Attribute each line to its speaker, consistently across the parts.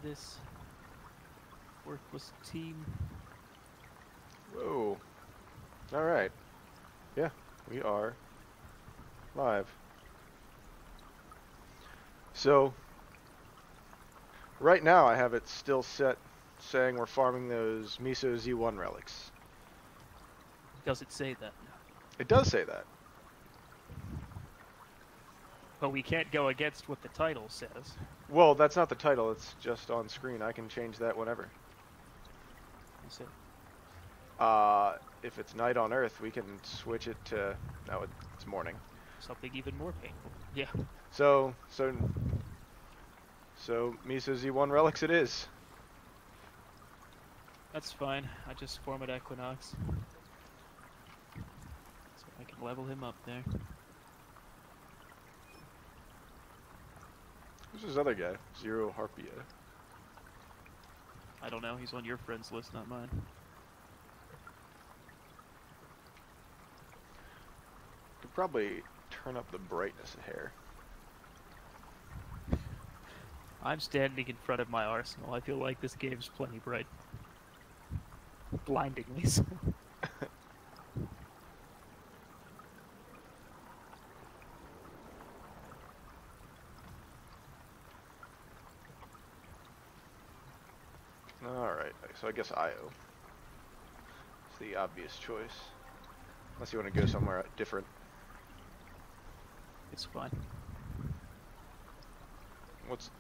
Speaker 1: of this worthless team.
Speaker 2: Whoa. Alright. Yeah, we are live. So, right now I have it still set saying we're farming those Miso Z1 relics.
Speaker 1: Does it say that?
Speaker 2: It does say that.
Speaker 1: But we can't go against what the title says.
Speaker 2: Well, that's not the title, it's just on screen. I can change that whenever.
Speaker 1: So,
Speaker 2: If it's night on Earth, we can switch it to... No, it's morning.
Speaker 1: something even more painful. Yeah.
Speaker 2: So Miso Z1 relics it is.
Speaker 1: That's fine. I just form at Equinox. So I can level him up there.
Speaker 2: Who's this other guy? Zero Harpia.
Speaker 1: I don't know, he's on your friends list, not mine.
Speaker 2: Could probably turn up the brightness a hair.
Speaker 1: I'm standing in front of my arsenal. I feel like this game's plenty bright. Blindingly so.
Speaker 2: Alright, so I guess IO. It's the obvious choice. Unless you want to go somewhere different.
Speaker 1: It's fine.
Speaker 2: What's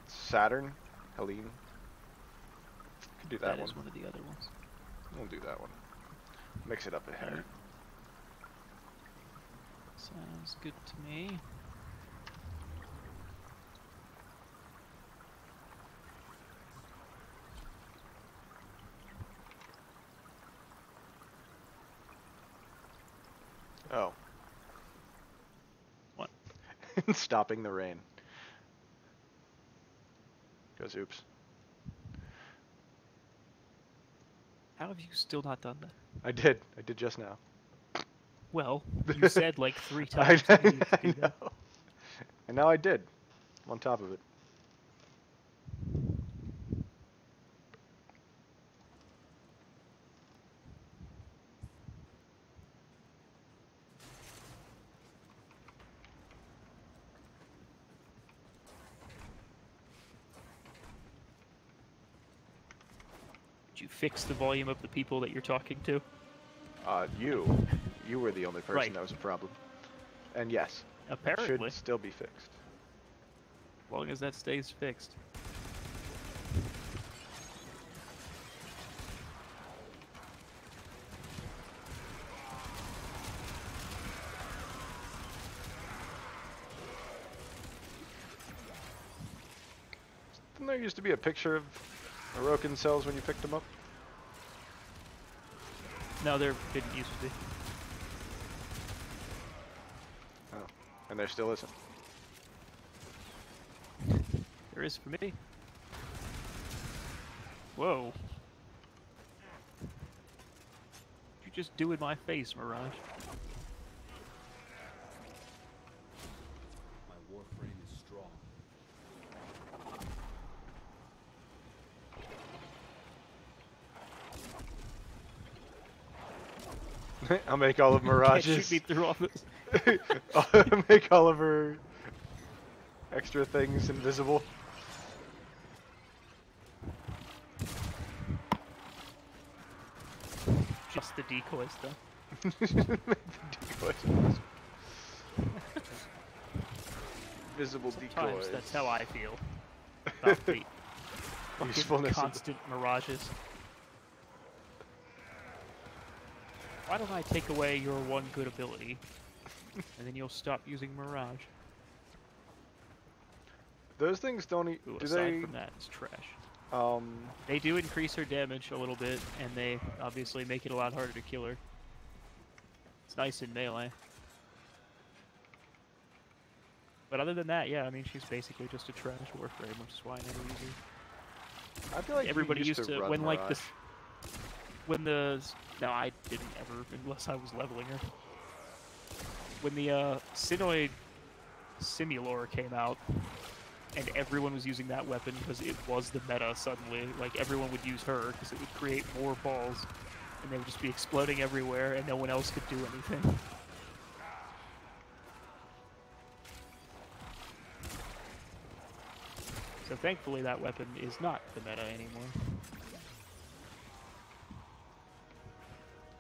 Speaker 2: Saturn? Helene? Could do that one.
Speaker 1: That is one of the other ones.
Speaker 2: We'll do that one. Mix it up a hair.
Speaker 1: Sounds good to me.
Speaker 2: Oh.
Speaker 1: What?
Speaker 2: Stopping the rain. Goes oops.
Speaker 1: How have you still not done that?
Speaker 2: I did just now.
Speaker 1: Well, you said like 3 times you needed to do that.
Speaker 2: And now I did. I'm on top of it.
Speaker 1: Did you fix the volume of the people that you're talking to?
Speaker 2: You were the only person
Speaker 1: Right.
Speaker 2: that was a problem. And yes,
Speaker 1: Apparently.
Speaker 2: it should still be fixed.
Speaker 1: As long as that stays fixed.
Speaker 2: Didn't there used to be a picture of Orokin cells when you picked them up?
Speaker 1: No, there didn't used to be.
Speaker 2: Oh, and there still isn't.
Speaker 1: There is for me. Whoa. What you just do in my face, Mirage?
Speaker 3: My warframe is strong.
Speaker 2: I'll make all of
Speaker 1: Can't
Speaker 2: Mirage's.
Speaker 1: shoot me through all this.
Speaker 2: I'll make all of her extra things invisible.
Speaker 1: Just the decoys, though.
Speaker 2: Make the decoys invisible. Visible
Speaker 1: Sometimes
Speaker 2: decoys.
Speaker 1: that's how I feel about the fucking
Speaker 2: Usefulness of the-
Speaker 1: constant mirages. Why don't I take away your one good ability, and then you'll stop using Mirage?
Speaker 2: Those things don't eat.
Speaker 1: Ooh,
Speaker 2: Do
Speaker 1: aside
Speaker 2: they?
Speaker 1: from that, it's trash.
Speaker 2: Um.
Speaker 1: They do increase her damage a little bit, and they obviously make it a lot harder to kill her. It's nice in melee. But other than that, yeah, I mean, she's basically just a trash warframe, which is why I never use her.
Speaker 2: I feel like
Speaker 1: Everybody
Speaker 2: you
Speaker 1: used to
Speaker 2: run
Speaker 1: when like
Speaker 2: Mirage.
Speaker 1: this, when the no, I didn't ever unless I was leveling her. When the Sinoid Simulor came out, and everyone was using that weapon because it was the meta suddenly. Like, everyone would use her because it would create more balls, and they would just be exploding everywhere, and no one else could do anything. So thankfully that weapon is not the meta anymore.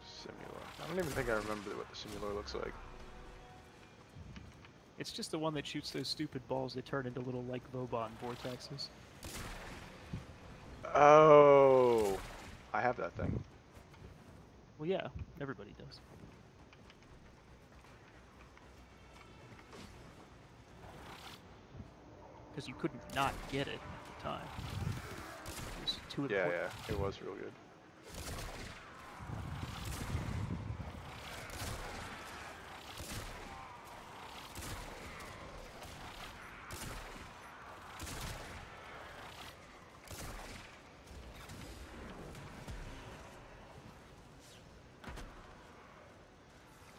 Speaker 2: Simula. I don't even think I remember what the Simula looks like.
Speaker 1: It's just the one that shoots those stupid balls that turn into little, like, Vobon vortexes.
Speaker 2: Oh, I have that thing.
Speaker 1: Well, yeah, everybody does. Because you couldn't not get it at the time. It was too important.
Speaker 2: Yeah, it was real good.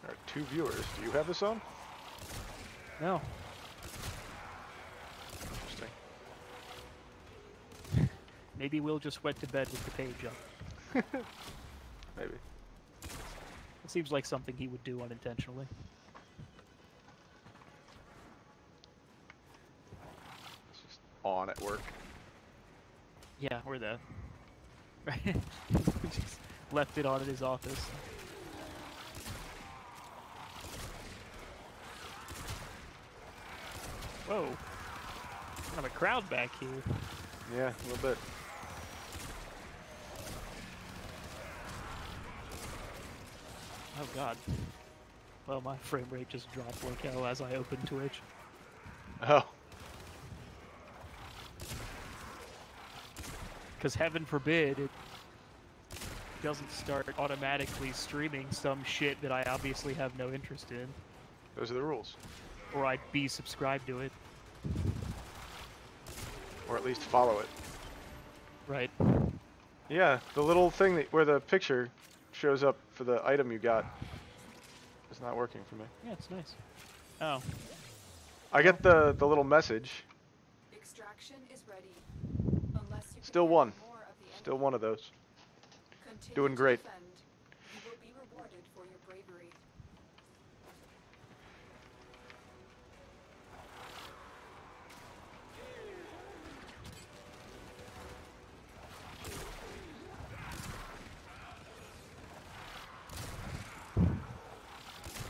Speaker 2: All right, 2 viewers. Do you have this on?
Speaker 1: No.
Speaker 2: Interesting.
Speaker 1: Maybe we'll just went to bed with the page up.
Speaker 2: Maybe.
Speaker 1: It seems like something he would do unintentionally.
Speaker 2: It's just on at work.
Speaker 1: Yeah, or that. Right? We just left it on in his office. Whoa. Kind of a crowd back here.
Speaker 2: Yeah, a little bit.
Speaker 1: Oh god. Well, my frame rate just dropped like hell as I opened Twitch.
Speaker 2: Oh.
Speaker 1: Because heaven forbid it doesn't start automatically streaming some shit that I obviously have no interest in.
Speaker 2: Those are the rules.
Speaker 1: Or I'd be subscribed to it.
Speaker 2: Or at least follow it.
Speaker 1: Right.
Speaker 2: Yeah, the little thing that, where the picture shows up for the item you got is not working for me.
Speaker 1: Yeah, it's nice. Oh.
Speaker 2: I get the little message.
Speaker 4: Extraction is ready. Unless you
Speaker 2: Still
Speaker 4: can
Speaker 2: one.
Speaker 4: more of the
Speaker 2: Still one of those.
Speaker 4: Continue
Speaker 2: Doing
Speaker 4: to
Speaker 2: great.
Speaker 4: defend. You will be rewarded for your bravery.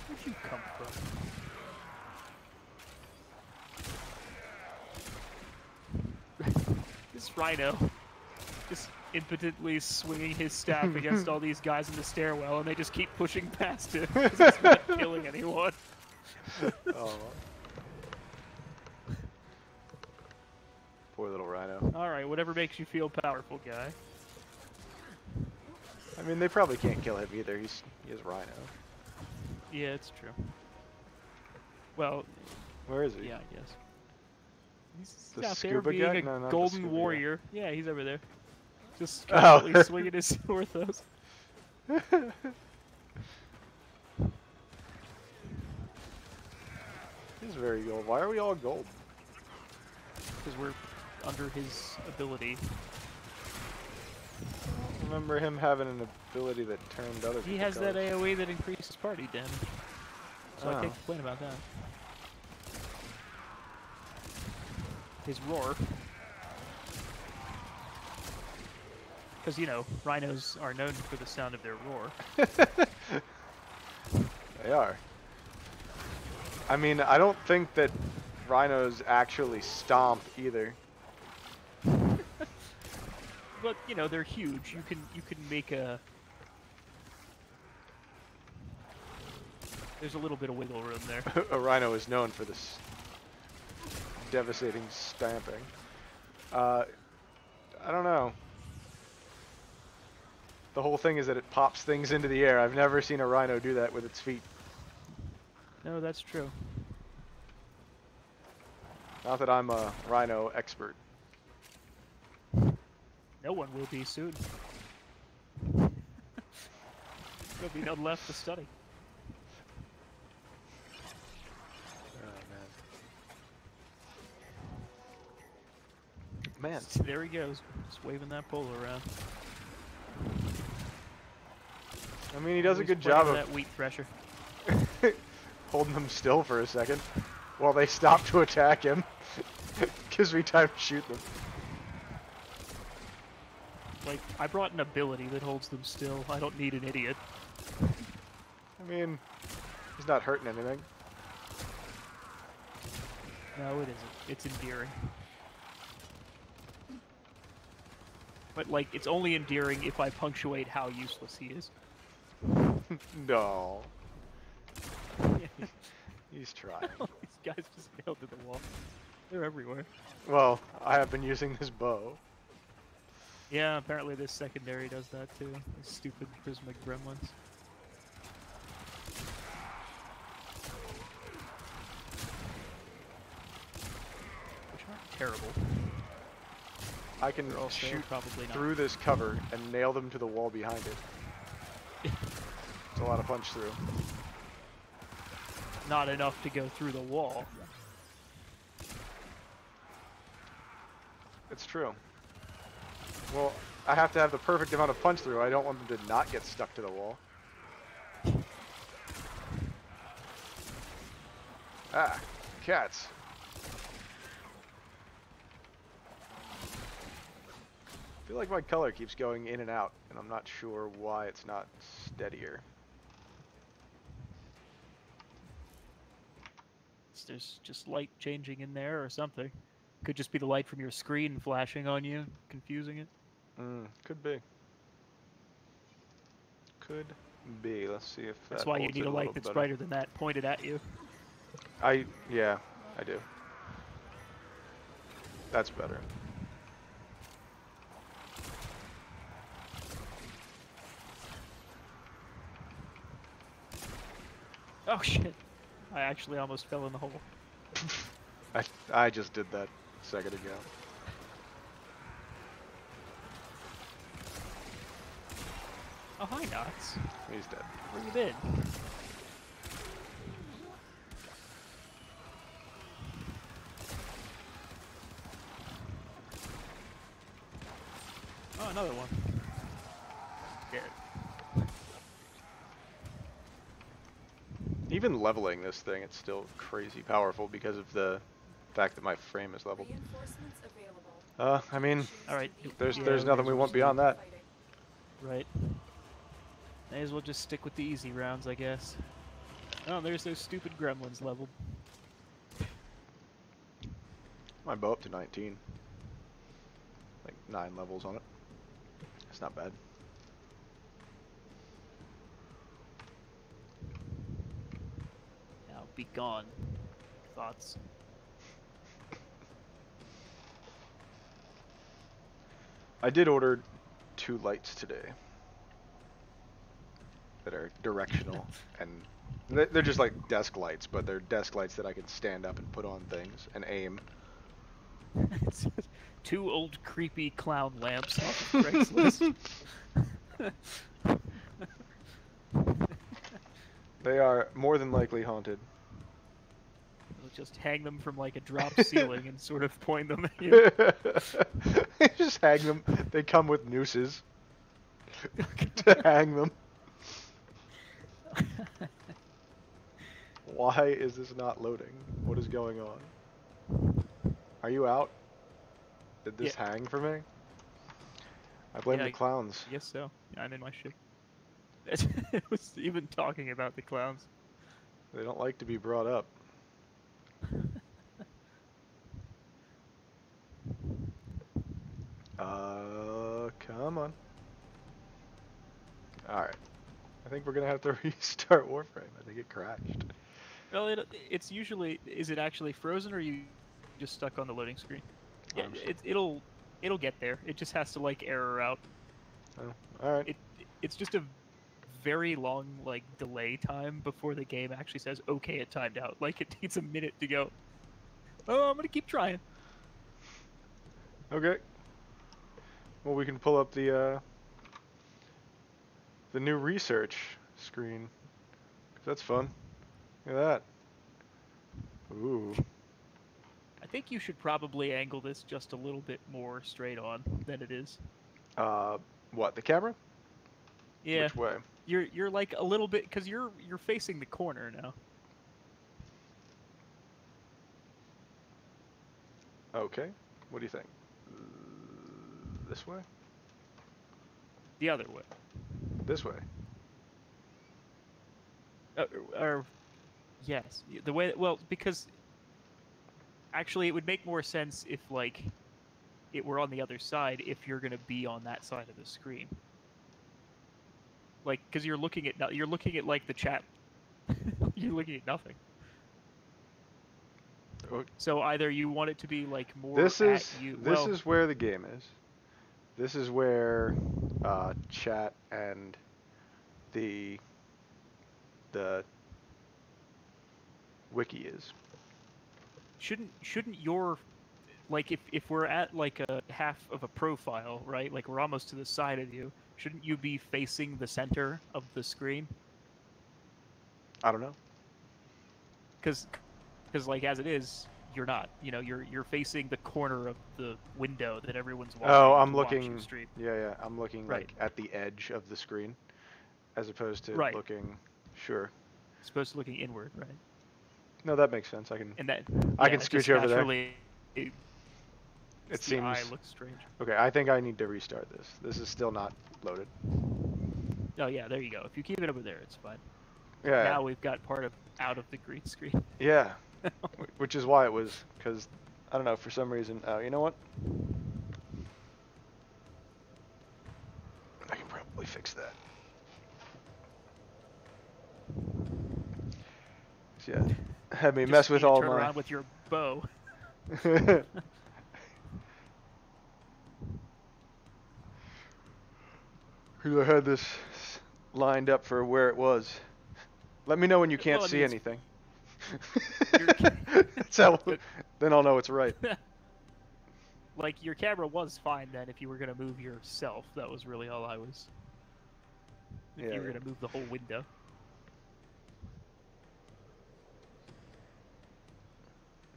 Speaker 1: Where'd you come from? This rhino just impotently swinging his staff against all these guys in the stairwell, and they just keep pushing past him because it's not killing anyone.
Speaker 2: Oh. Poor little rhino.
Speaker 1: Alright, whatever makes you feel powerful, guy.
Speaker 2: I mean, they probably can't kill him either. He is rhino.
Speaker 1: Yeah, it's true. Well,
Speaker 2: Where is he?
Speaker 1: yeah, I guess. He's
Speaker 2: The
Speaker 1: out there
Speaker 2: scuba
Speaker 1: being
Speaker 2: guy?
Speaker 1: a
Speaker 2: No, not the
Speaker 1: golden
Speaker 2: scuba guy.
Speaker 1: warrior. Yeah, he's over there. Just
Speaker 2: Oh.
Speaker 1: constantly swinging his orthos.
Speaker 2: He's very gold. Why are we all gold?
Speaker 1: Because we're under his ability.
Speaker 2: I remember him having an ability that turned other people
Speaker 1: He has that
Speaker 2: colors.
Speaker 1: AoE that increases party damage. So I
Speaker 2: Oh.
Speaker 1: can't complain about that. His roar. Because, you know, rhinos are known for the sound of their roar.
Speaker 2: They are. I mean, I don't think that rhinos actually stomp either.
Speaker 1: But, you know, they're huge. You can make a... There's a little bit of wiggle room there.
Speaker 2: A rhino is known for this devastating stamping. I don't know. The whole thing is that it pops things into the air. I've never seen a rhino do that with its feet.
Speaker 1: No, that's true.
Speaker 2: Not that I'm a rhino expert.
Speaker 1: No one will be soon. There'll be none left to study.
Speaker 2: Oh, man. Man,
Speaker 1: There he goes, just waving that pole around.
Speaker 2: I mean, he does a
Speaker 1: Always
Speaker 2: good
Speaker 1: play
Speaker 2: job
Speaker 1: to
Speaker 2: of
Speaker 1: that wheat thresher.
Speaker 2: holding them still for a second while they stop to attack him. Gives me time to shoot them.
Speaker 1: Like, I brought an ability that holds them still. I don't need an idiot.
Speaker 2: I mean, he's not hurting anything.
Speaker 1: No, it isn't. It's endearing. But, like, it's only endearing if I punctuate how useless he is.
Speaker 2: No. He's trying.
Speaker 1: These guys just nailed to the wall. They're everywhere.
Speaker 2: Well, I have been using this bow.
Speaker 1: Yeah, apparently this secondary does that too. These stupid prismatic gremlins. Which aren't terrible.
Speaker 2: I can
Speaker 1: They're also
Speaker 2: shoot
Speaker 1: probably not.
Speaker 2: through this cover and nail them to the wall behind it. It's a lot of punch through.
Speaker 1: Not enough to go through the wall.
Speaker 2: It's true. Well, I have to have the perfect amount of punch through. I don't want them to not get stuck to the wall. Ah, cats. I feel like my color keeps going in and out, and I'm not sure why it's not steadier.
Speaker 1: There's just light changing in there or something. Could just be the light from your screen flashing on you, confusing it.
Speaker 2: Could be. Could be. Let's see if
Speaker 1: That's
Speaker 2: that
Speaker 1: why you
Speaker 2: holds
Speaker 1: need
Speaker 2: it
Speaker 1: a light
Speaker 2: little
Speaker 1: that's
Speaker 2: better.
Speaker 1: brighter than that pointed at you.
Speaker 2: Yeah, I do. That's better.
Speaker 1: Oh shit. I actually almost fell in the hole.
Speaker 2: I just did that a second ago.
Speaker 1: Oh, hi, Knox.
Speaker 2: He's dead.
Speaker 1: Where you been? Oh, another one. Dead.
Speaker 2: Even leveling this thing, it's still crazy powerful because of the fact that my frame is leveled.
Speaker 4: Reinforcements available.
Speaker 2: I mean,
Speaker 1: Alright.
Speaker 2: there's
Speaker 1: yeah,
Speaker 2: nothing we want beyond that.
Speaker 4: Fighting.
Speaker 1: Right. May as well just stick with the easy rounds, I guess. Oh, there's those stupid gremlins leveled.
Speaker 2: My bow up to 19. Like 9 levels on it. It's not bad.
Speaker 1: Now, be gone. Thoughts?
Speaker 2: I did order 2 lights today that are directional, and they're just like desk lights, but they're desk lights that I can stand up and put on things and aim.
Speaker 1: It's just 2 old creepy clown lamps off of Craigslist.
Speaker 2: They are more than likely haunted.
Speaker 1: We'll just hang them from like a drop ceiling and sort of point them at you.
Speaker 2: Just hang them. They come with nooses to hang them. Why is this not loading? What is going on? Are you out? Did this hang for me? I blame the clowns.
Speaker 1: Yes, so. Yeah, I'm in my ship. It was even talking about the clowns.
Speaker 2: They don't like to be brought up. Come on. Alright. I think we're gonna have to restart Warframe. I think it crashed.
Speaker 1: Well, it's usually... Is it actually frozen, or are you just stuck on the loading screen? Yeah, it'll get there. It just has to, like, error out.
Speaker 2: Oh, alright.
Speaker 1: It's just a very long, like, delay time before the game actually says, okay, it timed out. Like, it needs a minute to go, oh, I'm gonna keep trying.
Speaker 2: Okay. Well, we can pull up the new research screen. 'Cause that's fun. Look at that. Ooh.
Speaker 1: I think you should probably angle this just a little bit more straight on than it is.
Speaker 2: What, the camera?
Speaker 1: Yeah.
Speaker 2: Which way?
Speaker 1: You're like a little bit because you're facing the corner now.
Speaker 2: Okay. What do you think? This way?
Speaker 1: The other way.
Speaker 2: This way.
Speaker 1: Or yes, the way. Well, because actually, it would make more sense if like it were on the other side. If you're gonna be on that side of the screen, like because you're looking at like the chat. You're looking at nothing. So either you want it to be like more
Speaker 2: This is
Speaker 1: at you.
Speaker 2: this is where the game is. This is where chat and the wiki is.
Speaker 1: Shouldn't your like if we're at like a half of a profile, right? Like we're almost to the side of you. Shouldn't you be facing the center of the screen?
Speaker 2: I don't know.
Speaker 1: Because like as it is, you're not. You know, you're facing the corner of the window that everyone's watching.
Speaker 2: Oh, I'm
Speaker 1: watching
Speaker 2: looking.
Speaker 1: the stream.
Speaker 2: Yeah, I'm looking
Speaker 1: Right.
Speaker 2: like at the edge of the screen, as opposed to
Speaker 1: Right.
Speaker 2: looking. Sure.
Speaker 1: Supposed to looking inward, right?
Speaker 2: No, that makes sense. I can.
Speaker 1: And that
Speaker 2: I can scooch over there.
Speaker 1: It
Speaker 2: It
Speaker 1: the
Speaker 2: seems.
Speaker 1: eye looks strange.
Speaker 2: Okay, I think I need to restart this. This is still not loaded.
Speaker 1: Oh yeah, there you go. If you keep it over there, it's fine.
Speaker 2: Yeah.
Speaker 1: Now we've got part of out of the green screen.
Speaker 2: Yeah. Which is why it was, because I don't know, for some reason. Oh, you know what? I can probably fix that. So, yeah. Had me
Speaker 1: Just
Speaker 2: mess with
Speaker 1: need to
Speaker 2: all
Speaker 1: turn
Speaker 2: my.
Speaker 1: around with your bow.
Speaker 2: I had this lined up for where it was. Let me know when you can't
Speaker 1: Well, I
Speaker 2: see
Speaker 1: mean,
Speaker 2: anything.
Speaker 1: You're-
Speaker 2: That's how. Then I'll know it's right.
Speaker 1: Like your camera was fine then if you were gonna move yourself. That was really all I was. If
Speaker 2: Yeah,
Speaker 1: you were
Speaker 2: yeah.
Speaker 1: gonna move the whole window.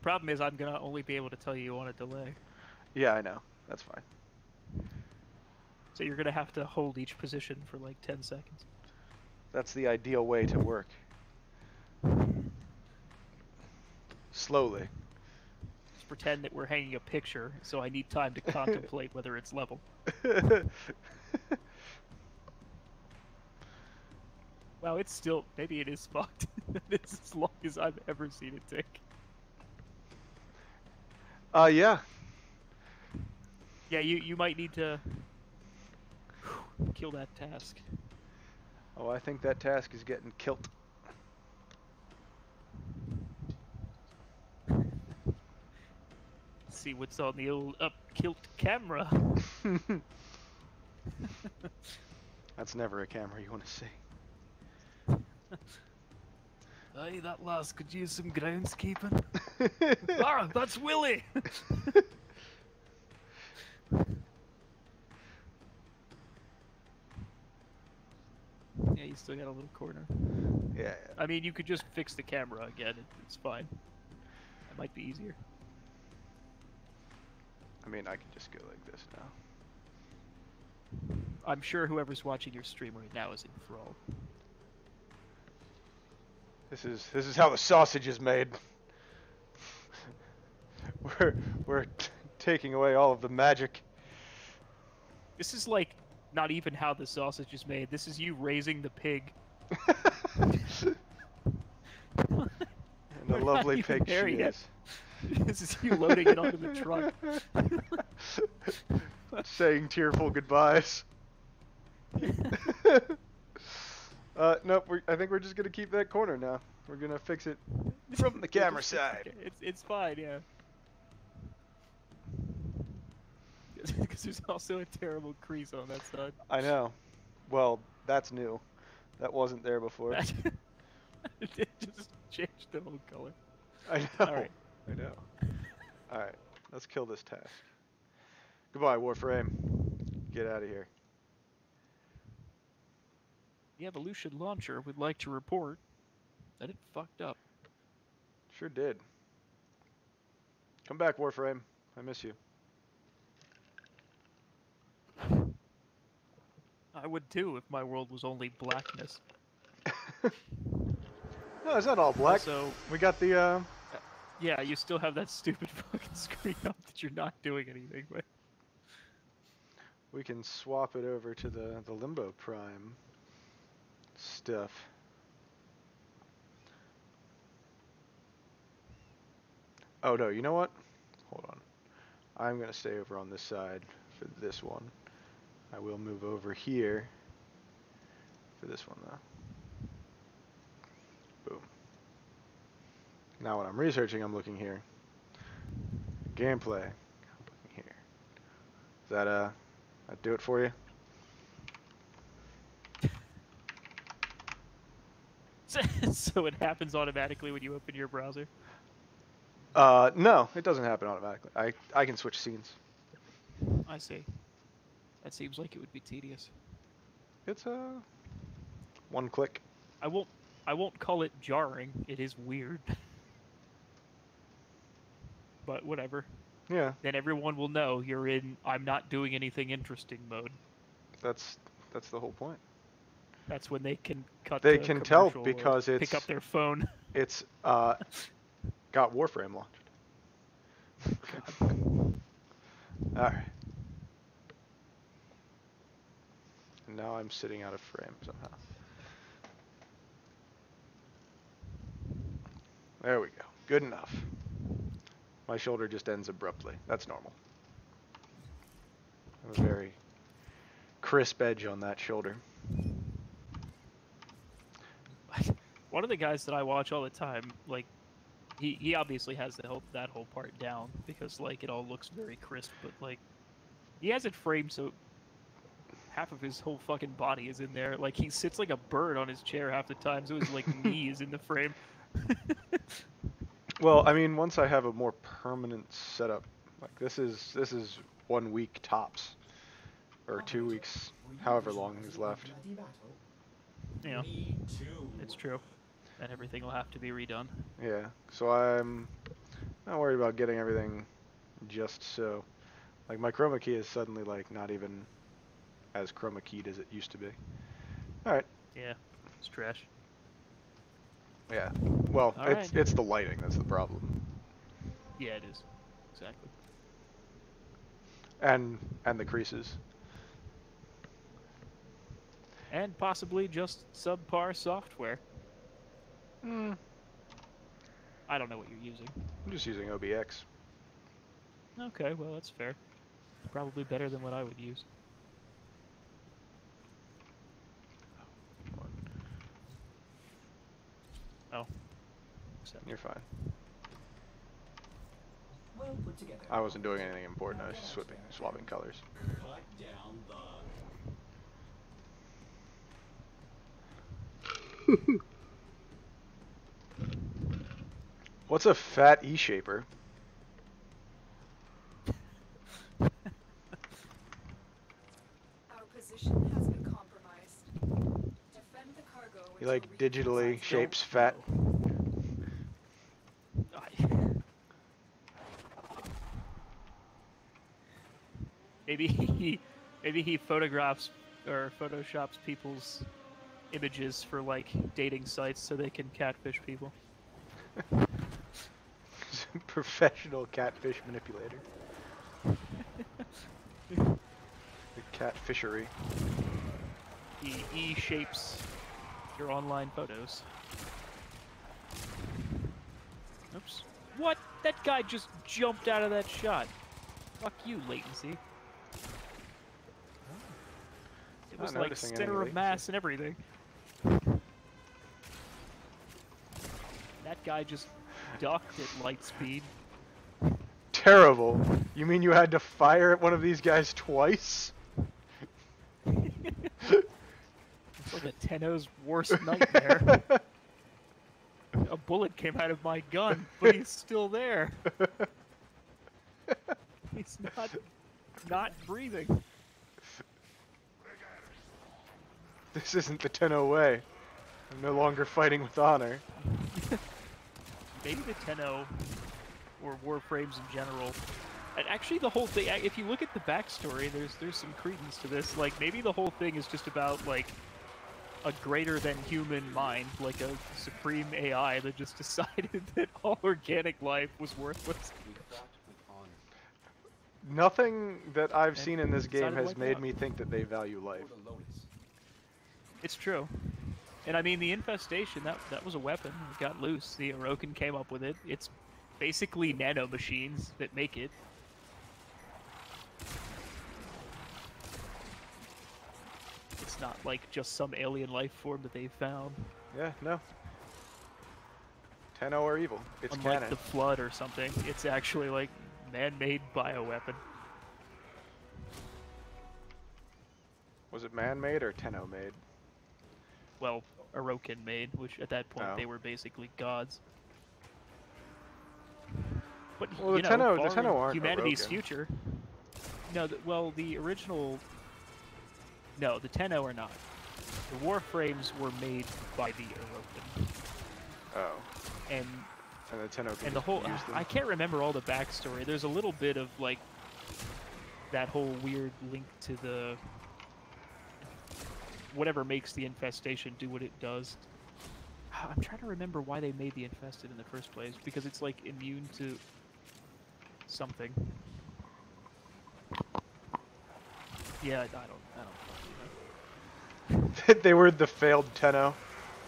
Speaker 1: Problem is, I'm gonna only be able to tell you on a delay.
Speaker 2: Yeah, I know. That's fine.
Speaker 1: So you're gonna have to hold each position for like 10 seconds.
Speaker 2: That's the ideal way to work. Slowly.
Speaker 1: Just pretend that we're hanging a picture, so I need time to contemplate whether it's level. Wow, it's still... Maybe it is fucked. It's as long as I've ever seen it take.
Speaker 2: Yeah.
Speaker 1: Yeah, you might need to... kill that task.
Speaker 2: Oh, I think that task is getting killed.
Speaker 1: See what's on the old up-kilt camera.
Speaker 2: That's never a camera you want to see.
Speaker 1: Aye, that lass could use some groundskeeping. Ah, that's Willie! Yeah, you still got a little corner.
Speaker 2: Yeah.
Speaker 1: I mean, you could just fix the camera again. It's fine. That might be easier.
Speaker 2: I mean, I can just go like this now.
Speaker 1: I'm sure whoever's watching your stream right now is enthralled.
Speaker 2: This is how the sausage is made. We're taking away all of the magic.
Speaker 1: This is like not even how the sausage is made. This is you raising the pig.
Speaker 2: And the lovely
Speaker 1: Not even
Speaker 2: pig
Speaker 1: there
Speaker 2: she
Speaker 1: yet.
Speaker 2: is.
Speaker 1: This is you loading it onto the truck.
Speaker 2: Saying tearful goodbyes. Nope. I think we're just gonna keep that corner now. We're gonna fix it from the camera side.
Speaker 1: It's fine, yeah. Because there's also a terrible crease on that side.
Speaker 2: I know. Well, that's new. That wasn't there before.
Speaker 1: It just changed the whole color.
Speaker 2: I know.
Speaker 1: Alright.
Speaker 2: I know. Alright. Let's kill this task. Goodbye, Warframe. Get out of here.
Speaker 1: The Evolution Launcher would like to report that it fucked up.
Speaker 2: Sure did. Come back, Warframe. I miss you.
Speaker 1: I would too if my world was only blackness.
Speaker 2: No, it's not all black.
Speaker 1: Also,
Speaker 2: We got the,
Speaker 1: yeah, you still have that stupid fucking screen up that you're not doing anything with.
Speaker 2: we can swap it over to the Limbo Prime stuff. Oh no, you know what? Hold on. I'm gonna stay over on this side for this one. I will move over here for this one though. Boom. Now when I'm researching, I'm looking here. Gameplay. I'm looking here. Is that do it for you?
Speaker 1: So it happens automatically when you open your browser?
Speaker 2: No, it doesn't happen automatically. I can switch scenes.
Speaker 1: I see. That seems like it would be tedious.
Speaker 2: It's one click.
Speaker 1: I won't call it jarring. It is weird. But whatever.
Speaker 2: Yeah,
Speaker 1: Then everyone will know you're in I'm not doing anything interesting mode.
Speaker 2: that's the whole point.
Speaker 1: That's when they can cut
Speaker 2: They
Speaker 1: the
Speaker 2: can tell
Speaker 1: commercial or
Speaker 2: because
Speaker 1: pick
Speaker 2: it's
Speaker 1: up their phone.
Speaker 2: it's got Warframe launched. Alright. And now I'm sitting out of frame somehow. There we go. Good enough. My shoulder just ends abruptly. That's normal. I have a very crisp edge on that shoulder.
Speaker 1: One of the guys that I watch all the time, like, he obviously has that whole part down because like it all looks very crisp, but like he has it framed so half of his whole fucking body is in there. Like he sits like a bird on his chair half the time, so his like knee is in the frame.
Speaker 2: Well, I mean, once I have a more permanent setup, like this is 1 week tops, or 2 weeks, however long is left.
Speaker 1: Yeah, it's true. And everything will have to be redone.
Speaker 2: Yeah, so I'm not worried about getting everything just so. Like my chroma key is suddenly like not even as chroma keyed as it used to be. All right.
Speaker 1: Yeah, it's trash.
Speaker 2: Yeah. Well,
Speaker 1: All
Speaker 2: it's
Speaker 1: right.
Speaker 2: it's the lighting that's the problem.
Speaker 1: Yeah, it is. Exactly.
Speaker 2: And the creases.
Speaker 1: And possibly just subpar software.
Speaker 2: Hmm.
Speaker 1: I don't know what you're using.
Speaker 2: I'm just using OBX.
Speaker 1: Okay, well that's fair. Probably better than what I would use. Oh. Except
Speaker 2: You're fine.
Speaker 3: Well put together.
Speaker 2: I wasn't doing anything important. I was just swapping colors.
Speaker 3: Cut down the.
Speaker 2: What's a fat E-shaper?
Speaker 4: Our position has been compromised. Defend the cargo.
Speaker 2: He like
Speaker 4: until
Speaker 2: digitally
Speaker 4: reinforcements
Speaker 2: shapes fat.
Speaker 1: Maybe he photographs or photoshops people's images for like dating sites so they can catfish people.
Speaker 2: Professional catfish manipulator. The catfishery.
Speaker 1: He E-shapes your online photos. Oops. What? That guy just jumped out of that shot. Fuck you, latency. It was
Speaker 2: Not
Speaker 1: like
Speaker 2: noticing any
Speaker 1: center of
Speaker 2: latency.
Speaker 1: mass and everything. That guy just ducked at light speed.
Speaker 2: Terrible. You mean you had to fire at one of these guys twice?
Speaker 1: It's like a Tenno's worst nightmare. A bullet came out of my gun, but he's still there. He's not breathing.
Speaker 2: This isn't the Tenno way. I'm no longer fighting with honor.
Speaker 1: Maybe the Tenno or Warframes in general. And actually, the whole thing, if you look at the backstory, there's some credence to this. Like, maybe the whole thing is just about, like, a greater-than-human mind, like a supreme AI that just decided that all organic life was worthless.
Speaker 3: We fought with honor.
Speaker 2: Nothing that I've
Speaker 1: And
Speaker 2: seen in this game
Speaker 1: decided to
Speaker 2: has
Speaker 1: wipe it
Speaker 2: made
Speaker 1: out.
Speaker 2: me think that they value life.
Speaker 3: For the Lotus.
Speaker 1: It's true. And I mean, the infestation, that was a weapon. It got loose. The Orokin came up with it. It's basically nanomachines that make it. It's not like just some alien life form that they found.
Speaker 2: Yeah, no. Tenno are evil. It's
Speaker 1: Unlike
Speaker 2: canon.
Speaker 1: the Flood or something. It's actually like man-made bioweapon.
Speaker 2: Was it man-made or Tenno-made?
Speaker 1: Well, Orokin made, which at that point
Speaker 2: Oh.
Speaker 1: they were basically gods. But
Speaker 2: Well,
Speaker 1: you
Speaker 2: the
Speaker 1: know,
Speaker 2: Tenno- the
Speaker 1: far in
Speaker 2: Tenno aren't
Speaker 1: humanity's
Speaker 2: Orokin.
Speaker 1: future. No, well, the original. No, the Tenno are not. The Warframes were made by the Orokin,
Speaker 2: Oh.
Speaker 1: and
Speaker 2: And the Tenno can
Speaker 1: and the
Speaker 2: just
Speaker 1: whole.
Speaker 2: use them.
Speaker 1: I can't remember all the backstory. There's a little bit of like that whole weird link to the whatever makes the infestation do what it does. I'm trying to remember why they made the infested in the first place, because it's like immune to something. Yeah, I don't fucking know.
Speaker 2: They were the failed Tenno.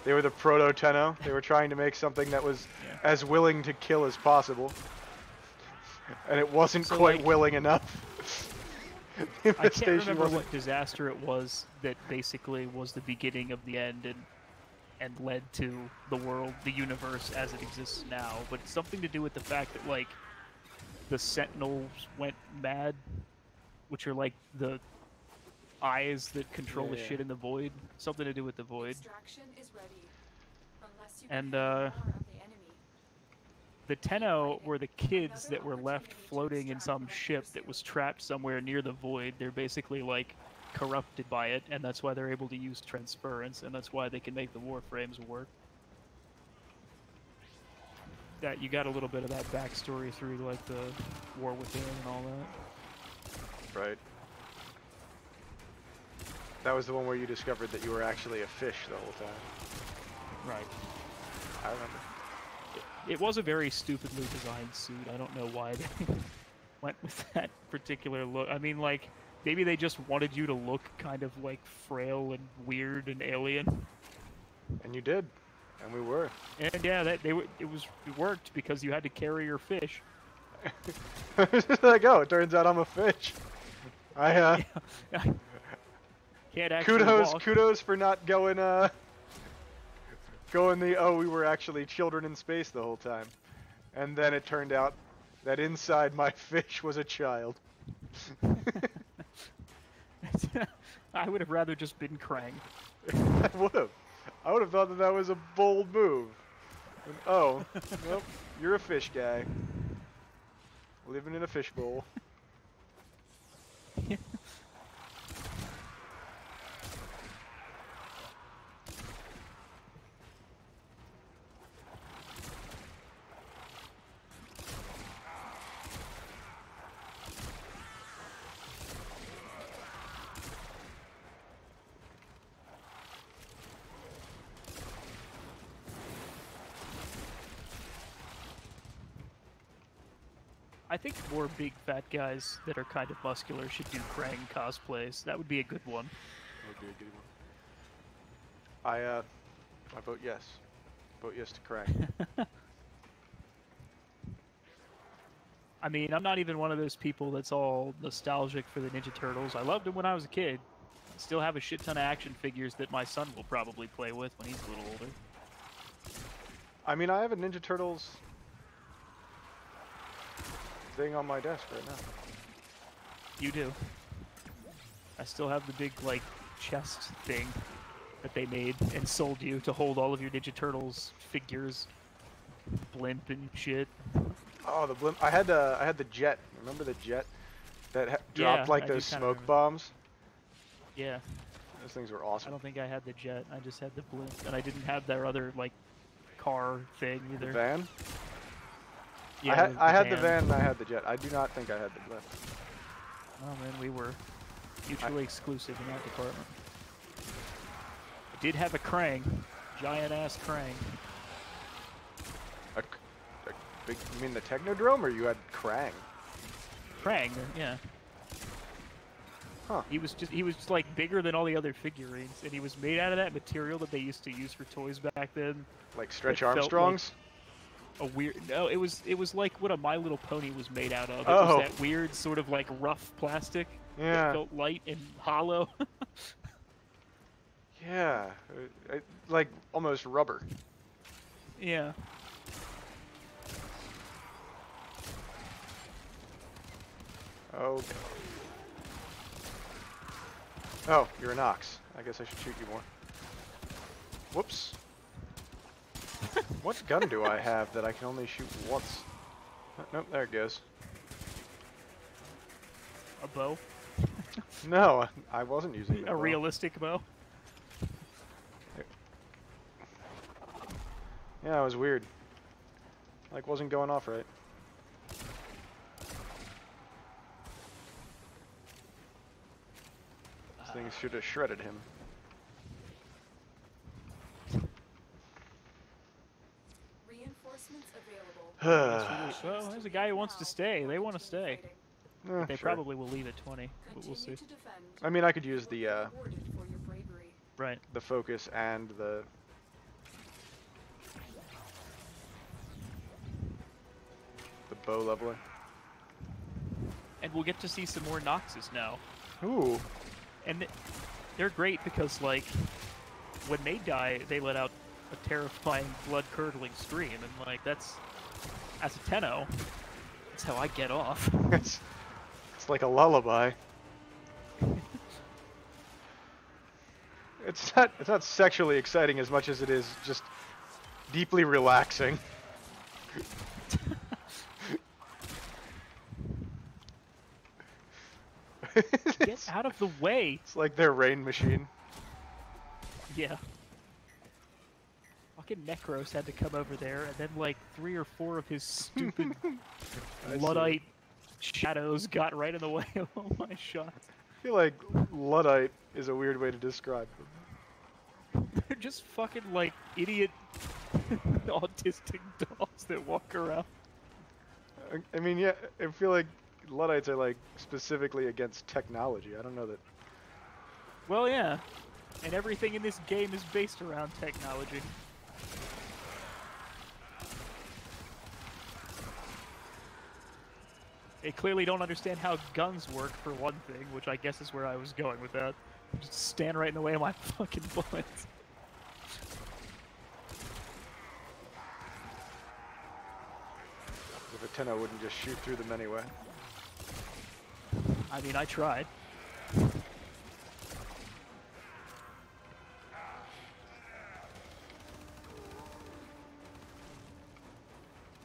Speaker 2: They were the proto-Tenno. They were trying to make something that was
Speaker 1: Yeah.
Speaker 2: as willing to kill as possible. And it wasn't
Speaker 1: So,
Speaker 2: quite
Speaker 1: like-
Speaker 2: willing enough. The
Speaker 1: I can't
Speaker 2: infestation
Speaker 1: remember
Speaker 2: wasn't...
Speaker 1: what disaster it was that basically was the beginning of the end and led to the world, the universe as it exists now. But it's something to do with the fact that like the Sentinels went mad, which are like the eyes that control the
Speaker 2: Yeah.
Speaker 1: shit in the void. Something to do with the void.
Speaker 4: Extraction is ready. Unless you
Speaker 1: And,
Speaker 4: can handle more of the enemy.
Speaker 1: The Tenno were the kids that were left floating in some ship that was trapped somewhere near the void. They're basically like corrupted by it, and that's why they're able to use transference, and that's why they can make the Warframes work. That you got a little bit of that backstory through like the War Within and all that.
Speaker 2: Right. That was the one where you discovered that you were actually a fish the whole time.
Speaker 1: Right.
Speaker 2: I remember.
Speaker 1: It was a very stupidly designed suit. I don't know why they went with that particular look. I mean, like, maybe they just wanted you to look kind of like frail and weird and alien.
Speaker 2: And you did. And we were.
Speaker 1: And yeah, it worked because you had to carry your fish.
Speaker 2: There you go. It turns out I'm a fish. I
Speaker 1: Can't actually walk.
Speaker 2: kudos for not going we were actually children in space the whole time. And then it turned out that inside my fish was a child.
Speaker 1: I would have rather just been Krang.
Speaker 2: I would have. I would have thought that that was a bold move. And, oh, nope, you're a fish guy. Living in a fishbowl.
Speaker 1: I think more big fat guys that are kind of muscular should do Krang cosplays. That would be a good one.
Speaker 2: That would be a good one. I vote yes. Vote yes to Krang.
Speaker 1: I mean, I'm not even one of those people that's all nostalgic for the Ninja Turtles. I loved them when I was a kid. Still have a shit ton of action figures that my son will probably play with when he's a little older.
Speaker 2: I mean, I have a Ninja Turtles thing on my desk right now.
Speaker 1: You do. I still have the big, like, chest thing that they made and sold you to hold all of your Ninja Turtles figures. Blimp and shit.
Speaker 2: Oh, the blimp! I had the jet. Remember the jet that dropped like
Speaker 1: I do
Speaker 2: those
Speaker 1: kinda
Speaker 2: smoke
Speaker 1: remember.
Speaker 2: bombs?
Speaker 1: Yeah.
Speaker 2: Those things were
Speaker 1: I
Speaker 2: awesome.
Speaker 1: don't think I had the jet. I just had the blimp. And I didn't have their other, like, car thing
Speaker 2: The
Speaker 1: either.
Speaker 2: van?
Speaker 1: Yeah,
Speaker 2: I had the van and I had the jet. I do not think I had the lift.
Speaker 1: Oh man, we were mutually exclusive in that department. I did have a Krang, giant ass Krang.
Speaker 2: A big, you mean the Technodrome, or you had Krang?
Speaker 1: Krang, yeah.
Speaker 2: Huh.
Speaker 1: He was just like bigger than all the other figurines, and he was made out of that material that they used to use for toys back then.
Speaker 2: Like Stretch
Speaker 1: It felt
Speaker 2: Armstrongs?
Speaker 1: A weird no, it was like what a My Little Pony was made out of. It
Speaker 2: Oh.
Speaker 1: was that weird sort of like rough plastic.
Speaker 2: Yeah.
Speaker 1: That felt light and hollow.
Speaker 2: Yeah. Like almost rubber.
Speaker 1: Yeah.
Speaker 2: Okay. Oh, you're an ox. I guess I should shoot you more. Whoops. What gun do I have that I can only shoot once? Oh, nope, there it goes.
Speaker 1: A bow.
Speaker 2: No, I wasn't using the
Speaker 1: A
Speaker 2: bow.
Speaker 1: realistic bow.
Speaker 2: Yeah, it was weird. Like, wasn't going off right. This thing should have shredded him.
Speaker 4: Reinforcements available.
Speaker 1: Well, there's a guy who wants to stay. They want to stay. They
Speaker 2: Sure.
Speaker 1: probably will leave at 20, but we'll see.
Speaker 4: Continue to defend.
Speaker 2: I mean, I could use the
Speaker 4: Rewarded for your bravery.
Speaker 1: Right.
Speaker 2: focus and the bow leveler.
Speaker 1: And we'll get to see some more Noxes now.
Speaker 2: Ooh.
Speaker 1: And they're great because, like, when they die, they let out a terrifying, blood-curdling scream, and, like, that's, as a Tenno, that's how I get off.
Speaker 2: it's like a lullaby. It's not sexually exciting as much as it is just deeply relaxing.
Speaker 1: Get out of the way!
Speaker 2: It's like their rain machine.
Speaker 1: Yeah. Fucking Necros had to come over there, and then, like, 3 or 4 of his stupid
Speaker 2: I see.
Speaker 1: Luddite shadows got right in the way of all my shots.
Speaker 2: I feel like Luddite is a weird way to describe them.
Speaker 1: They're just fucking, like, idiot autistic dolls that walk around.
Speaker 2: I mean, yeah, I feel like Luddites are, like, specifically against technology. I don't know that...
Speaker 1: Well, yeah. And everything in this game is based around technology. They clearly don't understand how guns work, for one thing, which I guess is where I was going with that. Just stand right in the way of my fucking bullets.
Speaker 2: If a Tenno wouldn't just shoot through them anyway.
Speaker 1: I mean, I tried.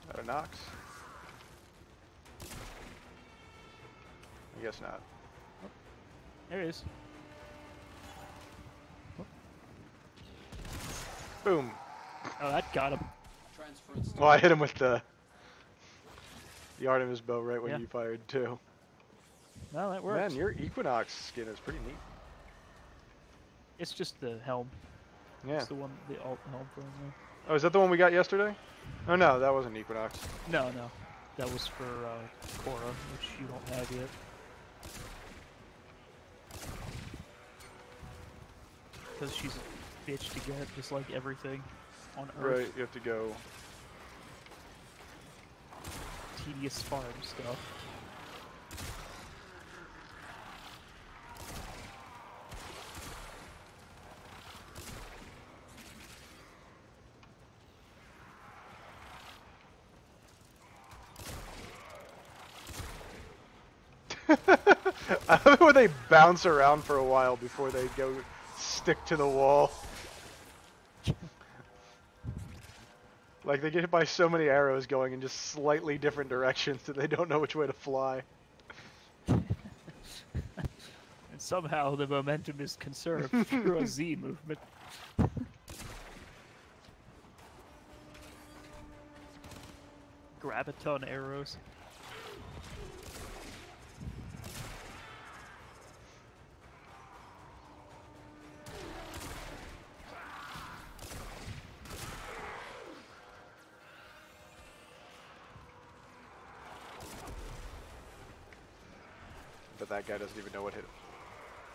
Speaker 2: That a Nox? I guess not.
Speaker 1: There it is.
Speaker 2: Boom.
Speaker 1: Oh, that got him.
Speaker 3: Transference.
Speaker 2: Well, I hit him with the Artemis bow right when
Speaker 1: Yeah.
Speaker 2: you fired too.
Speaker 1: Well, that works.
Speaker 2: Man, your Equinox skin is pretty neat.
Speaker 1: It's just the helm.
Speaker 2: Yeah.
Speaker 1: It's the one, the alt helm thing. Yeah.
Speaker 2: Oh, is that the one we got yesterday? Oh no, that wasn't Equinox.
Speaker 1: No, no. That was for Korra, which you don't have yet. Because she's a bitch to get, just like everything on Earth.
Speaker 2: Right, you have to go.
Speaker 1: Tedious farm stuff.
Speaker 2: I love it when they bounce around for a while before they go stick to the wall. Like they get hit by so many arrows going in just slightly different directions that they don't know which way to fly.
Speaker 1: And somehow the momentum is conserved through a Z movement. Graviton arrows.
Speaker 2: But that guy doesn't even know what hit him.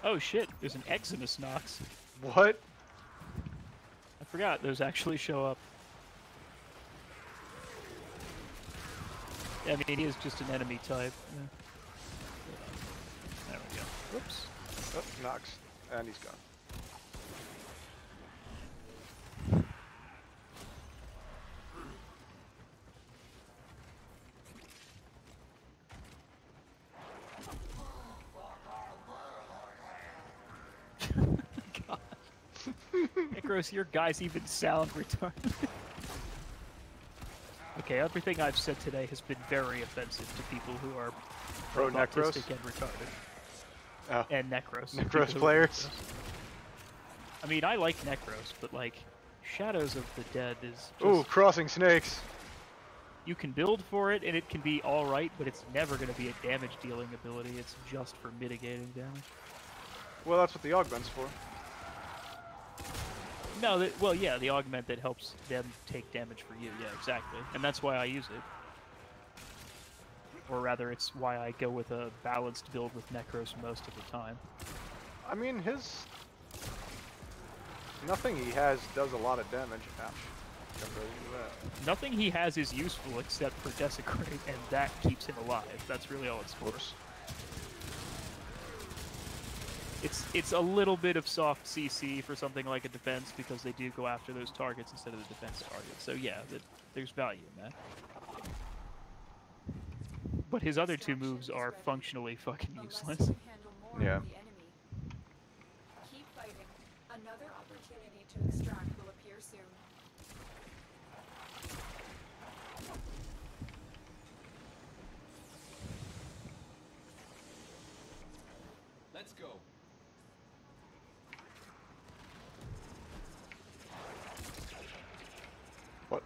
Speaker 1: Oh shit, there's an Eximus Nox.
Speaker 2: What?
Speaker 1: I forgot those actually show up. I mean, he is just an enemy type. Yeah. There we go. Whoops.
Speaker 2: Oh, Nox. And he's gone.
Speaker 1: God. Necros, your guys even sound retarded. Okay, everything I've said today has been very offensive to people who are
Speaker 2: Pro Necros?
Speaker 1: autistic and retarded.
Speaker 2: Oh.
Speaker 1: And Necros.
Speaker 2: Necros
Speaker 1: people who are
Speaker 2: players?
Speaker 1: Necros. I mean, I like Necros, but like, Shadows of the Dead is just...
Speaker 2: Ooh, crossing snakes.
Speaker 1: You can build for it, and it can be alright, but it's never going to be a damage-dealing ability. It's just for mitigating damage.
Speaker 2: Well, that's what the augment's for.
Speaker 1: No, well, yeah, the augment that helps them take damage for you. Yeah, exactly. And that's why I use it. Or rather, it's why I go with a balanced build with Necros most of the time.
Speaker 2: I mean, his... Nothing he has does a lot of damage. Ouch. Jump right into that.
Speaker 1: Nothing he has is useful except for Desecrate, and that keeps him alive. That's really all it's for.
Speaker 2: Whoops.
Speaker 1: It's a little bit of soft CC for something like a defense, because they do go after those targets instead of the defense targets. So yeah, there's value in that. But his other two moves are functionally fucking useless.
Speaker 2: Yeah.
Speaker 4: Keep fighting. Another opportunity to extract will appear soon.
Speaker 3: Let's go.
Speaker 2: What?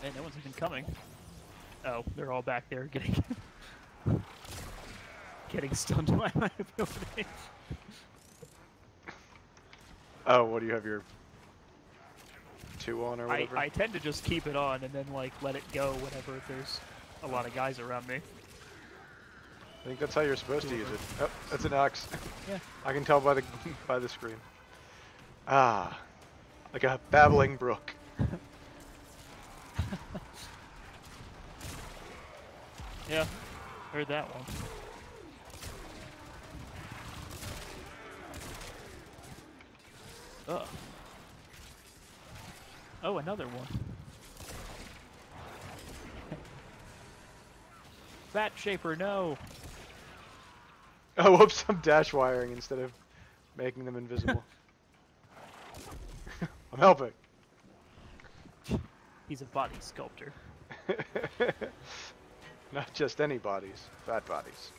Speaker 1: Man, no one's even coming. Oh, they're all back there getting getting stunned by my ability.
Speaker 2: Oh, what do you have your 2 on or whatever?
Speaker 1: I tend to just keep it on and then like let it go whenever there's a lot of guys around me.
Speaker 2: I think that's how you're supposed to use it. Oh, that's an axe.
Speaker 1: Yeah.
Speaker 2: I can tell by the by the screen. Ah, like a babbling brook.
Speaker 1: Yeah, heard that one. Ugh. Oh, another one. Fat Shaper, no!
Speaker 2: Oh, whoops! I'm dash wiring instead of making them invisible. I'm helping.
Speaker 1: He's a body sculptor.
Speaker 2: Not just any bodies, fat bodies.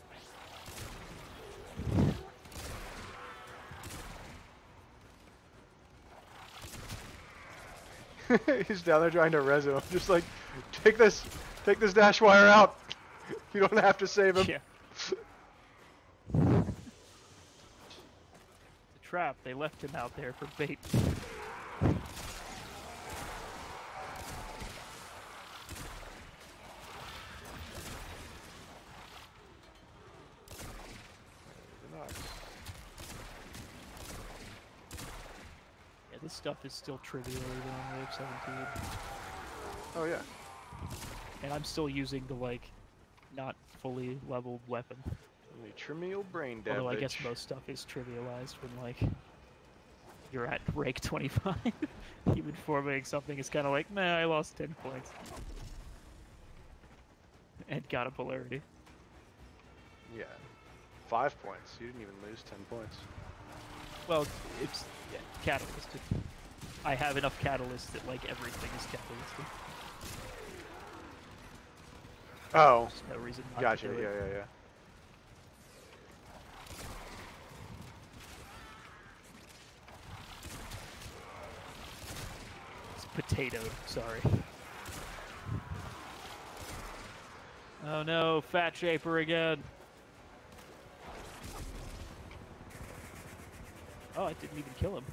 Speaker 2: He's down there trying to res him. I'm just like, take this dash wire out. You don't have to save him.
Speaker 1: Yeah. It's a trap. They left him out there for bait. Yeah, this stuff is still trivial even on Wave 17.
Speaker 2: Oh yeah.
Speaker 1: And I'm still using the, like, not fully leveled weapon.
Speaker 2: Trivial brain damage.
Speaker 1: Although I guess most stuff is trivialized when, like, you're at rank 25. Even forming something is kind of like, meh, I lost 10 points. And got a polarity.
Speaker 2: Yeah. 5 points. You didn't even lose 10 points.
Speaker 1: Well, it's yeah, catalysted. I have enough catalyst that, like, everything is catalysted.
Speaker 2: Oh.
Speaker 1: There's no reason not
Speaker 2: Gotcha.
Speaker 1: to do it.
Speaker 2: Yeah.
Speaker 1: potatoed. Sorry. Oh no, Fat Shaper again. Oh, I didn't even kill him.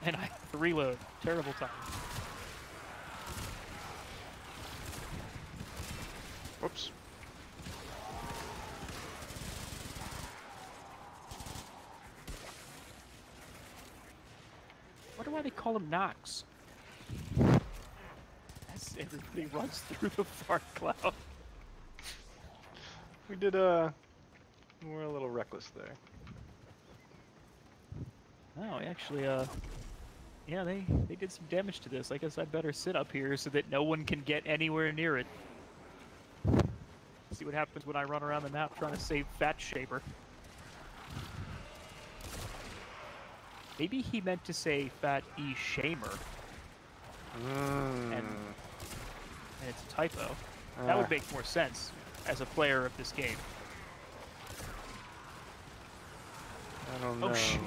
Speaker 1: And I have to reload. Terrible time.
Speaker 2: Whoops.
Speaker 1: I wonder why they call him Nox. As everybody runs through the fart cloud.
Speaker 2: We did, we're a little reckless there.
Speaker 1: Oh, actually, yeah, they did some damage to this. I guess I'd better sit up here so that no one can get anywhere near it. See what happens when I run around the map trying to save Fat Shaper. Maybe he meant to say Fat E Shamer. And it's a typo. That would make more sense as a player of this game.
Speaker 2: I don't know.
Speaker 1: Oh shit.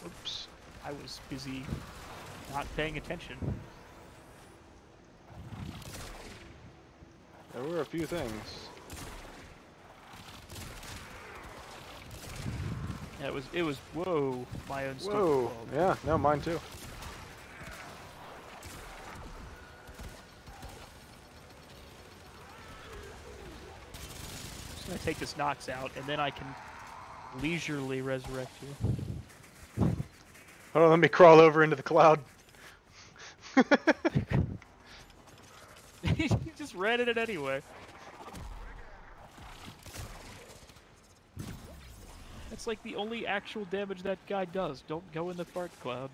Speaker 2: Oops.
Speaker 1: I was busy not paying attention.
Speaker 2: There were a few things.
Speaker 1: Yeah, it was whoa, my own stupid
Speaker 2: Whoa.
Speaker 1: world.
Speaker 2: Yeah, no, mine too.
Speaker 1: Just gonna take this Nox out, and then I can leisurely resurrect you.
Speaker 2: Hold on, let me crawl over into the cloud.
Speaker 1: He just ran in it anyway. That's like the only actual damage that guy does. Don't go in the fart cloud.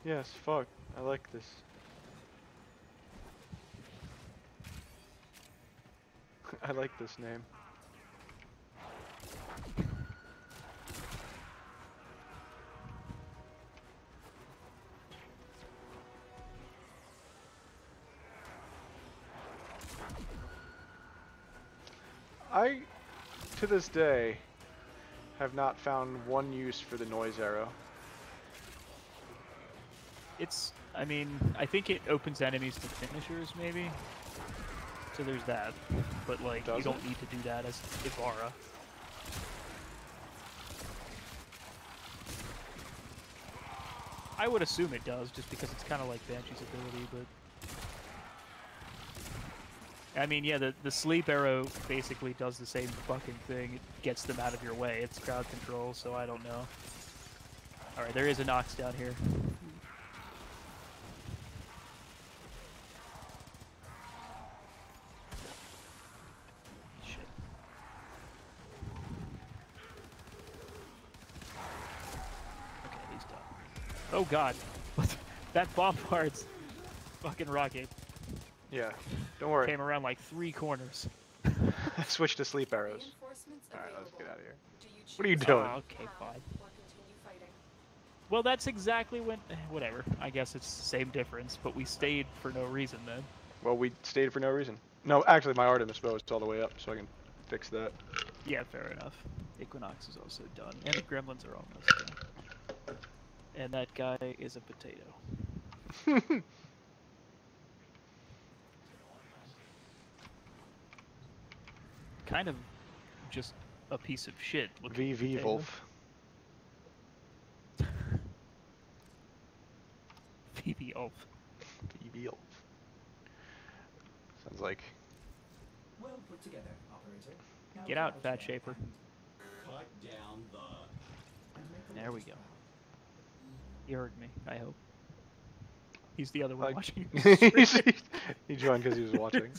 Speaker 2: Yes, fuck. I like this. I like this name. I, to this day, have not found one use for the noise arrow.
Speaker 1: I mean, I think it opens enemies to finishers, maybe? So there's that. But, like, you don't need to do that as Ivara. I would assume it does, just because it's kind of like Banshee's ability, but... I mean, yeah, the sleep arrow basically does the same fucking thing. It gets them out of your way. It's crowd control, so I don't know. Alright, there is a Nox down here. Shit. Okay, he's done. Oh god. That bombard's fucking rocket.
Speaker 2: Yeah, don't worry.
Speaker 1: Came around like 3 corners.
Speaker 2: Switch to sleep arrows.
Speaker 4: Reinforcements
Speaker 2: Alright, let's
Speaker 4: available.
Speaker 2: get out of here.
Speaker 4: Do you
Speaker 2: What are you
Speaker 4: choose
Speaker 2: doing?
Speaker 1: Oh, okay, fine.
Speaker 4: or continue fighting?
Speaker 1: Well, that's exactly when... whatever. I guess it's the same difference, but we stayed for no reason then.
Speaker 2: Well, we stayed for no reason. No, actually, my Artemis bow is all the way up, so I can fix that.
Speaker 1: Yeah, fair enough. Equinox is also done, and the gremlins are almost done. And that guy is a potato. Kind of just a piece of shit. looking
Speaker 2: VV
Speaker 1: potato.
Speaker 2: Wolf.
Speaker 1: VV Ulf.
Speaker 2: VV Wolf. Sounds like...
Speaker 3: Well put together, operator. Now
Speaker 1: Get out,
Speaker 3: out
Speaker 1: Fat
Speaker 3: there
Speaker 1: Shaper.
Speaker 3: and cut down the. and make the
Speaker 1: There we
Speaker 3: locust
Speaker 1: go.
Speaker 3: proud.
Speaker 1: You heard me, I hope. He's the other one
Speaker 2: Like-
Speaker 1: watching.
Speaker 2: he joined because he was watching.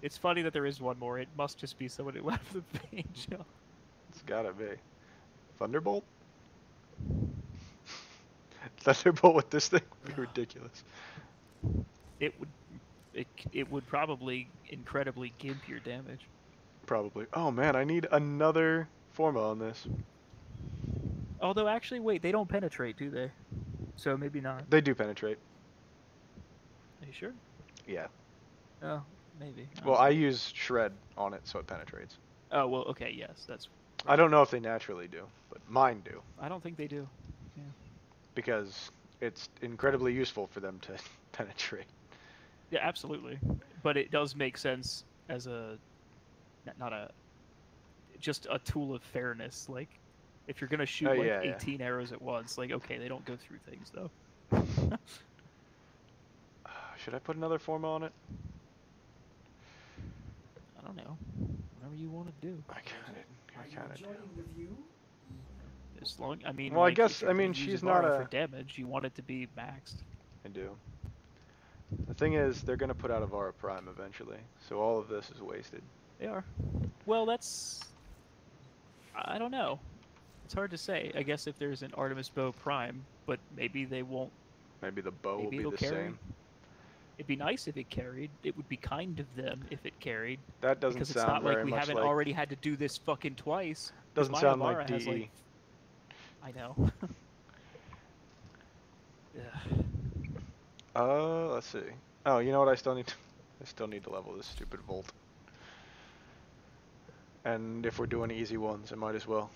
Speaker 1: It's funny that there is one more. It must just be someone who left the page.
Speaker 2: It's gotta be. Thunderbolt? Thunderbolt with this thing would be ridiculous.
Speaker 1: It would probably incredibly gimp your damage.
Speaker 2: Probably. Oh man, I need another Forma on this.
Speaker 1: Although actually, wait, they don't penetrate, do they? So maybe not.
Speaker 2: They do penetrate.
Speaker 1: Are you sure?
Speaker 2: Yeah.
Speaker 1: Oh, maybe.
Speaker 2: Well,
Speaker 1: don't
Speaker 2: I
Speaker 1: know.
Speaker 2: use shred on it, so it penetrates.
Speaker 1: Oh well, okay, yes, that's.
Speaker 2: I don't know if they naturally do, but mine do,
Speaker 1: I don't think they do. Yeah.
Speaker 2: because it's incredibly useful for them to penetrate.
Speaker 1: Yeah, absolutely. But it does make sense as a not a just a tool of fairness. Like if you're gonna shoot
Speaker 2: Oh
Speaker 1: like
Speaker 2: yeah, yeah.
Speaker 1: 18 arrows at once, like okay, they don't go through things though.
Speaker 2: Should I put another form on it?
Speaker 1: I don't know. Whatever you want to do.
Speaker 2: I
Speaker 3: Are you
Speaker 2: kind of
Speaker 3: enjoying the view?
Speaker 1: As long, I mean,
Speaker 2: Well, I
Speaker 1: like,
Speaker 2: guess-
Speaker 1: if you're
Speaker 2: I
Speaker 1: gonna
Speaker 2: mean,
Speaker 1: use
Speaker 2: she's
Speaker 1: Ibarra
Speaker 2: not
Speaker 1: for
Speaker 2: a-
Speaker 1: damage, you want it to be maxed.
Speaker 2: I do. The thing is, they're gonna put out a Vara Prime eventually, so all of this is wasted.
Speaker 1: They are. Well, that's. I don't know. It's hard to say. I guess if there's an Artemis Bow Prime, but maybe they won't.
Speaker 2: Maybe the bow will
Speaker 1: Maybe
Speaker 2: be
Speaker 1: it'll
Speaker 2: the
Speaker 1: carry.
Speaker 2: same.
Speaker 1: It'd be nice if it carried. It would be kind of them if it carried.
Speaker 2: That doesn't
Speaker 1: Because it's
Speaker 2: sound
Speaker 1: not like
Speaker 2: very
Speaker 1: we
Speaker 2: much
Speaker 1: haven't
Speaker 2: like.
Speaker 1: already had to do this fucking twice. 'Cause
Speaker 2: Doesn't
Speaker 1: my
Speaker 2: sound
Speaker 1: Ibarra
Speaker 2: like
Speaker 1: has,
Speaker 2: DE.
Speaker 1: like. I know. Ugh.
Speaker 2: Let's see. Oh, you know what? I still need to level this stupid Volt. And if we're doing easy ones, I might as well.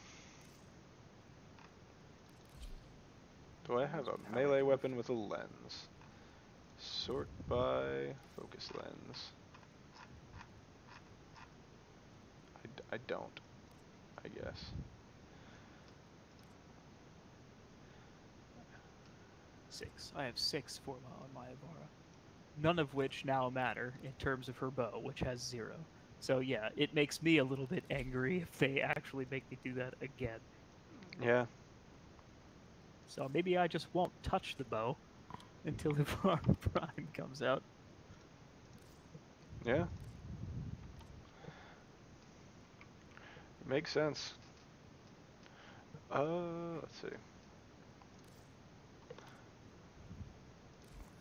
Speaker 2: Do I have a melee weapon with a lens? Sort by focus lens. I don't, I guess.
Speaker 1: Six. I have 6 Forma on my Ibarra. None of which now matter in terms of her bow, which has 0. So yeah, it makes me a little bit angry if they actually make me do that again.
Speaker 2: Yeah.
Speaker 1: So maybe I just won't touch the bow until the Prime comes out.
Speaker 2: Yeah. Makes sense. Let's see.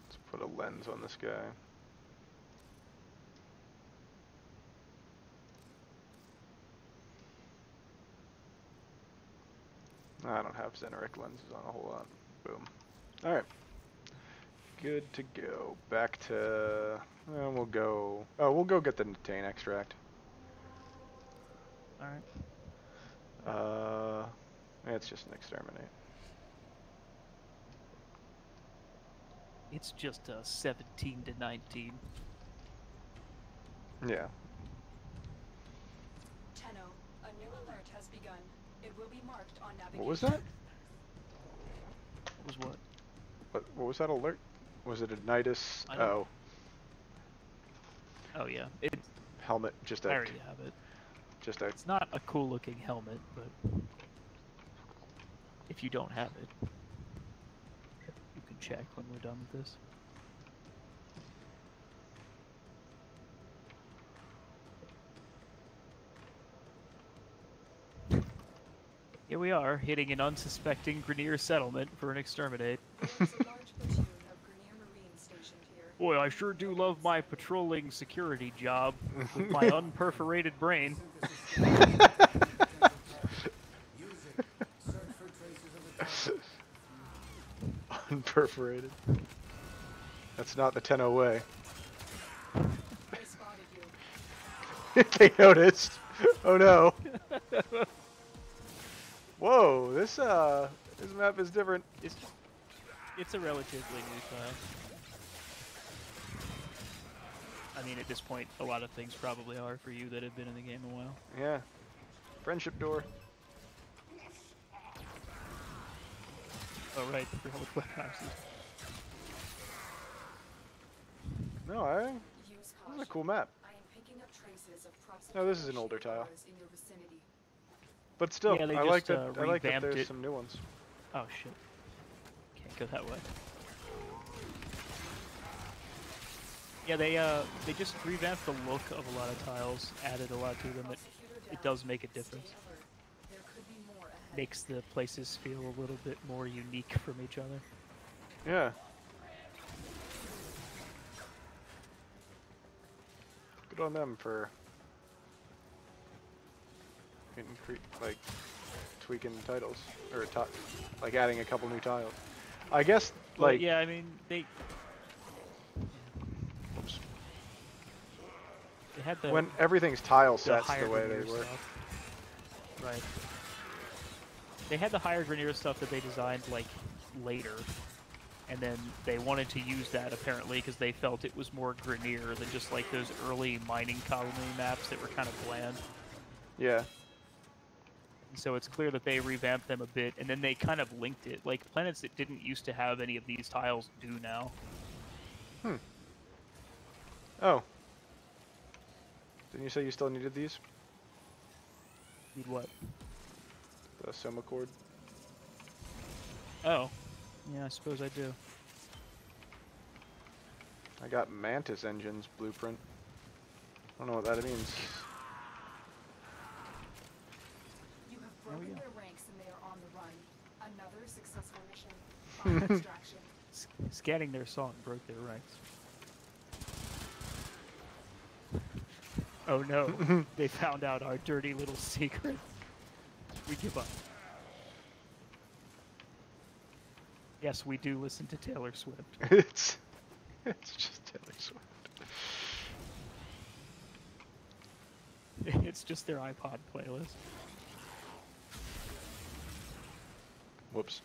Speaker 2: Let's put a lens on this guy. I don't have Xeneric lenses on a whole lot. Boom. Alright. Good to go. Back to... we'll go... Oh, we'll go get the Natane extract.
Speaker 1: Alright.
Speaker 2: It's just an exterminate.
Speaker 1: It's just a 17 to 19.
Speaker 2: Yeah.
Speaker 4: Tenno, a new alert has begun. It will be marked on navigation.
Speaker 2: What was that?
Speaker 1: Was what?
Speaker 2: What was that alert? Was it a Nidus?
Speaker 1: I don't-
Speaker 2: Oh.
Speaker 1: Oh yeah, it.
Speaker 2: Helmet. Just
Speaker 1: I
Speaker 2: a...
Speaker 1: already have it.
Speaker 2: Just a...
Speaker 1: It's not a cool looking helmet, but if you don't have it, you can check when we're done with this. Here we are, hitting an unsuspecting Grenier settlement for an exterminate.
Speaker 4: There is a large platoon of Grenier Marines stationed here.
Speaker 1: Boy, I sure do love my patrolling security job with my unperforated brain.
Speaker 2: Unperforated. That's not the Tenno way.
Speaker 4: They spotted you.
Speaker 2: They noticed. Oh no. Whoa, this map is different.
Speaker 1: It's a relatively new class. I mean, at this point, a lot of things probably are for you that have been in the game a while.
Speaker 2: Yeah. Friendship door.
Speaker 1: Oh right, I forgot what weapons.
Speaker 2: No,
Speaker 4: Use
Speaker 2: this is
Speaker 4: caution.
Speaker 2: a cool map.
Speaker 4: I am picking up traces of
Speaker 2: No, this is an older tile.
Speaker 4: in your vicinity.
Speaker 2: But still,
Speaker 1: Yeah, they
Speaker 2: I like
Speaker 1: just,
Speaker 2: that. I like that
Speaker 1: revamped
Speaker 2: there's
Speaker 1: it.
Speaker 2: some new ones.
Speaker 1: Oh shit. Can't go that way. Yeah, they just revamped the look of a lot of tiles, added a lot to them. It does make a difference.
Speaker 4: Stay alert. There could be more ahead.
Speaker 1: Makes the places feel a little bit more unique from each other.
Speaker 2: Yeah. Good on them for like tweaking titles or like adding a couple new tiles. I guess
Speaker 1: Well,
Speaker 2: like
Speaker 1: yeah, I mean they.
Speaker 2: Oops.
Speaker 1: They had the
Speaker 2: when everything's tile
Speaker 1: the
Speaker 2: sets
Speaker 1: higher
Speaker 2: the way they
Speaker 1: Grenier
Speaker 2: work.
Speaker 1: stuff. Right. They had the higher Grenier stuff that they designed like later, and then they wanted to use that apparently because they felt it was more Grenier than just like those early mining colony maps that were kind of bland.
Speaker 2: Yeah.
Speaker 1: So it's clear that they revamped them a bit, and then they kind of linked it. Like planets that didn't used to have any of these tiles do now.
Speaker 2: Hmm. Oh. Didn't you say you still needed these?
Speaker 1: Need what?
Speaker 2: The Soma cord?
Speaker 1: Oh. Yeah, I suppose I do.
Speaker 2: I got Mantis Engines blueprint. I don't know what that means.
Speaker 4: You have
Speaker 1: There we
Speaker 4: broken
Speaker 1: go.
Speaker 4: their ranks and they are on the run. Another successful mission. Bomb extraction.
Speaker 1: Scanning their song broke their ranks. Oh no, they found out our dirty little secret. We give up. Yes, we do listen to Taylor Swift.
Speaker 2: it's just Taylor Swift.
Speaker 1: It's just their iPod playlist.
Speaker 2: Whoops.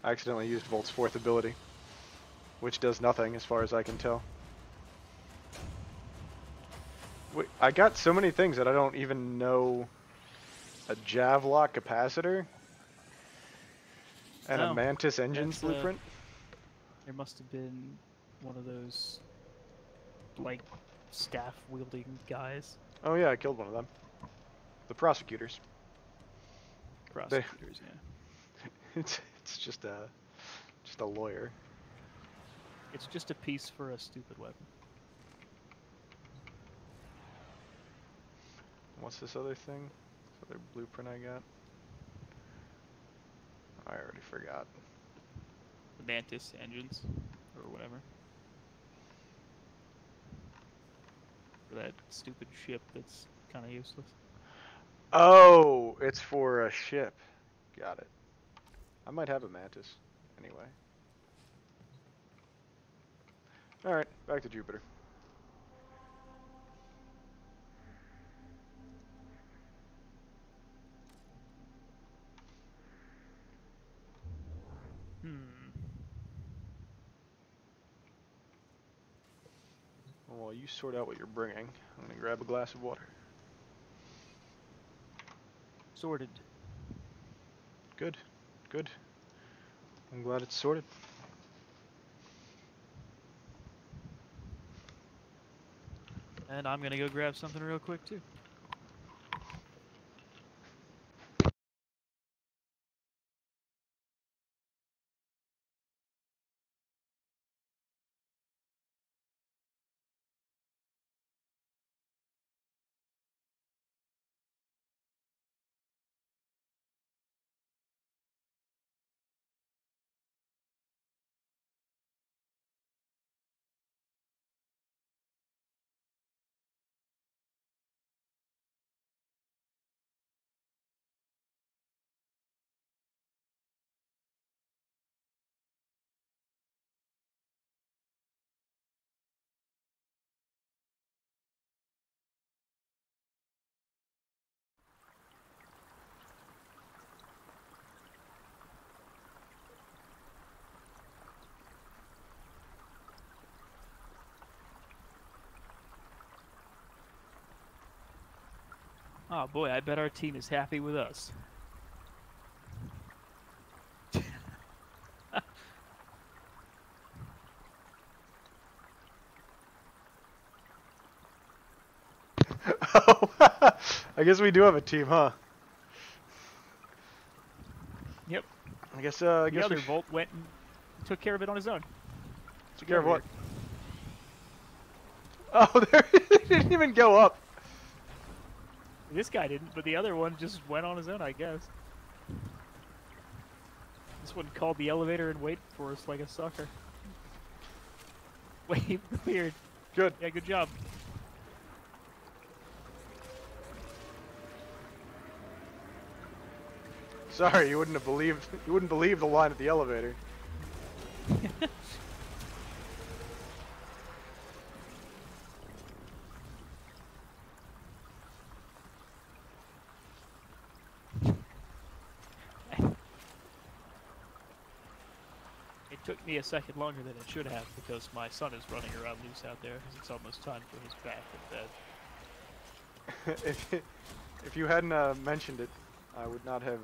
Speaker 2: I accidentally used Volt's fourth ability, which does nothing as far as I can tell. Wait, I got so many things that I don't even know. A Javlock capacitor and a
Speaker 1: Oh,
Speaker 2: Mantis Engines
Speaker 1: that's,
Speaker 2: blueprint.
Speaker 1: There must have been one of those, like, staff-wielding guys.
Speaker 2: Oh yeah, I killed one of them. The prosecutors.
Speaker 1: Prosecutors, yeah.
Speaker 2: It's just a lawyer.
Speaker 1: It's just a piece for a stupid weapon.
Speaker 2: What's this other thing? This other blueprint I got? I already forgot.
Speaker 1: The Mantis engines, or whatever. For that stupid ship that's kind of useless.
Speaker 2: Oh, it's for a ship. Got it. I might have a Mantis. Anyway. Alright, back to Jupiter. Well, while you sort out what you're bringing, I'm gonna grab a glass of water.
Speaker 1: Sorted.
Speaker 2: Good. Good. I'm glad it's sorted.
Speaker 1: And I'm gonna go grab something real quick too. Oh boy, I bet our team is happy with us.
Speaker 2: Oh, I guess we do have a team, huh?
Speaker 1: Yep.
Speaker 2: I guess
Speaker 1: The
Speaker 2: we
Speaker 1: other Volt went and took care of it on his own.
Speaker 2: took care of what? Oh, there it didn't even go up.
Speaker 1: This guy didn't, but the other one just went on his own, I guess. This one called the elevator and waited for us like a sucker. Wave cleared.
Speaker 2: Good.
Speaker 1: Yeah, good job.
Speaker 2: Sorry, you wouldn't believe the line at the elevator.
Speaker 1: took me a second longer than it should have because my son is running around loose out there because it's almost time for his bath in bed.
Speaker 2: If you hadn't mentioned it, I would not have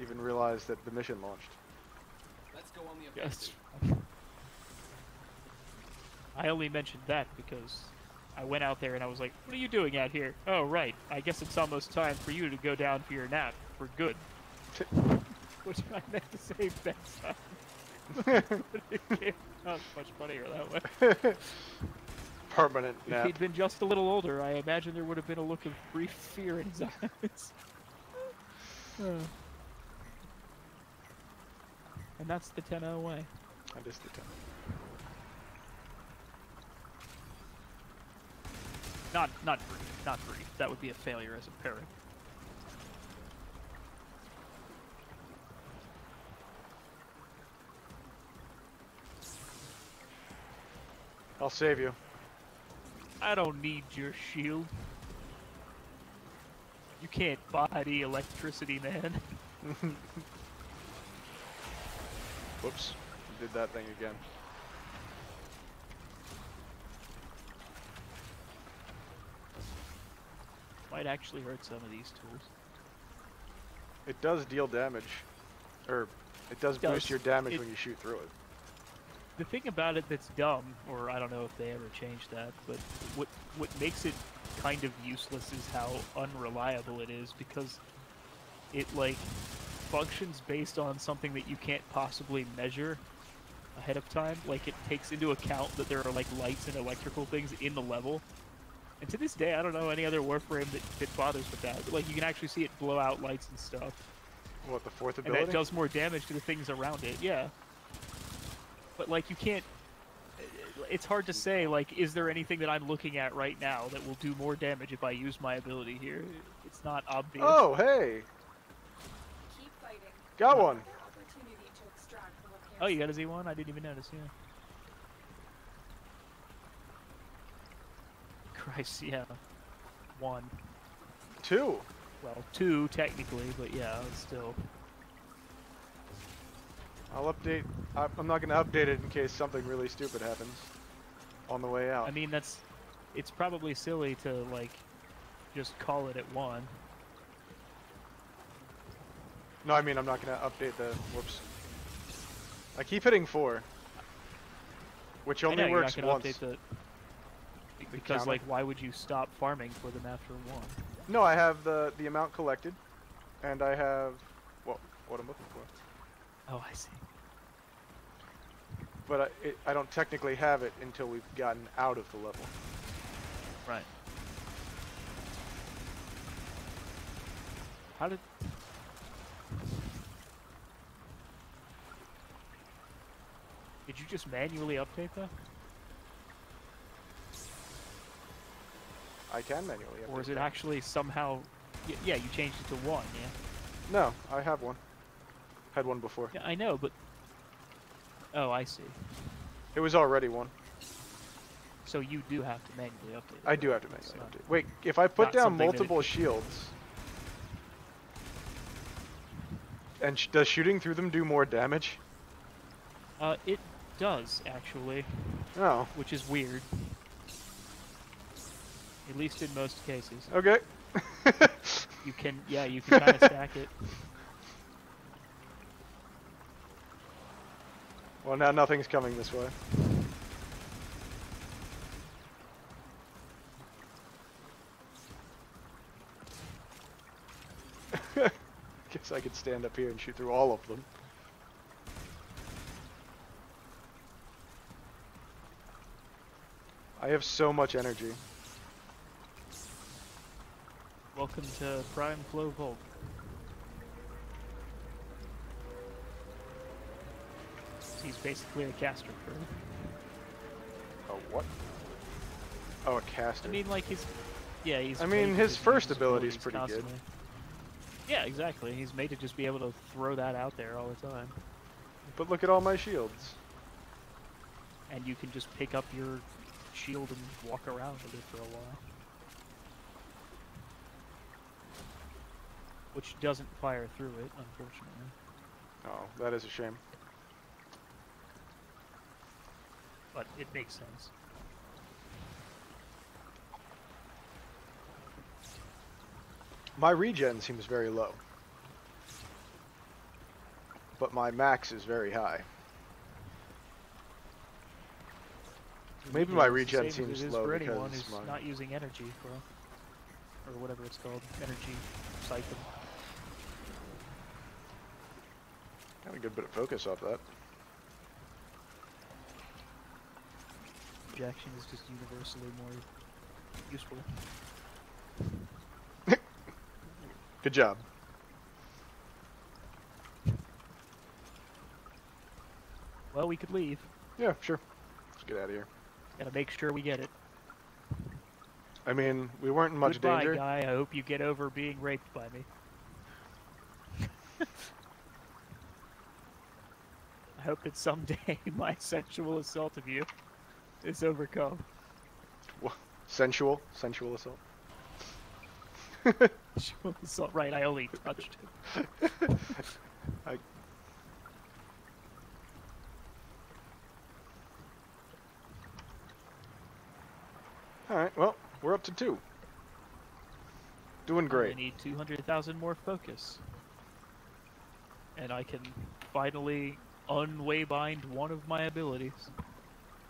Speaker 2: even realized that the mission launched.
Speaker 3: Let's go on the
Speaker 1: Yes.
Speaker 3: offensive.
Speaker 1: I only mentioned that because I went out there and I was like, what are you doing out here? Oh, right. I guess it's almost time for you to go down for your nap for good. Which I meant to say bedtime. But it came out much funnier that way.
Speaker 2: Permanent
Speaker 1: If
Speaker 2: nap.
Speaker 1: he'd been just a little older, I imagine there would have been a look of brief fear in his eyes. And that's the 10-0 way.
Speaker 2: That is the time.
Speaker 1: Not brief, not brief. That would be a failure as a parent.
Speaker 2: I'll save you.
Speaker 1: I don't need your shield. You can't body electricity, man.
Speaker 2: Whoops. Did that thing again.
Speaker 1: Might actually hurt some of these tools.
Speaker 2: It does deal damage. Or, it does boost your damage when you shoot through it.
Speaker 1: The thing about it that's dumb, or I don't know if they ever changed that, but what makes it kind of useless is how unreliable it is, because it like functions based on something that you can't possibly measure ahead of time. Like it takes into account that there are like lights and electrical things in the level. And to this day, I don't know any other Warframe that bothers with that. But, like you can actually see it blow out lights and stuff.
Speaker 2: What, the fourth ability?
Speaker 1: And that does more damage to the things around it. Yeah. But like you can't. It's hard to say. Like, is there anything that I'm looking at right now that will do more damage if I use my ability here? It's not obvious.
Speaker 2: Oh, hey!
Speaker 4: Keep fighting.
Speaker 2: Got one!
Speaker 4: Opportunity to extract from what
Speaker 1: Oh, you got a Z1? I didn't even notice. Yeah. Christ, yeah. 1.
Speaker 2: 2!
Speaker 1: Well, 2 technically, but yeah, still.
Speaker 2: I'll update. I'm not going to update it in case something really stupid happens on the way out.
Speaker 1: I mean, it's probably silly to, like, just call it at 1.
Speaker 2: No, I mean, I'm not going to update the... Whoops. I keep hitting 4. Which
Speaker 1: I
Speaker 2: only
Speaker 1: know,
Speaker 2: works
Speaker 1: you're not
Speaker 2: once.
Speaker 1: gonna update because,
Speaker 2: counter.
Speaker 1: like, why would you stop farming for them after 1?
Speaker 2: No, I have the amount collected. And I have... Well, what I'm looking for.
Speaker 1: Oh, I see.
Speaker 2: But I don't technically have it until we've gotten out of the level.
Speaker 1: Right. How did... Did you just manually update that?
Speaker 2: I can manually update
Speaker 1: Or is it
Speaker 2: that.
Speaker 1: actually somehow... Yeah, you changed it to 1, yeah?
Speaker 2: No, I have one. Had one before.
Speaker 1: Yeah, I know, but... Oh, I see.
Speaker 2: It was already 1.
Speaker 1: So you do have to manually update it.
Speaker 2: I do have to
Speaker 1: It's
Speaker 2: manually
Speaker 1: not-
Speaker 2: update. Wait, if I put
Speaker 1: not
Speaker 2: down
Speaker 1: something that it
Speaker 2: multiple
Speaker 1: could-
Speaker 2: shields... And does shooting through them do more damage?
Speaker 1: It does, actually,
Speaker 2: Oh,
Speaker 1: which is weird. At least in most cases.
Speaker 2: okay.
Speaker 1: You can kind of stack it.
Speaker 2: Well, now nothing's coming this way. Guess I could stand up here and shoot through all of them. I have so much energy.
Speaker 1: Welcome to Prime Flow Volt. He's basically a caster for...
Speaker 2: Oh, what? Oh, a caster.
Speaker 1: I mean, like, he's... Yeah, he's...
Speaker 2: I mean,
Speaker 1: made to
Speaker 2: his
Speaker 1: just
Speaker 2: first
Speaker 1: use
Speaker 2: ability is
Speaker 1: abilities
Speaker 2: pretty good.
Speaker 1: constantly. Yeah, exactly. He's made to just be able to throw that out there all the time.
Speaker 2: But look at all my shields.
Speaker 1: And you can just pick up your shield and walk around with it for a while. Which doesn't fire through it, unfortunately.
Speaker 2: Oh, that is a shame.
Speaker 1: but it makes sense.
Speaker 2: My regen seems very low, but my max is very high. Maybe my
Speaker 1: Regen
Speaker 2: regen
Speaker 1: is the same as
Speaker 2: seems
Speaker 1: it is
Speaker 2: low
Speaker 1: for anyone
Speaker 2: because
Speaker 1: who's
Speaker 2: my...
Speaker 1: not using energy for, or whatever it's called, energy cycle.
Speaker 2: Got a good bit of focus off that.
Speaker 1: Projection is just universally more useful.
Speaker 2: Good job.
Speaker 1: Well, we could leave.
Speaker 2: Yeah, sure. Let's get out of here.
Speaker 1: Gotta make sure we get it.
Speaker 2: I mean, we weren't in much
Speaker 1: Goodbye,
Speaker 2: danger.
Speaker 1: guy. I hope you get over being raped by me. I hope that someday my sexual assault of you is overcome.
Speaker 2: Sensual assault.
Speaker 1: Sexual assault, right? I only touched him.
Speaker 2: Alright, well, we're up to 2. Doing
Speaker 1: I
Speaker 2: great.
Speaker 1: need 200,000 more focus. And I can finally unwaybind one of my abilities.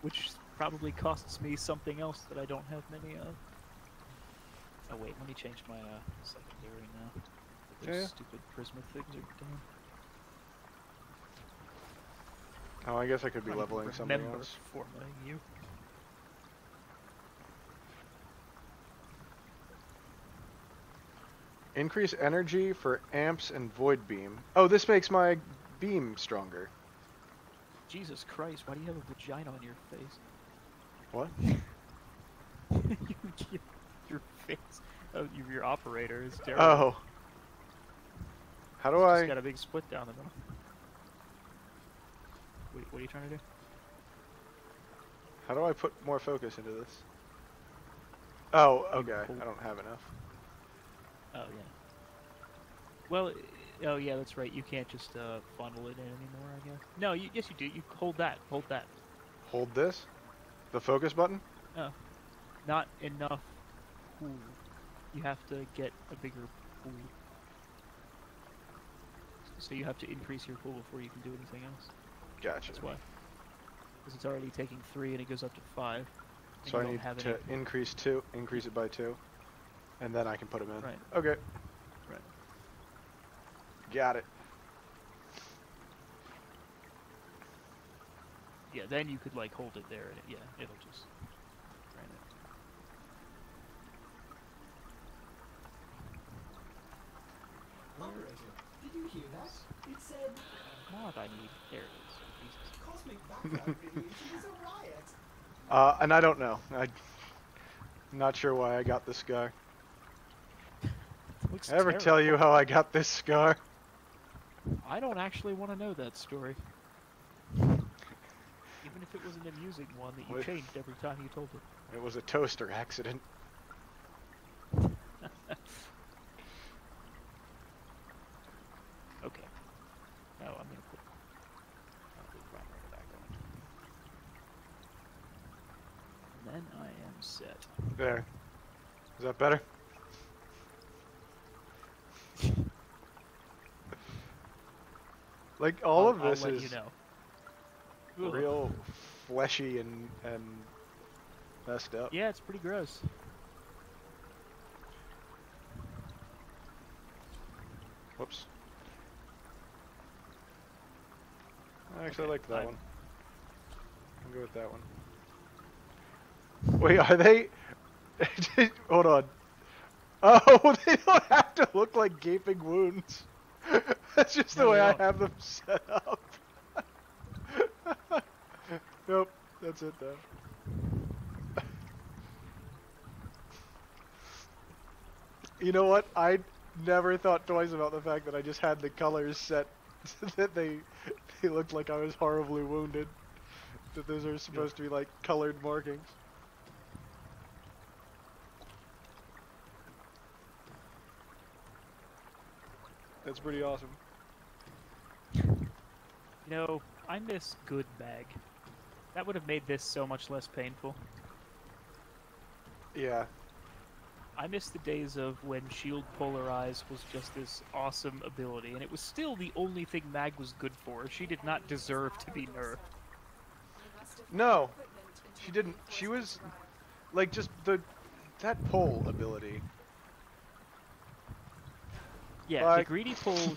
Speaker 1: Which probably costs me something else that I don't have many of. Oh wait, let me change my secondary now. Those
Speaker 2: Yeah.
Speaker 1: stupid prisma things are done.
Speaker 2: Oh, I guess I could be
Speaker 1: I don't even
Speaker 2: leveling something
Speaker 1: remember
Speaker 2: else.
Speaker 1: formatting you.
Speaker 2: Increase energy for amps and void beam. Oh, this makes my beam stronger.
Speaker 1: Jesus Christ, why do you have a vagina on your face?
Speaker 2: What?
Speaker 1: Your face of your operator is terrible.
Speaker 2: Oh. How do
Speaker 1: It's
Speaker 2: I...
Speaker 1: just got a big split down the middle. What are you trying to do?
Speaker 2: How do I put more focus into this? Oh, okay.
Speaker 1: Hold-
Speaker 2: I don't have enough.
Speaker 1: Oh, yeah. Well, oh yeah, that's right. You can't just funnel it in anymore, I guess. No, yes you do. You hold that. Hold that.
Speaker 2: Hold this? The focus button?
Speaker 1: Oh. Not enough pool. You have to get a bigger pool. So you have to increase your pool before you can do anything else.
Speaker 2: Gotcha.
Speaker 1: That's why. Because it's already taking 3 and it goes up to 5. and
Speaker 2: So
Speaker 1: you
Speaker 2: I
Speaker 1: don't
Speaker 2: need
Speaker 1: have
Speaker 2: to
Speaker 1: any...
Speaker 2: increase it by 2, and then I can put them in.
Speaker 1: Right.
Speaker 2: Okay.
Speaker 1: Right.
Speaker 2: Got it.
Speaker 1: Yeah, then you could like hold it there and it'll just grant it.
Speaker 3: Operator, did you hear that? It said
Speaker 1: Mod I need. There it is. Jesus.
Speaker 3: cosmic background radiation is a riot.
Speaker 2: And I don't know. I'm not sure why I got this scar.
Speaker 1: It looks
Speaker 2: I ever
Speaker 1: terrible.
Speaker 2: tell you how I got this scar?
Speaker 1: I don't actually want to know that story. Even if it was an amusing one that you
Speaker 2: What?
Speaker 1: changed every time you told it.
Speaker 2: It was a toaster accident.
Speaker 1: Okay. Now I'm gonna put the primer back on. And then I am set.
Speaker 2: There. Is that better? Like, all of this
Speaker 1: I'll let
Speaker 2: is
Speaker 1: you know.
Speaker 2: real fleshy and messed up.
Speaker 1: Yeah, it's pretty gross.
Speaker 2: Whoops. I actually
Speaker 1: Okay,
Speaker 2: like that
Speaker 1: I'm-
Speaker 2: one. I'll go with that one. Wait, are they... Hold on. Oh, they don't have to look like gaping wounds. That's just the
Speaker 1: No,
Speaker 2: way
Speaker 1: they
Speaker 2: I
Speaker 1: don't.
Speaker 2: have them set up. Nope, that's it though. You know what? I never thought twice about the fact that I just had the colors set that they looked like I was horribly wounded. That those are supposed to be like colored markings. That's pretty awesome.
Speaker 1: You know, I miss good bag. That would have made this so much less painful.
Speaker 2: Yeah.
Speaker 1: I miss the days of when Shield Polarize was just this awesome ability, and it was still the only thing Mag was good for. She did not deserve to be nerfed.
Speaker 2: No, she didn't. She was like just that pull ability.
Speaker 1: Yeah,
Speaker 2: Like...
Speaker 1: the greedy pull.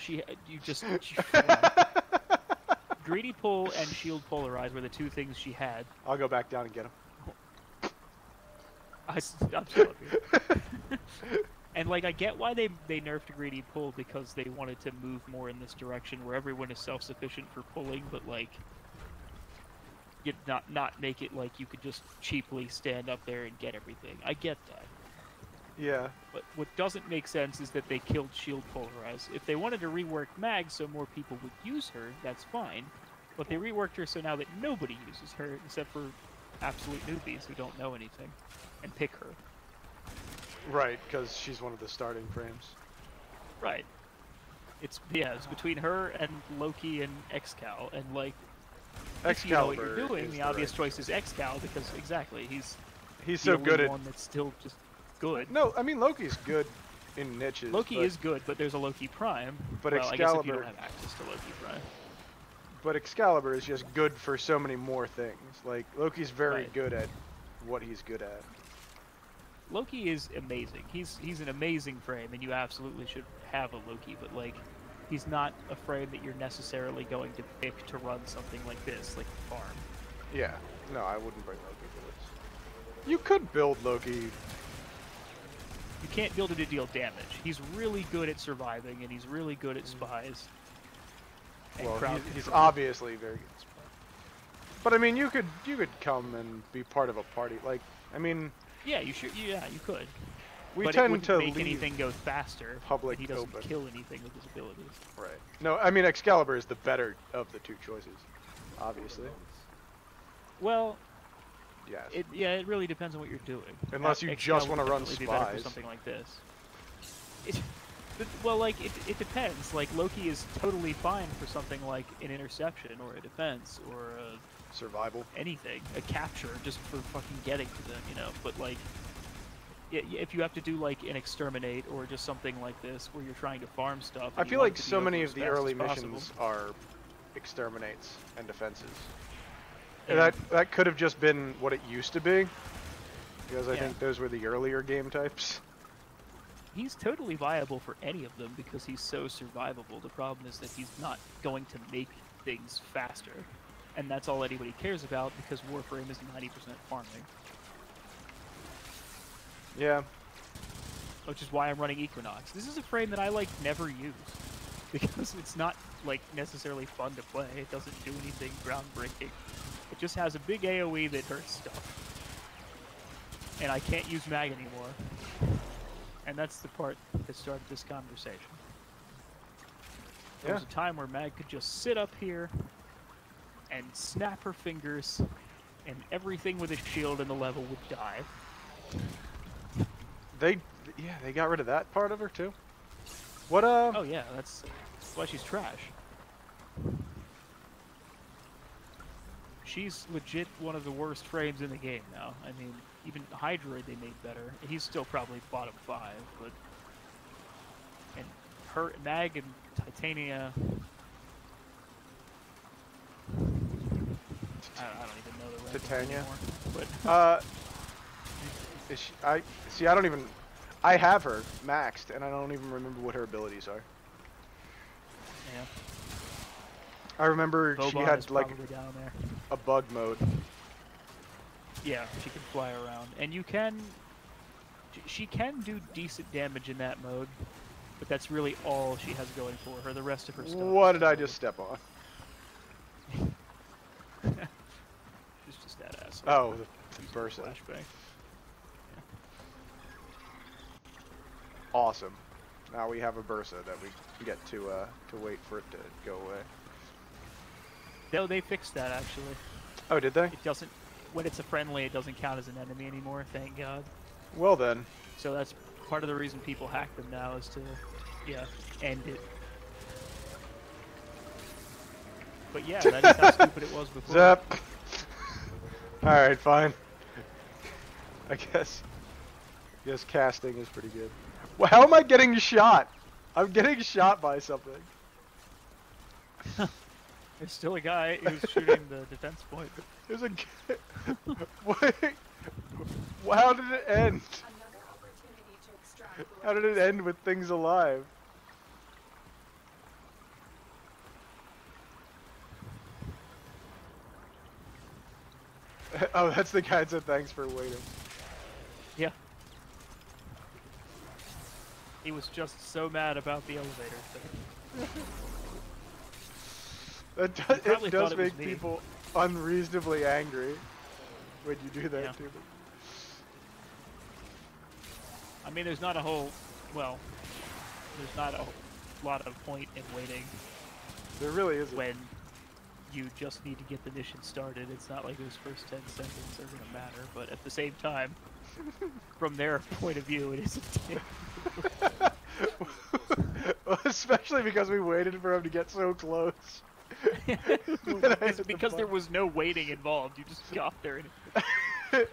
Speaker 1: Greedy pull and Shield Polarize were the two things she had.
Speaker 2: I'll go back down and get him.
Speaker 1: I'm still up here. And like, I get why they nerfed greedy pull, because they wanted to move more in this direction where everyone is self-sufficient for pulling, but like, you not make it like you could just cheaply stand up there and get everything. I get that.
Speaker 2: Yeah.
Speaker 1: But what doesn't make sense is that they killed Shield Polarize. If they wanted to rework Mag so more people would use her, that's fine. But they reworked her so now that nobody uses her except for absolute newbies who don't know anything and pick her.
Speaker 2: Right, because she's one of the starting frames.
Speaker 1: Right. It's between her and Loki and Excal, and like, if you know what you're doing, the obvious choice is Excal, because exactly, he's
Speaker 2: so good at
Speaker 1: one that's still just good.
Speaker 2: No, I mean Loki's good in niches.
Speaker 1: Loki is good, but there's a Loki Prime.
Speaker 2: But
Speaker 1: well, I guess if you
Speaker 2: Excalibur-
Speaker 1: don't have access to Loki Prime.
Speaker 2: But Excalibur is just good for so many more things. Like Loki's very
Speaker 1: Right.
Speaker 2: good at what he's good at.
Speaker 1: Loki is amazing. He's an amazing frame, and you absolutely should have a Loki. But like, he's not a frame that you're necessarily going to pick to run something like this, like the farm.
Speaker 2: Yeah. No, I wouldn't bring Loki for this. You could build Loki.
Speaker 1: You can't build him to deal damage. He's really good at surviving, and he's really good at spies. And
Speaker 2: Well,
Speaker 1: crowd
Speaker 2: he's
Speaker 1: control.
Speaker 2: obviously very good. at spy. But I mean, you could come and be part of a party. Like, I mean,
Speaker 1: Yeah, you should. Yeah, you could.
Speaker 2: we
Speaker 1: But it
Speaker 2: tend
Speaker 1: wouldn't
Speaker 2: to
Speaker 1: make
Speaker 2: leave
Speaker 1: anything go faster.
Speaker 2: public
Speaker 1: and he doesn't
Speaker 2: open.
Speaker 1: kill anything with his abilities.
Speaker 2: Right. No, I mean Excalibur is the better of the two choices, obviously.
Speaker 1: Well,
Speaker 2: Yes.
Speaker 1: it really depends on what you're doing.
Speaker 2: Unless you
Speaker 1: Excalibur
Speaker 2: just want to
Speaker 1: would
Speaker 2: run
Speaker 1: definitely be better for
Speaker 2: spies.
Speaker 1: something like this. Well, like, it depends. Like, Loki is totally fine for something like an interception or a defense or
Speaker 2: Survival.
Speaker 1: anything, a capture, just for fucking getting to them, you know. But like, if you have to do like an exterminate or just something like this where you're trying to farm stuff,
Speaker 2: I
Speaker 1: and you
Speaker 2: feel
Speaker 1: want
Speaker 2: like
Speaker 1: it to be
Speaker 2: so
Speaker 1: over
Speaker 2: many
Speaker 1: as
Speaker 2: of the
Speaker 1: fast
Speaker 2: early
Speaker 1: as possible.
Speaker 2: missions are exterminates and defenses.
Speaker 1: Yeah.
Speaker 2: That could have just been what it used to be, because I
Speaker 1: Yeah.
Speaker 2: think those were the earlier game types.
Speaker 1: He's totally viable for any of them because he's so survivable. The problem is that he's not going to make things faster. And that's all anybody cares about because Warframe is 90% farming.
Speaker 2: Yeah.
Speaker 1: Which is why I'm running Equinox. This is a frame that I like never use. Because it's not like necessarily fun to play. It doesn't do anything groundbreaking. It just has a big AoE that hurts stuff. And I can't use Mag anymore. And that's the part that started this conversation. There was a time where Mag could just sit up here and snap her fingers, and everything with a shield in the level would die.
Speaker 2: They got rid of that part of her too. What
Speaker 1: Oh yeah, that's why she's trash. She's legit one of the worst frames in the game now. I mean, even Hydroid they made better. He's still probably bottom 5, but... And her, Mag and Titania... I don't even know the rank
Speaker 2: Titania?
Speaker 1: anymore. But
Speaker 2: is she, I don't even. I have her maxed, and I don't even remember what her abilities are.
Speaker 1: yeah,
Speaker 2: I remember she
Speaker 1: Bobon
Speaker 2: had
Speaker 1: is
Speaker 2: like
Speaker 1: probably down there.
Speaker 2: a bug mode.
Speaker 1: Yeah, she can fly around, and you can. She can do decent damage in that mode, but that's really all she has going for her. The rest of her stuff.
Speaker 2: What
Speaker 1: is
Speaker 2: did I
Speaker 1: terrible.
Speaker 2: just step on?
Speaker 1: She's just that ass.
Speaker 2: Oh, the Bursa.
Speaker 1: Flashbang.
Speaker 2: Awesome. Now we have a Bursa that we get to wait for it to go away.
Speaker 1: No, they fixed that actually.
Speaker 2: Oh, did they?
Speaker 1: It doesn't. When it's a friendly, it doesn't count as an enemy anymore. Thank God.
Speaker 2: Well then.
Speaker 1: So that's part of the reason people hack them now is to, end it. But yeah, that is how stupid it was before.
Speaker 2: Zap. Alright, fine. I guess casting is pretty good. Well, how am I getting shot? I'm getting shot by something.
Speaker 1: There's still a guy who's shooting the defense point.
Speaker 2: There's a wait. How did it end?
Speaker 4: Another opportunity to extract
Speaker 2: How did it end with things alive? Oh, that's the guy that said thanks for waiting.
Speaker 1: Yeah. He was just so mad about the elevator thing.
Speaker 2: It does make people unreasonably angry when you do that
Speaker 1: Yeah.
Speaker 2: to them.
Speaker 1: I mean, there's not a whole, well, there's not a lot of point in waiting
Speaker 2: There really isn't.
Speaker 1: when you just need to get the mission started. It's not like those first 10 seconds are going to matter, but at the same time, from their point of view, it isn't.
Speaker 2: Well, especially because we waited for him to get so close.
Speaker 1: because there was no waiting involved. You just got there and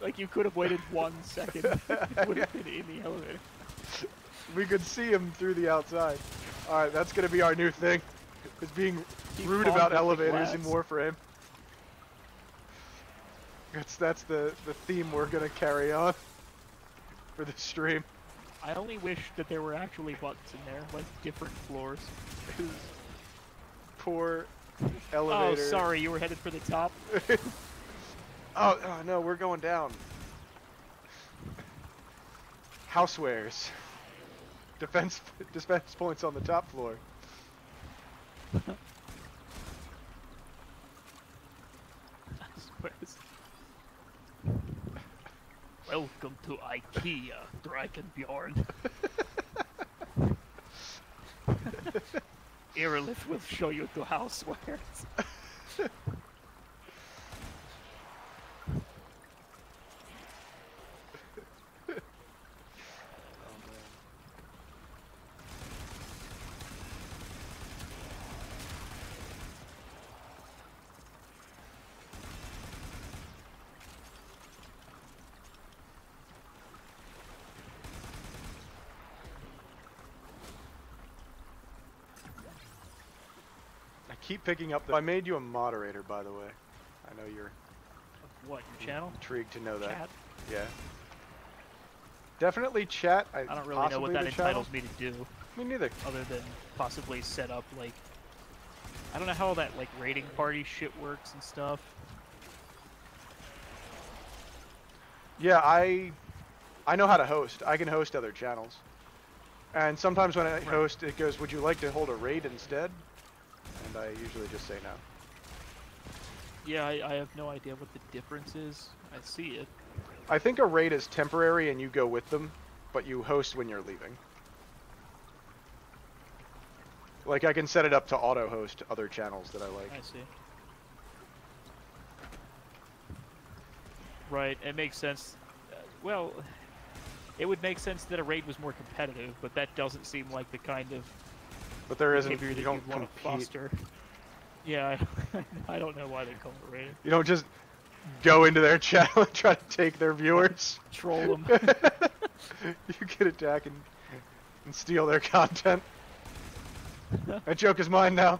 Speaker 1: like you could have waited 1 second. It would have been in the elevator.
Speaker 2: We could see him through the outside. Alright, that's gonna be our new thing. Is being
Speaker 1: He
Speaker 2: rude
Speaker 1: bombed
Speaker 2: about
Speaker 1: up the
Speaker 2: elevators in
Speaker 1: glass.
Speaker 2: Warframe. That's the theme we're gonna carry on for the stream.
Speaker 1: I only wish that there were actually buttons in there, like different floors.
Speaker 2: Poor
Speaker 1: Oh,
Speaker 2: elevator.
Speaker 1: sorry, you were headed for the top.
Speaker 2: Oh no, we're going down. Housewares. Defense points on the top floor.
Speaker 1: Welcome to IKEA, Dragonbjorn. Aerolith will show you the housewares.
Speaker 2: I keep picking up the... I made you a moderator, by the way. I know you're
Speaker 1: What, your channel?
Speaker 2: intrigued to know that.
Speaker 1: Chat?
Speaker 2: Yeah. Definitely chat.
Speaker 1: I don't really know what that entitles me to do,
Speaker 2: Me neither.
Speaker 1: other than possibly set up, like... I don't know how all that, like, raiding party shit works and stuff.
Speaker 2: Yeah, I know how to host. I can host other channels. And sometimes when I host, it goes, would you like to hold a raid instead? And I usually just say no.
Speaker 1: Yeah, I have no idea what the difference is. I see it.
Speaker 2: I think a raid is temporary and you go with them, but you host when you're leaving. Like, I can set it up to auto-host other channels that I like.
Speaker 1: I see. Right, it makes sense. Well, it would make sense that a raid was more competitive, but that doesn't seem like the kind of
Speaker 2: But there isn't,
Speaker 1: behavior that
Speaker 2: you don't
Speaker 1: you'd want to
Speaker 2: compete.
Speaker 1: foster. Yeah, I don't know why they call it raid.
Speaker 2: You don't just go into their channel and try to take their viewers.
Speaker 1: Troll them.
Speaker 2: You can attack and steal their content. That joke is mine now.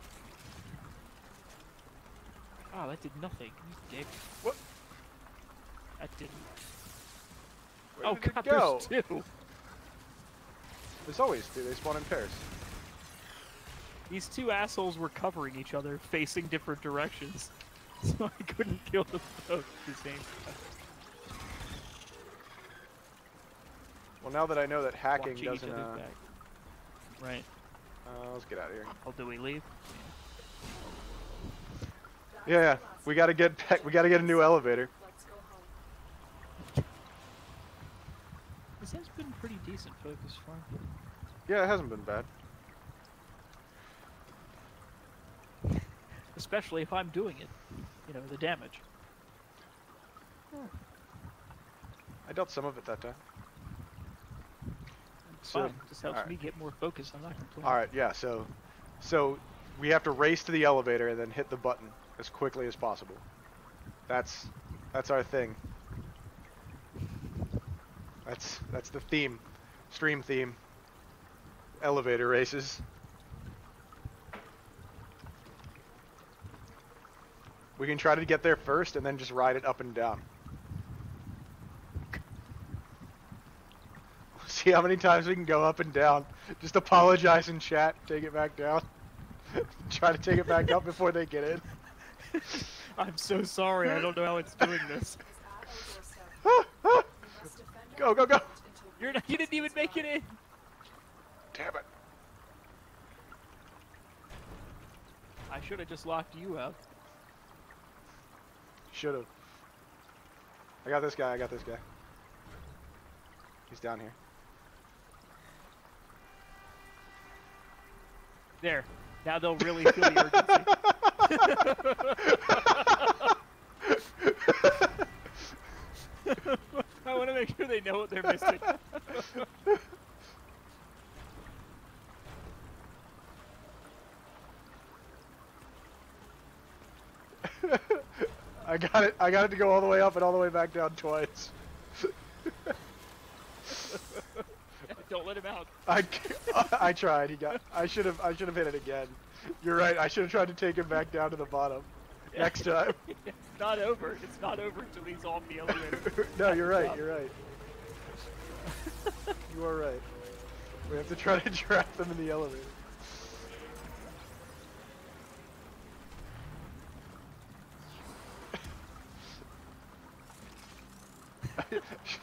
Speaker 1: Oh, that did nothing. You dick.
Speaker 2: What?
Speaker 1: That didn't.
Speaker 2: Where
Speaker 1: Oh
Speaker 2: did it
Speaker 1: god,
Speaker 2: go?
Speaker 1: there's two!
Speaker 2: There's always two. They spawn in pairs.
Speaker 1: These two assholes were covering each other, facing different directions. So I couldn't kill them both at the same time.
Speaker 2: Well, now that I know that hacking
Speaker 1: Watching
Speaker 2: doesn't,
Speaker 1: each other's back. Right.
Speaker 2: let's get out of here.
Speaker 1: Oh, do we leave?
Speaker 2: Yeah, we gotta get back. We gotta get a new elevator.
Speaker 4: Let's go home.
Speaker 1: This has been pretty decent focus far.
Speaker 2: Yeah, it hasn't been bad.
Speaker 1: Especially if I'm doing it. You know, the damage.
Speaker 2: I dealt some of it that time.
Speaker 1: It's
Speaker 2: So-
Speaker 1: fine. Just helps
Speaker 2: alright.
Speaker 1: me get more focus. I'm not complaining.
Speaker 2: All right, yeah. So we have to race to the elevator and then hit the button. as quickly as possible. That's our thing. That's the theme. Stream theme. Elevator races. We can try to get there first and then just ride it up and down. See how many times we can go up and down. Just apologize in chat, take it back down. Try to take it back up before they get in.
Speaker 1: I'm so sorry, I don't know how it's doing this.
Speaker 2: Go, go, go!
Speaker 1: You didn't even make it in!
Speaker 2: Damn it.
Speaker 1: I should have just locked you out.
Speaker 2: Should've. I got this guy, I got this guy. He's down here.
Speaker 1: There. Now they'll really feel the urgency. I want to make sure they know what they're missing.
Speaker 2: I got it. I got it to go all the way up and all the way back down twice.
Speaker 1: Don't let him out.
Speaker 2: I tried. He got. I should have hit it again. You're right. I should have tried to take him back down to the bottom. Next time.
Speaker 1: It's not over. It's not over until he's off the elevator.
Speaker 2: No, you're right. You're right. You are right. We have to try to trap them in the elevator.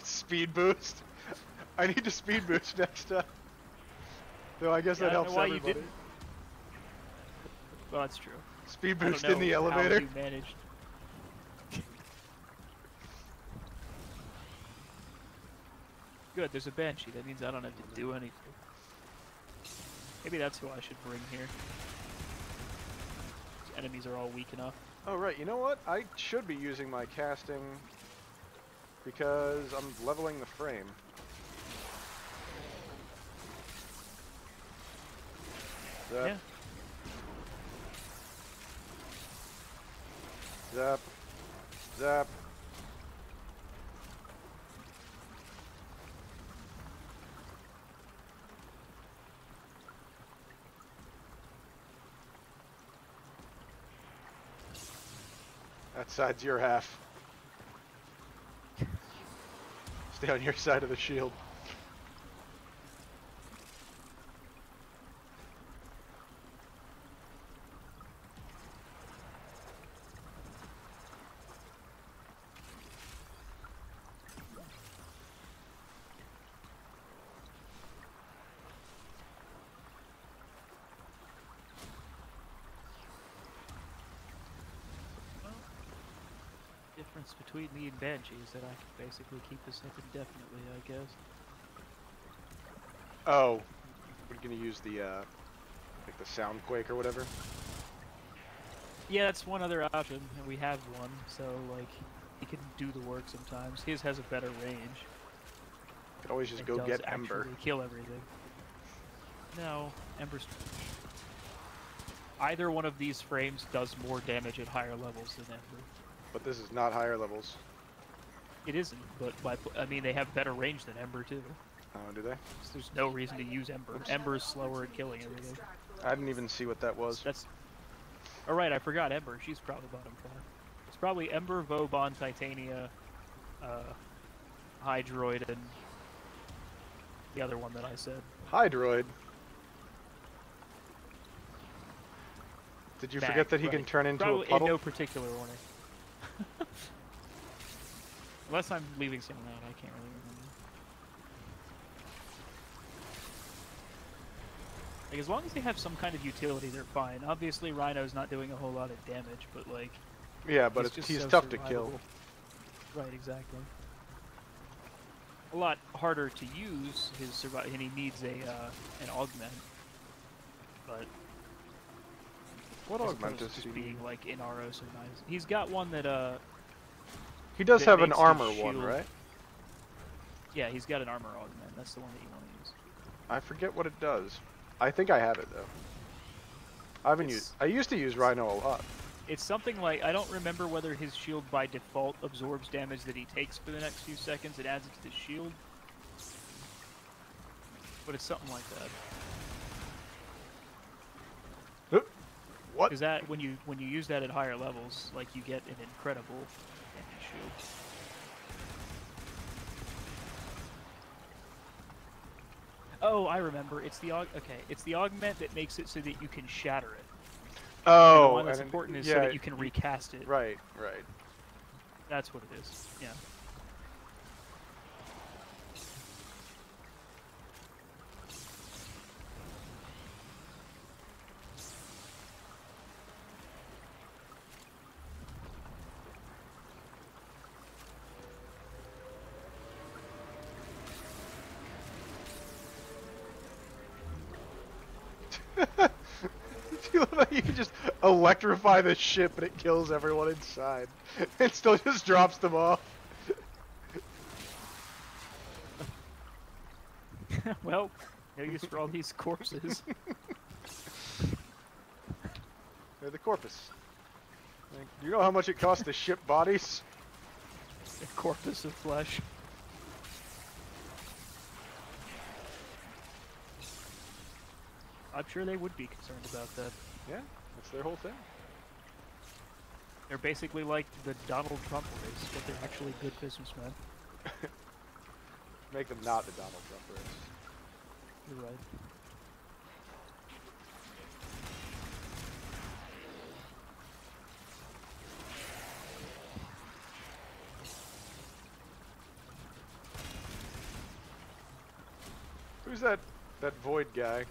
Speaker 2: Speed boost. I need to speed boost next time. Though I guess that helps everybody.
Speaker 1: Well, that's true.
Speaker 2: Speed boost in the elevator.
Speaker 1: How you managed. Good, there's a banshee. That means I don't have to do anything. Maybe that's who I should bring here. These enemies are all weak enough.
Speaker 2: Oh right, you know what? I should be using my casting because I'm leveling the frame. Zap.
Speaker 1: Yeah.
Speaker 2: Zap. Zap. That side's your half. Stay on your side of the shield.
Speaker 1: Difference between me and Banshee is that I can basically keep this up indefinitely, I guess.
Speaker 2: Oh, we're gonna use the like the sound quake or whatever.
Speaker 1: Yeah, that's one other option, and we have one, so like he can do the work sometimes. His has a better range.
Speaker 2: Could always just
Speaker 1: It
Speaker 2: go
Speaker 1: does
Speaker 2: get Ember.
Speaker 1: actually kill everything. No, Ember's. Either one of these frames does more damage at higher levels than Ember.
Speaker 2: But this is not higher levels.
Speaker 1: It isn't, but I mean they have better range than Ember too.
Speaker 2: Oh, do they?
Speaker 1: So there's no reason to use Ember. Ember is slower at killing everything.
Speaker 2: I didn't even see what that was.
Speaker 1: That's. All right, I forgot Ember. She's probably bottom 4. It's probably Ember, Vauban, Titania, Hydroid, and the other one that I said.
Speaker 2: Hydroid. Did you forget that he can turn into
Speaker 1: probably
Speaker 2: a puddle?
Speaker 1: in no particular order. Unless I'm leaving someone out, I can't really remember. Like, as long as they have some kind of utility, they're fine. Obviously, Rhino's not doing a whole lot of damage, but like...
Speaker 2: Yeah, but he's
Speaker 1: so
Speaker 2: tough to kill.
Speaker 1: Right, exactly. A lot harder to use his survival, and he needs an augment. But...
Speaker 2: What augment is
Speaker 1: just
Speaker 2: he?
Speaker 1: being like in RO so nice. He's got one that
Speaker 2: He does
Speaker 1: that
Speaker 2: have an
Speaker 1: makes his
Speaker 2: armor one,
Speaker 1: shield-
Speaker 2: right?
Speaker 1: Yeah, he's got an armor augment. That's the one that you want to use.
Speaker 2: I forget what it does. I think I have it though. I haven't used. I used to use Rhino a lot.
Speaker 1: It's something like, I don't remember whether his shield by default absorbs damage that he takes for the next few seconds. It adds it to the shield. But it's something like that.
Speaker 2: What?
Speaker 1: Because that, when you use that at higher levels, like, you get an incredible damage shield. Oh, I remember. It's the it's the augment that makes it so that you can shatter it.
Speaker 2: Oh,
Speaker 1: And the one that's
Speaker 2: and
Speaker 1: important is
Speaker 2: yeah,
Speaker 1: so that you can recast it.
Speaker 2: Right, right.
Speaker 1: That's what it is. Yeah.
Speaker 2: You look like you can just electrify the ship and it kills everyone inside. It still just drops them off.
Speaker 1: Well, no use for all these corpses.
Speaker 2: They're the corpus. Like, do you know how much it costs to ship bodies?
Speaker 1: A corpus of flesh. I'm sure they would be concerned about that.
Speaker 2: Yeah, that's their whole thing.
Speaker 1: They're basically like the Donald Trump race, but they're actually good businessmen.
Speaker 2: Make them not the Donald Trump race.
Speaker 1: You're right.
Speaker 2: Who's that void guy?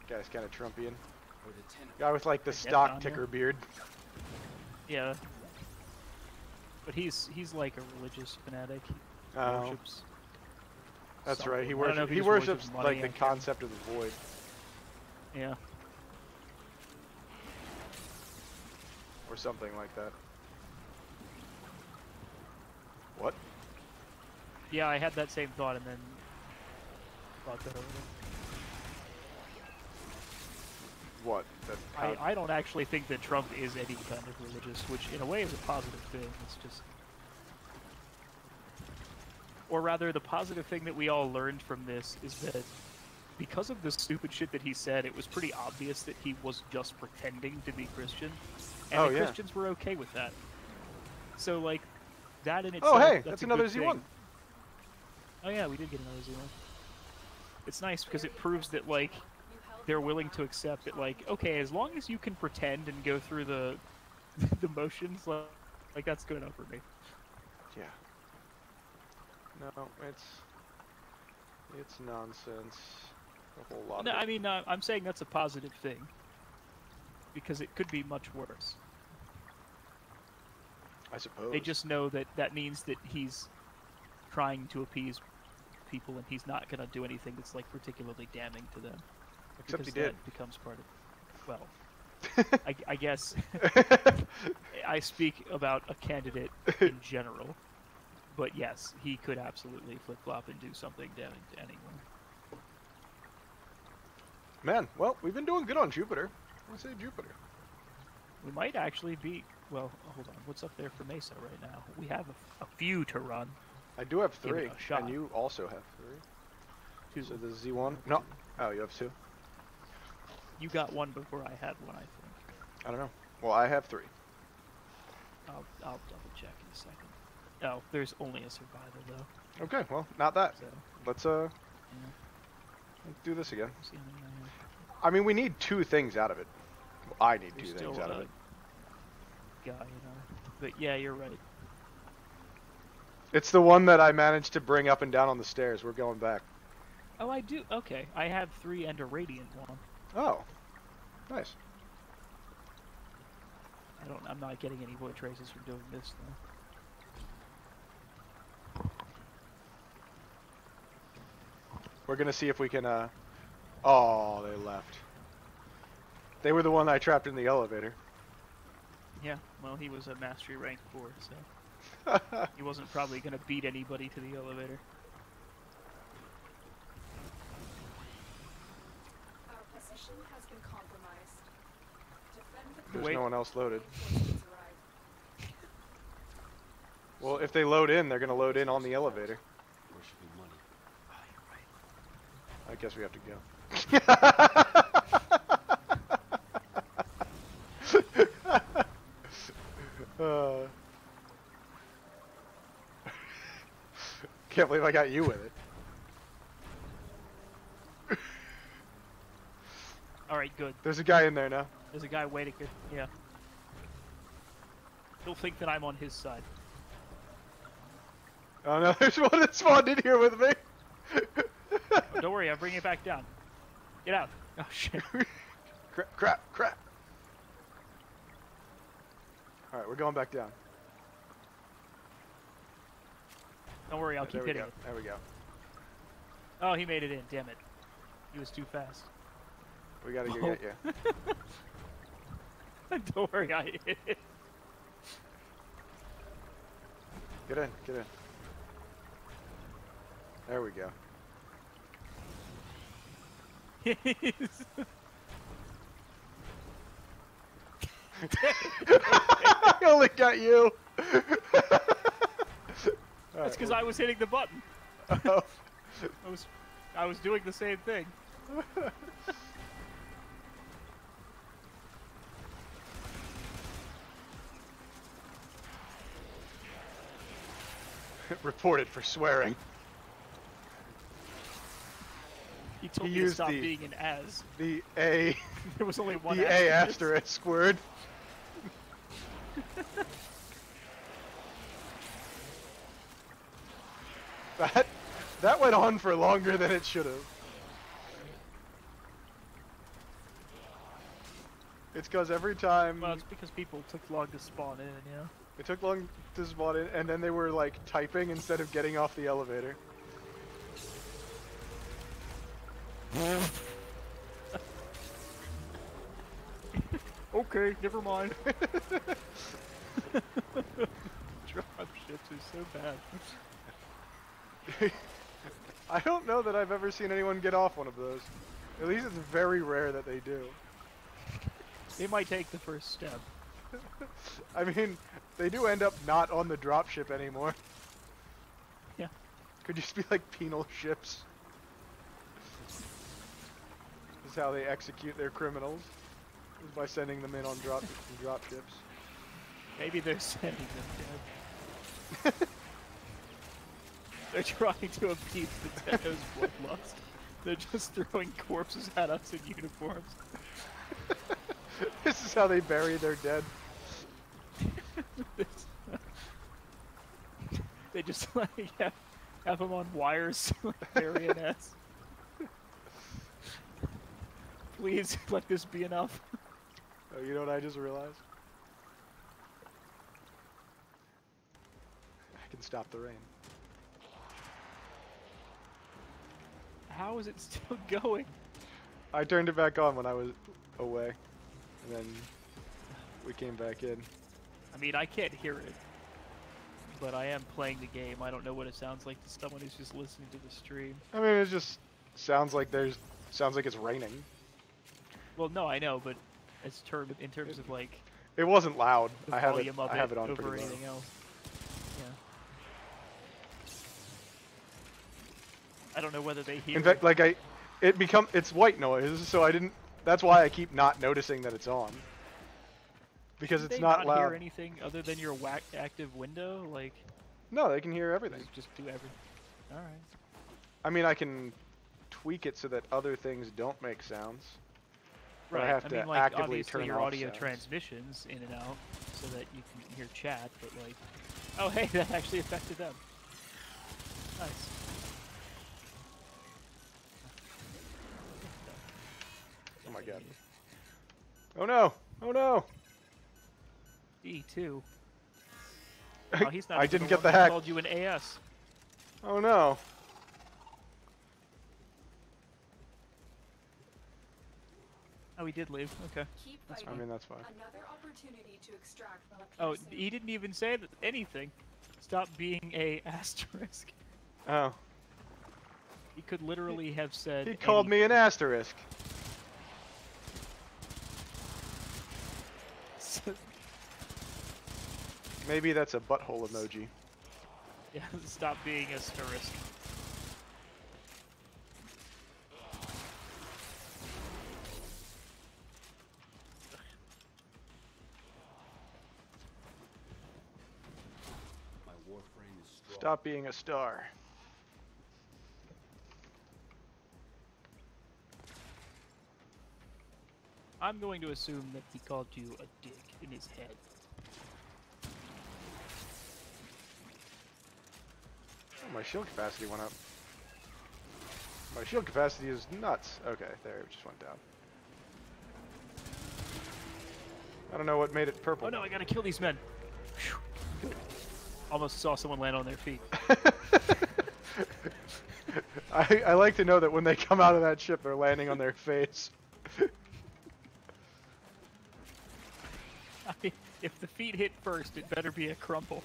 Speaker 2: Guy's kind of Trumpian. Guy with like the stock
Speaker 1: Anya.
Speaker 2: ticker beard.
Speaker 1: Yeah. But he's like a religious fanatic. He
Speaker 2: Oh.
Speaker 1: worships.
Speaker 2: That's right. He
Speaker 1: something. I don't know if
Speaker 2: worships. He
Speaker 1: just
Speaker 2: worships
Speaker 1: money,
Speaker 2: like
Speaker 1: I
Speaker 2: the
Speaker 1: can't-
Speaker 2: concept of the void.
Speaker 1: Yeah.
Speaker 2: Or something like that. What?
Speaker 1: Yeah, I had that same thought and then thought that over.
Speaker 2: What? That how-
Speaker 1: I don't actually think that Trump is any kind of religious, which in a way is a positive thing. It's just... Or rather, the positive thing that we all learned from this is that because of the stupid shit that he said, it was pretty obvious that he was just pretending to be Christian. And
Speaker 2: Oh,
Speaker 1: the
Speaker 2: yeah.
Speaker 1: Christians were okay with that. So, like, that in itself,
Speaker 2: Oh, hey,
Speaker 1: that's
Speaker 2: that's
Speaker 1: a
Speaker 2: another
Speaker 1: good
Speaker 2: Z1.
Speaker 1: thing. Oh yeah, we did get another Z1. It's nice because it proves that, like, they're willing to accept that, like, okay, as long as you can pretend and go through the the motions, like that's good enough for me.
Speaker 2: Yeah. No, it's nonsense. A whole lot
Speaker 1: No,
Speaker 2: of it.
Speaker 1: I mean, I'm saying that's a positive thing because it could be much worse.
Speaker 2: I suppose.
Speaker 1: They just know that that means that he's trying to appease people and he's not going to do anything that's, like, particularly damning to them.
Speaker 2: Except he
Speaker 1: Because
Speaker 2: did.
Speaker 1: that becomes part of... Well, I guess I speak about a candidate in general. But yes, he could absolutely flip-flop and do something damning to anyone.
Speaker 2: Man, well, we've been doing good on Jupiter. I say Jupiter.
Speaker 1: We might actually be... Well, hold on. What's up there for Mesa right now? We have a few to run.
Speaker 2: I do have
Speaker 1: Give it
Speaker 2: 3,
Speaker 1: a shot.
Speaker 2: and you also have 3.
Speaker 1: 2.
Speaker 2: So the Z1. No. Oh, you have 2.
Speaker 1: You got one before I had one, I think.
Speaker 2: I don't know. Well, I have 3.
Speaker 1: I'll double check in a second. Oh, there's only a survivor though.
Speaker 2: Okay, well, not that.
Speaker 1: So
Speaker 2: Let's
Speaker 1: yeah.
Speaker 2: let's do this again.
Speaker 1: See how many I have.
Speaker 2: I mean, we need 2 things out of it. Well, I need
Speaker 1: There's
Speaker 2: 2
Speaker 1: still
Speaker 2: things out of
Speaker 1: a
Speaker 2: it.
Speaker 1: guy, you know. But yeah, you're right.
Speaker 2: It's the one that I managed to bring up and down on the stairs. We're going back.
Speaker 1: Oh, I do. Okay, I have 3 and a radiant one.
Speaker 2: Oh, nice.
Speaker 1: I'm not getting any void traces from doing this though.
Speaker 2: We're gonna see if we can. Oh, they left. They were the one I trapped in the elevator.
Speaker 1: Yeah. Well, he was a mastery rank 4, so he wasn't probably gonna beat anybody to the elevator.
Speaker 4: Our position has been compromised.
Speaker 2: There's
Speaker 1: Wait.
Speaker 2: no one else loaded.
Speaker 4: Reinforcements arrive.
Speaker 2: Well, if they load in, they're gonna load in on the elevator.
Speaker 3: There should be money.
Speaker 2: I guess we have to go. Can't believe I got you with it.
Speaker 1: All right, good.
Speaker 2: There's a guy in there now.
Speaker 1: There's a guy waiting. Good. Yeah. He'll think that I'm on his side.
Speaker 2: Oh no, there's one that spawned in here with me.
Speaker 1: Oh, don't worry, I'm bringing it back down. Get out. Oh shit.
Speaker 2: Crap. Alright, we're going back down.
Speaker 1: Don't worry, I'll keep hitting it.
Speaker 2: There we go.
Speaker 1: Oh, he made it in. Damn it. He was too fast.
Speaker 2: We gotta go get you.
Speaker 1: Don't worry, I hit it.
Speaker 2: Get in. There we go. I only got you.
Speaker 1: That's because I was hitting the button.
Speaker 2: Oh.
Speaker 1: I was doing the same thing.
Speaker 2: Reported for swearing.
Speaker 1: He told
Speaker 2: He
Speaker 1: me to
Speaker 2: used
Speaker 1: stop
Speaker 2: the-
Speaker 1: being an as.
Speaker 2: The A.
Speaker 1: There was only one
Speaker 2: The A asterisk word. That went on for longer than it should have. It's because every time
Speaker 1: Well, it's because people took long to spawn in, you know?
Speaker 2: it took long to spawn in, and then they were like typing instead of getting off the elevator.
Speaker 1: Okay, never mind. Drop ships is so bad.
Speaker 2: I don't know that I've ever seen anyone get off one of those. At least it's very rare that they do.
Speaker 1: They might take the first step.
Speaker 2: I mean, they do end up not on the dropship anymore.
Speaker 1: Yeah.
Speaker 2: Could just be like penal ships. This is how they execute their criminals. Is by sending them in on dropships.
Speaker 1: Maybe they're sending them dead. They're trying to appease the Tenno's bloodlust. They're just throwing corpses at us in uniforms.
Speaker 2: This is how they bury their dead.
Speaker 1: They just like have them on wires like marionettes. Please let this be enough.
Speaker 2: Oh, you know what I just realized? I can stop the rain.
Speaker 1: How is it still going?
Speaker 2: I turned it back on when I was away, and then we came back in.
Speaker 1: I mean, I can't hear it, but I am playing the game. I don't know what it sounds like to someone who's just listening to the stream.
Speaker 2: I mean, it just sounds like it's raining.
Speaker 1: Well, no, I know, but in terms of like
Speaker 2: It wasn't loud.
Speaker 1: the
Speaker 2: I have
Speaker 1: volume of
Speaker 2: I have it on
Speaker 1: over
Speaker 2: pretty low.
Speaker 1: anything else. Yeah. I don't know whether they hear.
Speaker 2: In fact, like it's white noise, so that's why I keep not noticing that it's on. Because
Speaker 1: Did
Speaker 2: it's
Speaker 1: they
Speaker 2: not
Speaker 1: not hear
Speaker 2: loud.
Speaker 1: anything other than your active window? Like,
Speaker 2: No, they can hear everything.
Speaker 1: just do everything. All right.
Speaker 2: I mean, I can tweak it so that other things don't make sounds. But I have to
Speaker 1: mean, like,
Speaker 2: actively
Speaker 1: obviously
Speaker 2: turn
Speaker 1: your
Speaker 2: off
Speaker 1: audio
Speaker 2: sounds.
Speaker 1: transmissions in and out so that you can hear chat, but like, oh hey, that actually affected them. Nice.
Speaker 2: Oh my god. Oh no! Oh no!
Speaker 1: D2. Oh, he's not
Speaker 2: I
Speaker 1: even
Speaker 2: didn't get
Speaker 1: one
Speaker 2: the
Speaker 1: that
Speaker 2: hack.
Speaker 1: called you an AS.
Speaker 2: Oh no!
Speaker 1: Oh, he did leave. Okay.
Speaker 4: Keep
Speaker 1: That's
Speaker 4: fighting.
Speaker 2: I mean, that's fine.
Speaker 4: Another opportunity to extract more
Speaker 1: Oh,
Speaker 4: piercing.
Speaker 1: he didn't even say anything. Stop being a asterisk.
Speaker 2: Oh.
Speaker 1: He could literally have said.
Speaker 2: He called me an asterisk. Maybe that's a butthole emoji.
Speaker 1: Yeah, stop being a tourist.
Speaker 3: My warframe is strong.
Speaker 2: Stop being a star.
Speaker 1: I'm going to assume that he called you a dick in his head.
Speaker 2: Oh, my shield capacity went up. My shield capacity is nuts. Okay, there, it just went down. I don't know what made it purple.
Speaker 1: Oh no, I gotta kill these men. Phew. Good. Almost saw someone land on their feet.
Speaker 2: I like to know that when they come out of that ship, they're landing on their face.
Speaker 1: I mean, if the feet hit first, it better be a crumple.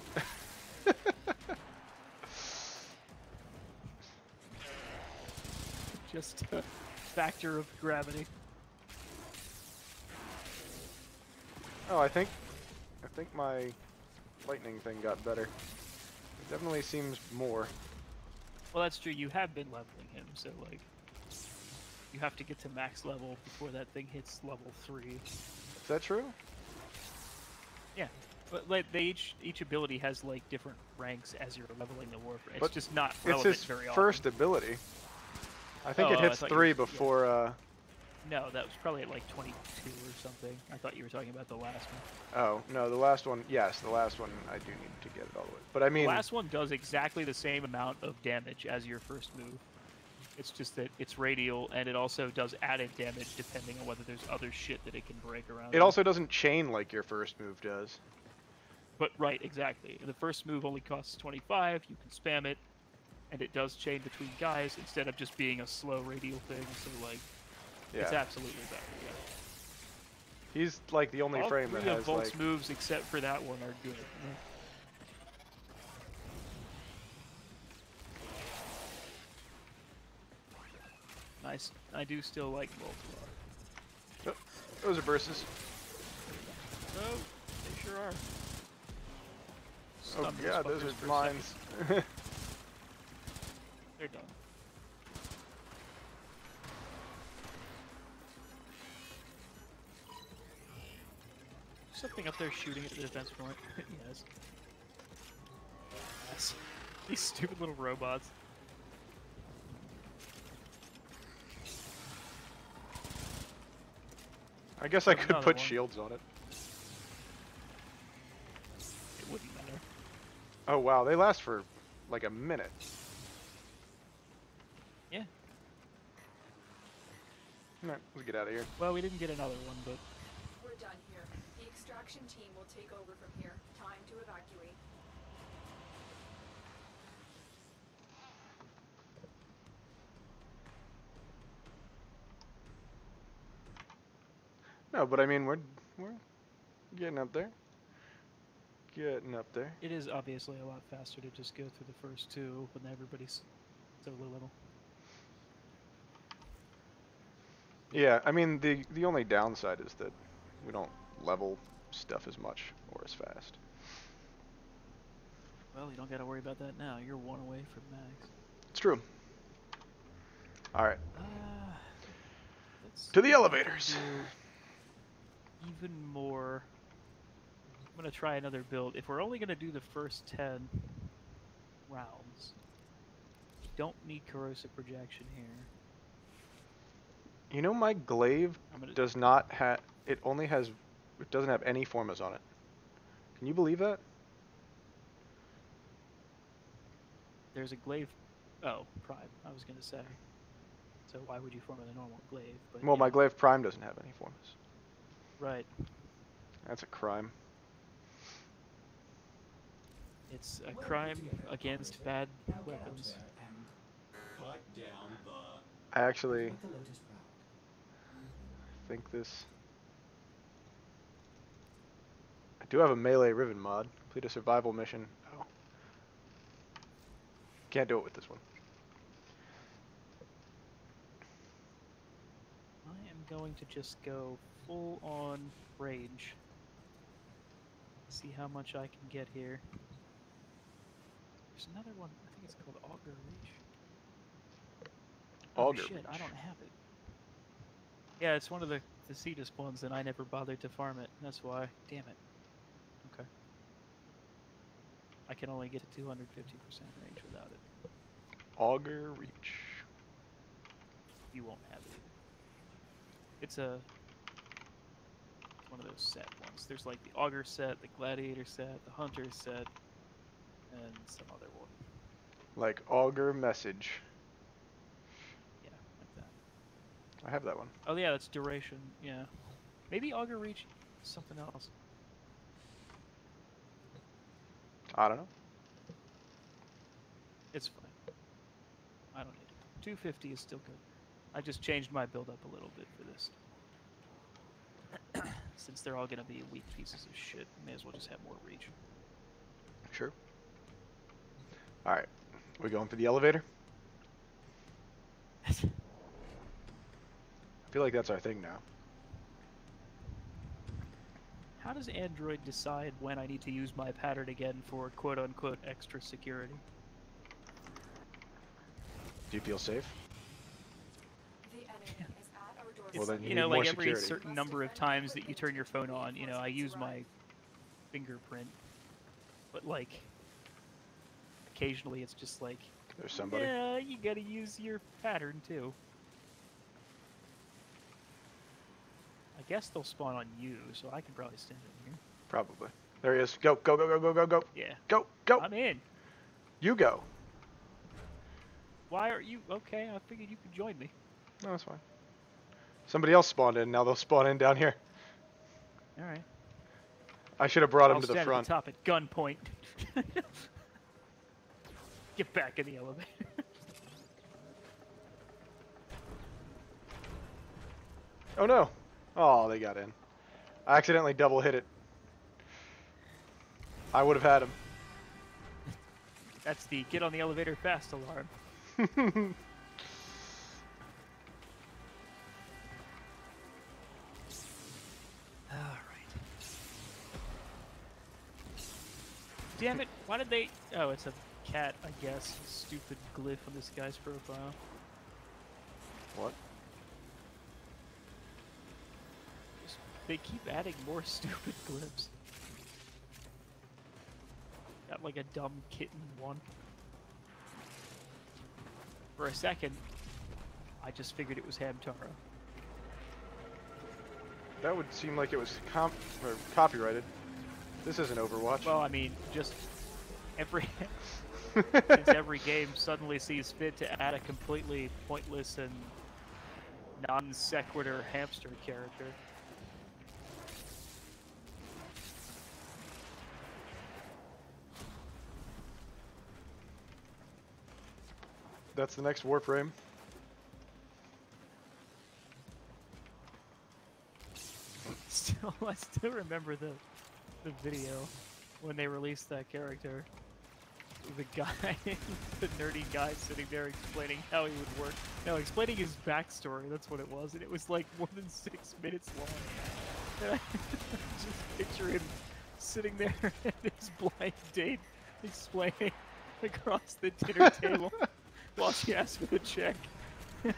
Speaker 1: Just a factor of gravity.
Speaker 2: Oh, I think my lightning thing got better. It definitely seems more.
Speaker 1: Well, that's true. You have been leveling him, so like, you have to get to max level before that thing hits level 3.
Speaker 2: Is that true?
Speaker 1: Yeah, but like each ability has like different ranks as you're leveling the warframe. It's
Speaker 2: But
Speaker 1: just not
Speaker 2: It's
Speaker 1: relevant
Speaker 2: his
Speaker 1: very
Speaker 2: first
Speaker 1: often.
Speaker 2: ability. I think
Speaker 1: Oh,
Speaker 2: it
Speaker 1: I
Speaker 2: hits
Speaker 1: thought you
Speaker 2: 3
Speaker 1: were-
Speaker 2: before,
Speaker 1: No, that was probably at like 22 or something. I thought you were talking about the last one.
Speaker 2: Oh, no, the last one, yes, the last one, I do need to get it all the way. But I mean,
Speaker 1: The last one does exactly the same amount of damage as your first move. It's just that it's radial, and it also does added damage depending on whether there's other shit that it can break around.
Speaker 2: it also doesn't chain like your first move does.
Speaker 1: But right, exactly. The first move only costs 25. You can spam it, and it does chain between guys instead of just being a slow radial thing. So like, it's
Speaker 2: Yeah.
Speaker 1: absolutely better. Yeah.
Speaker 2: He's like the only
Speaker 1: All
Speaker 2: frame
Speaker 1: three
Speaker 2: that
Speaker 1: of
Speaker 2: has
Speaker 1: Volt's
Speaker 2: like...
Speaker 1: moves except for that one are good. Yeah. Nice. I do still like Volt a lot.
Speaker 2: Oh, those are bursts.
Speaker 1: Oh, they sure are.
Speaker 2: Oh
Speaker 1: Stun those
Speaker 2: yeah, those
Speaker 1: fuckers
Speaker 2: are
Speaker 1: for a
Speaker 2: mines.
Speaker 1: second. They're done. Something up there shooting at the defense point. Yes. Yes. These stupid little robots.
Speaker 2: I guess I
Speaker 1: Oh,
Speaker 2: could
Speaker 1: another
Speaker 2: put
Speaker 1: one.
Speaker 2: shields on it.
Speaker 1: It wouldn't matter.
Speaker 2: Oh wow, they last for like a minute.
Speaker 1: Yeah.
Speaker 2: Alright, let's get out of here.
Speaker 1: Well, we didn't get another one, but
Speaker 4: We're done here. The extraction team will take over from here. Time to evacuate.
Speaker 2: No, but I mean, we're getting up there. Getting up there.
Speaker 1: it is obviously a lot faster to just go through the first two when everybody's so low level.
Speaker 2: Yeah, I mean, the only downside is that we don't level stuff as much or as fast.
Speaker 1: Well, you don't got to worry about that now. You're one away from max.
Speaker 2: It's true. Alright,
Speaker 1: Let's
Speaker 2: to the
Speaker 1: see if I can
Speaker 2: elevators.
Speaker 1: do even more. I'm gonna try another build. If we're only gonna do the first 10 rounds, we don't need corrosive projection here.
Speaker 2: You know, my glaive
Speaker 1: I'm gonna.
Speaker 2: does not have, it only has, it doesn't have any formas on it. Can you believe that?
Speaker 1: There's a glaive. Oh, prime. I was gonna say. So why would you form a normal glaive? But
Speaker 2: Well,
Speaker 1: yeah.
Speaker 2: my glaive prime doesn't have any formas.
Speaker 1: Right.
Speaker 2: That's a crime.
Speaker 1: It's a crime against bad
Speaker 3: Now get out
Speaker 1: weapons.
Speaker 3: there and cut down the...
Speaker 2: I actually
Speaker 3: Let the Lotus proud.
Speaker 2: think this... I do have a melee ribbon mod. Complete a survival mission. Oh. Can't do it with this one.
Speaker 1: I am going to just go full on range. See how much I can get here. There's another one. I think it's called Auger Reach. Oh
Speaker 2: Auger
Speaker 1: shit! I
Speaker 2: Reach.
Speaker 1: don't have it. Yeah, it's one of the C-disc ones, and I never bothered to farm it. That's why. Damn it. Okay. I can only get to 250% range without it.
Speaker 2: Auger Reach.
Speaker 1: You won't have it either. It's a one of those set ones. There's like the Auger set, the Gladiator set, the Hunter set, and some other one.
Speaker 2: Like Auger Message.
Speaker 1: Yeah, like that.
Speaker 2: I have that one.
Speaker 1: Oh yeah, that's duration. Yeah, maybe Auger Reach is something else.
Speaker 2: I don't know.
Speaker 1: It's fine. I don't need it. 250 is still good. I just changed my build up a little bit for this. Since they're all gonna be weak pieces of shit, may as well just have more reach.
Speaker 2: Sure. Alright. We going for the elevator? I feel like that's our thing now.
Speaker 1: How does Android decide when I need to use my pattern again for quote-unquote extra security?
Speaker 2: Do you feel safe?
Speaker 4: The enemy is at our doorstep.
Speaker 2: Well, then you
Speaker 1: You
Speaker 2: need
Speaker 1: know,
Speaker 2: more
Speaker 1: like every
Speaker 2: security.
Speaker 1: certain number of times that you turn your phone on, you know, I use my fingerprint. But like, occasionally it's just like,
Speaker 2: There's somebody.
Speaker 1: yeah, you gotta use your pattern too. I guess they'll spawn on you, so I can probably stand in here.
Speaker 2: Probably. There he is. Go, go, go, go, go, go, go.
Speaker 1: Yeah.
Speaker 2: Go, go.
Speaker 1: I'm in.
Speaker 2: You go.
Speaker 1: Why are you... Okay, I figured you could join me.
Speaker 2: No, that's fine. Somebody else spawned in. Now they'll spawn in down here.
Speaker 1: Alright.
Speaker 2: I should have brought him
Speaker 1: I'll
Speaker 2: to the
Speaker 1: stand
Speaker 2: front.
Speaker 1: at the top at gunpoint. Get back in the elevator.
Speaker 2: Oh no. Oh, they got in. I accidentally double hit it. I would have had him.
Speaker 1: That's the get on the elevator fast alarm. Alright. Damn it, why did they... Oh, it's a cat, I guess. Stupid glyph on this guy's profile.
Speaker 2: What?
Speaker 1: They keep adding more stupid glyphs. Got like a dumb kitten one. For a second, I just figured it was Hamtaro.
Speaker 2: That would seem like it was copyrighted. This isn't Overwatch.
Speaker 1: Well, I mean, just every since every game suddenly sees fit to add a completely pointless and non sequitur hamster character.
Speaker 2: That's the next Warframe.
Speaker 1: I still remember the video when they released that character. The guy, the nerdy guy sitting there explaining how he would work. No, explaining his backstory, that's what it was. And it was like more than 6 minutes long. And I just picture him sitting there at his blind date explaining across the dinner table while she asked for the check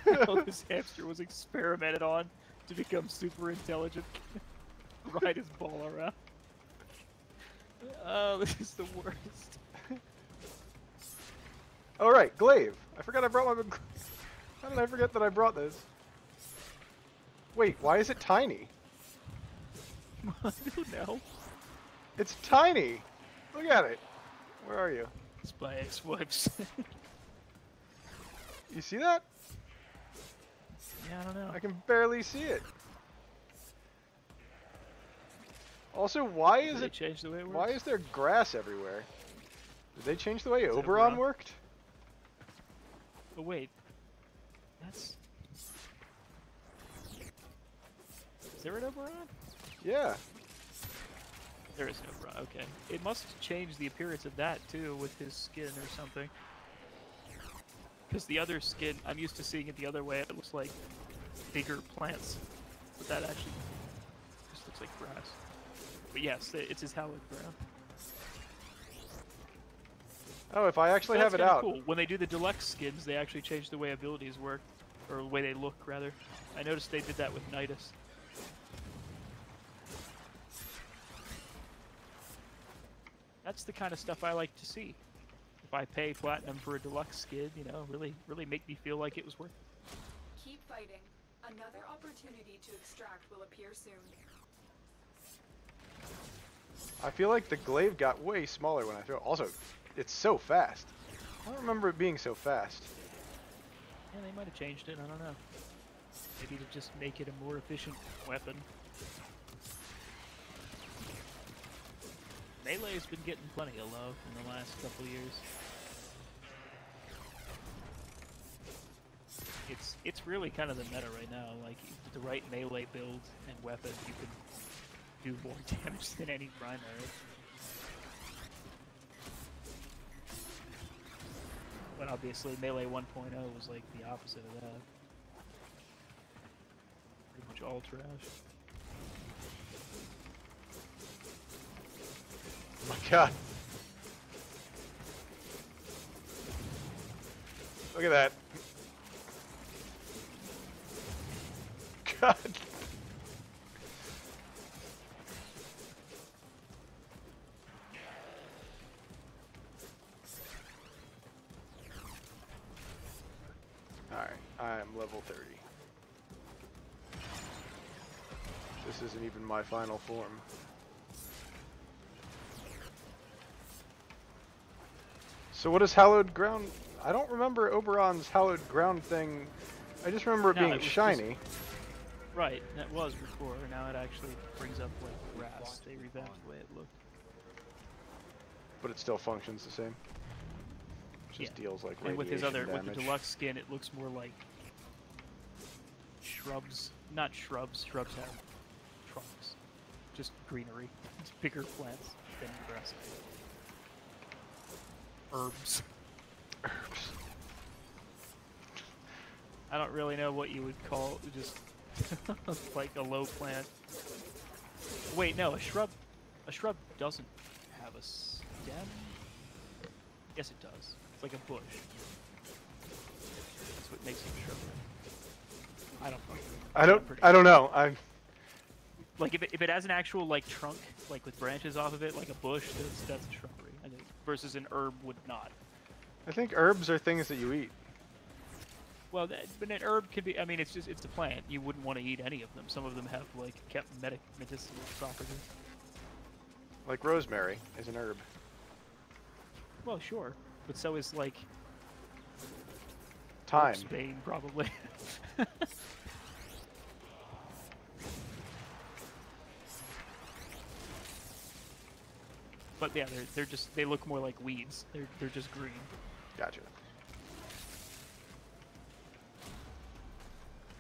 Speaker 1: how this hamster was experimented on to become super intelligent. Ride his ball around. Oh, this is the worst.
Speaker 2: All right, glaive. I forgot I brought my. How did I forget that I brought this? Wait, why is it tiny?
Speaker 1: I don't know.
Speaker 2: It's tiny. Look at it. Where are you?
Speaker 1: It's by ex-wives.
Speaker 2: You see that?
Speaker 1: Yeah, I don't know.
Speaker 2: I can barely see it. Also, why is
Speaker 1: Did they
Speaker 2: it?
Speaker 1: change the way it works?
Speaker 2: Why is there grass everywhere? Did they change the way
Speaker 1: Is it
Speaker 2: Oberon
Speaker 1: Oberon?
Speaker 2: worked?
Speaker 1: Oh wait, that's. Is there an Oberon?
Speaker 2: Yeah.
Speaker 1: There is an Oberon. Okay, it must change the appearance of that too with his skin or something. Because the other skin, I'm used to seeing it the other way. It looks like bigger plants, but that actually just looks like grass. But yes, it's his hallowed ground.
Speaker 2: Oh, if I actually
Speaker 1: That's
Speaker 2: have it
Speaker 1: kinda
Speaker 2: out.
Speaker 1: cool. When they do the deluxe skins, they actually change the way abilities work, or the way they look, rather. I noticed they did that with Nidus. That's the kind of stuff I like to see. If I pay platinum for a deluxe skin, you know, really make me feel like it was worth it.
Speaker 4: Keep fighting. Another opportunity to extract will appear soon.
Speaker 2: I feel like the glaive got way smaller when I throw it. Also, it's so fast. I don't remember it being so fast.
Speaker 1: Yeah, they might have changed it, I don't know. Maybe to just make it a more efficient weapon. Melee's been getting plenty of love in the last couple years. It's really kind of the meta right now. Like, with the right melee build and weapon, you can do more damage than any primary. But obviously, Melee 1.0 was like the opposite of that. Pretty much all trash.
Speaker 2: Oh my god. Look at that. God. Alright, I am level 30. This isn't even my final form. So what is hallowed ground? I don't remember Oberon's hallowed ground thing. I just remember it
Speaker 1: No,
Speaker 2: being
Speaker 1: it was
Speaker 2: shiny.
Speaker 1: Right, that was before. Now it actually brings up like grass. They revamped the way it looked.
Speaker 2: But it still functions the same. Just
Speaker 1: Yeah.
Speaker 2: deals like
Speaker 1: And with his
Speaker 2: radiation
Speaker 1: with the
Speaker 2: damage.
Speaker 1: deluxe skin, it looks more like shrubs. Not shrubs. Shrubs have trunks. Just greenery. It's bigger plants than grass. Herbs.
Speaker 2: Herbs.
Speaker 1: I don't really know what you would call just like a low plant. Wait, no, a shrub doesn't have a stem. Yes, it does. It's like a bush. That's what makes it a shrub.
Speaker 2: I don't know. I'm
Speaker 1: like if it has an actual like trunk, like with branches off of it, like a bush, that's a shrubbery. I think versus an herb would not.
Speaker 2: I think herbs are things that you eat.
Speaker 1: Well, but an herb could be. I mean, it's a plant. You wouldn't want to eat any of them. Some of them have like kept medicinal properties.
Speaker 2: Like rosemary is an herb.
Speaker 1: Well, sure, but so is like
Speaker 2: Thyme.
Speaker 1: Spain, probably. But yeah, they look more like weeds. They're just green.
Speaker 2: Gotcha.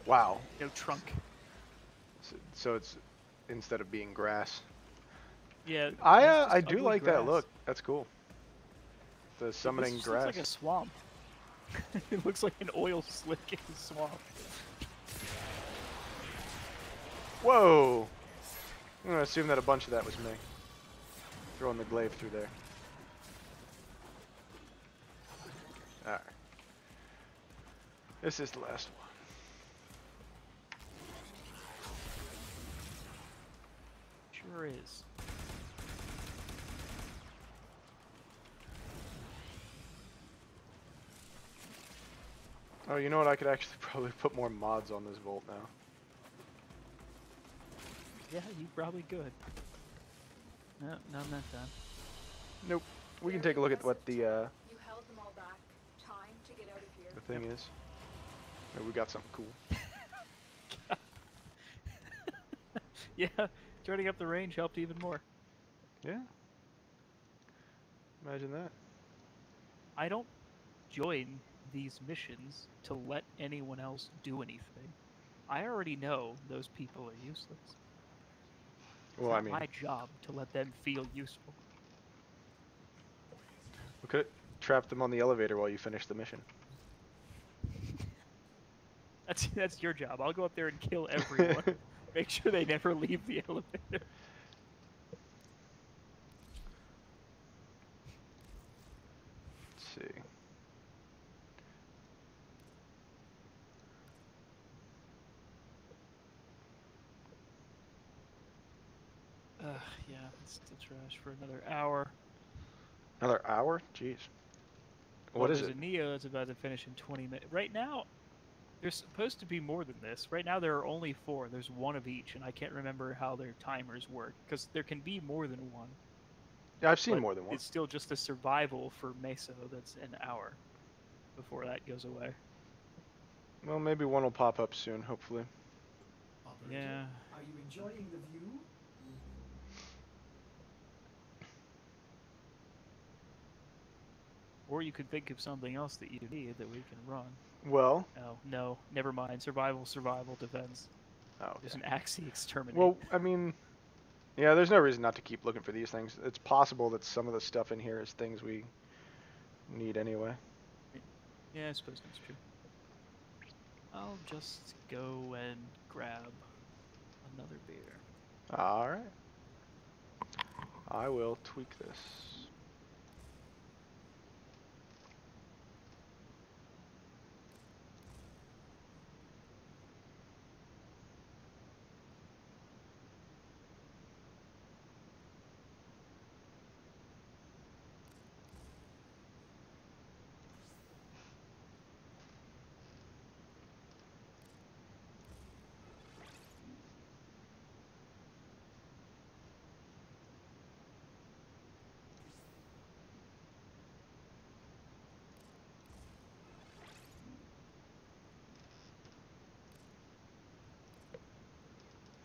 Speaker 2: Wow.
Speaker 1: No trunk.
Speaker 2: So it's instead of being grass.
Speaker 1: Yeah.
Speaker 2: I do like that look. That's cool. The summoning
Speaker 1: It
Speaker 2: grass.
Speaker 1: looks like a swamp. It looks like an oil slick in the swamp.
Speaker 2: Whoa! I'm gonna assume that a bunch of that was me. Throwing the glaive through there. Alright. This is the last one.
Speaker 1: Sure is.
Speaker 2: Oh, you know what? I could actually probably put more mods on this Volt now.
Speaker 1: Yeah, you probably could. No, none that time.
Speaker 2: Nope. We can take a look at what the
Speaker 4: You held them all back. Time to get out of here.
Speaker 2: thing is. Maybe we got something cool.
Speaker 1: Yeah, turning up the range helped even more.
Speaker 2: Yeah. Imagine that.
Speaker 1: I don't join these missions to let anyone else do anything. I already know those people are useless.
Speaker 2: Well,
Speaker 1: It's
Speaker 2: I
Speaker 1: not
Speaker 2: mean,
Speaker 1: my job to let them feel useful.
Speaker 2: we could trap them on the elevator while you finish the mission.
Speaker 1: That's your job. I'll go up there and kill everyone. Make sure they never leave the elevator.
Speaker 2: see.
Speaker 1: Yeah, it's still trash for another hour.
Speaker 2: Another hour? Jeez.
Speaker 1: Well,
Speaker 2: What is
Speaker 1: there's
Speaker 2: it?
Speaker 1: a Neo that's about to finish in 20 minutes. Right now, there's supposed to be more than this. Right now, there are only 4. There's one of each, and I can't remember how their timers work because there can be more than one.
Speaker 2: Yeah, I've seen
Speaker 1: But
Speaker 2: more than one.
Speaker 1: it's still just a survival for Meso that's an hour before that goes away.
Speaker 2: Well, maybe one will pop up soon, hopefully.
Speaker 3: Operator,
Speaker 1: Yeah.
Speaker 3: are you enjoying the view?
Speaker 1: Or you could think of something else that you need that we can run.
Speaker 2: Well,
Speaker 1: Oh, no, never mind. Survival, defense.
Speaker 2: oh,
Speaker 1: There's
Speaker 2: okay.
Speaker 1: an Axie exterminate.
Speaker 2: Well, I mean, yeah, there's no reason not to keep looking for these things. It's possible that some of the stuff in here is things we need anyway.
Speaker 1: Yeah, I suppose that's true. I'll just go and grab another beer.
Speaker 2: All right. I will tweak this.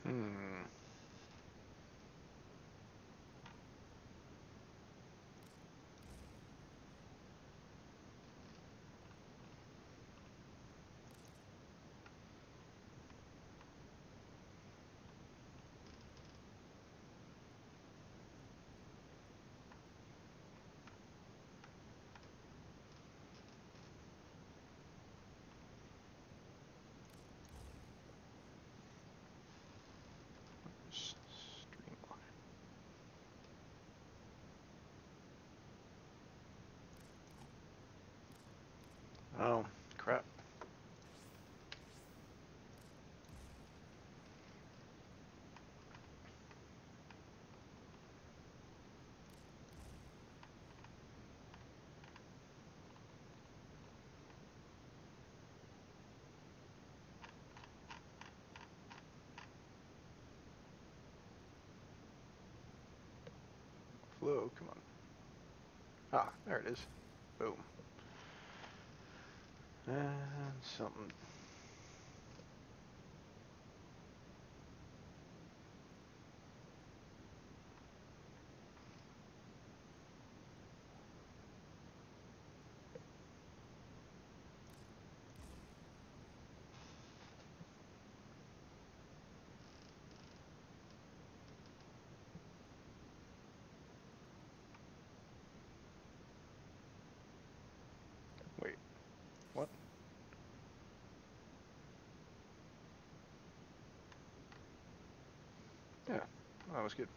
Speaker 2: Hmm. Streamline. Oh, crap. Flow, come on. Ah, there it is. Boom. And something. Wait, what? Yeah, that was good.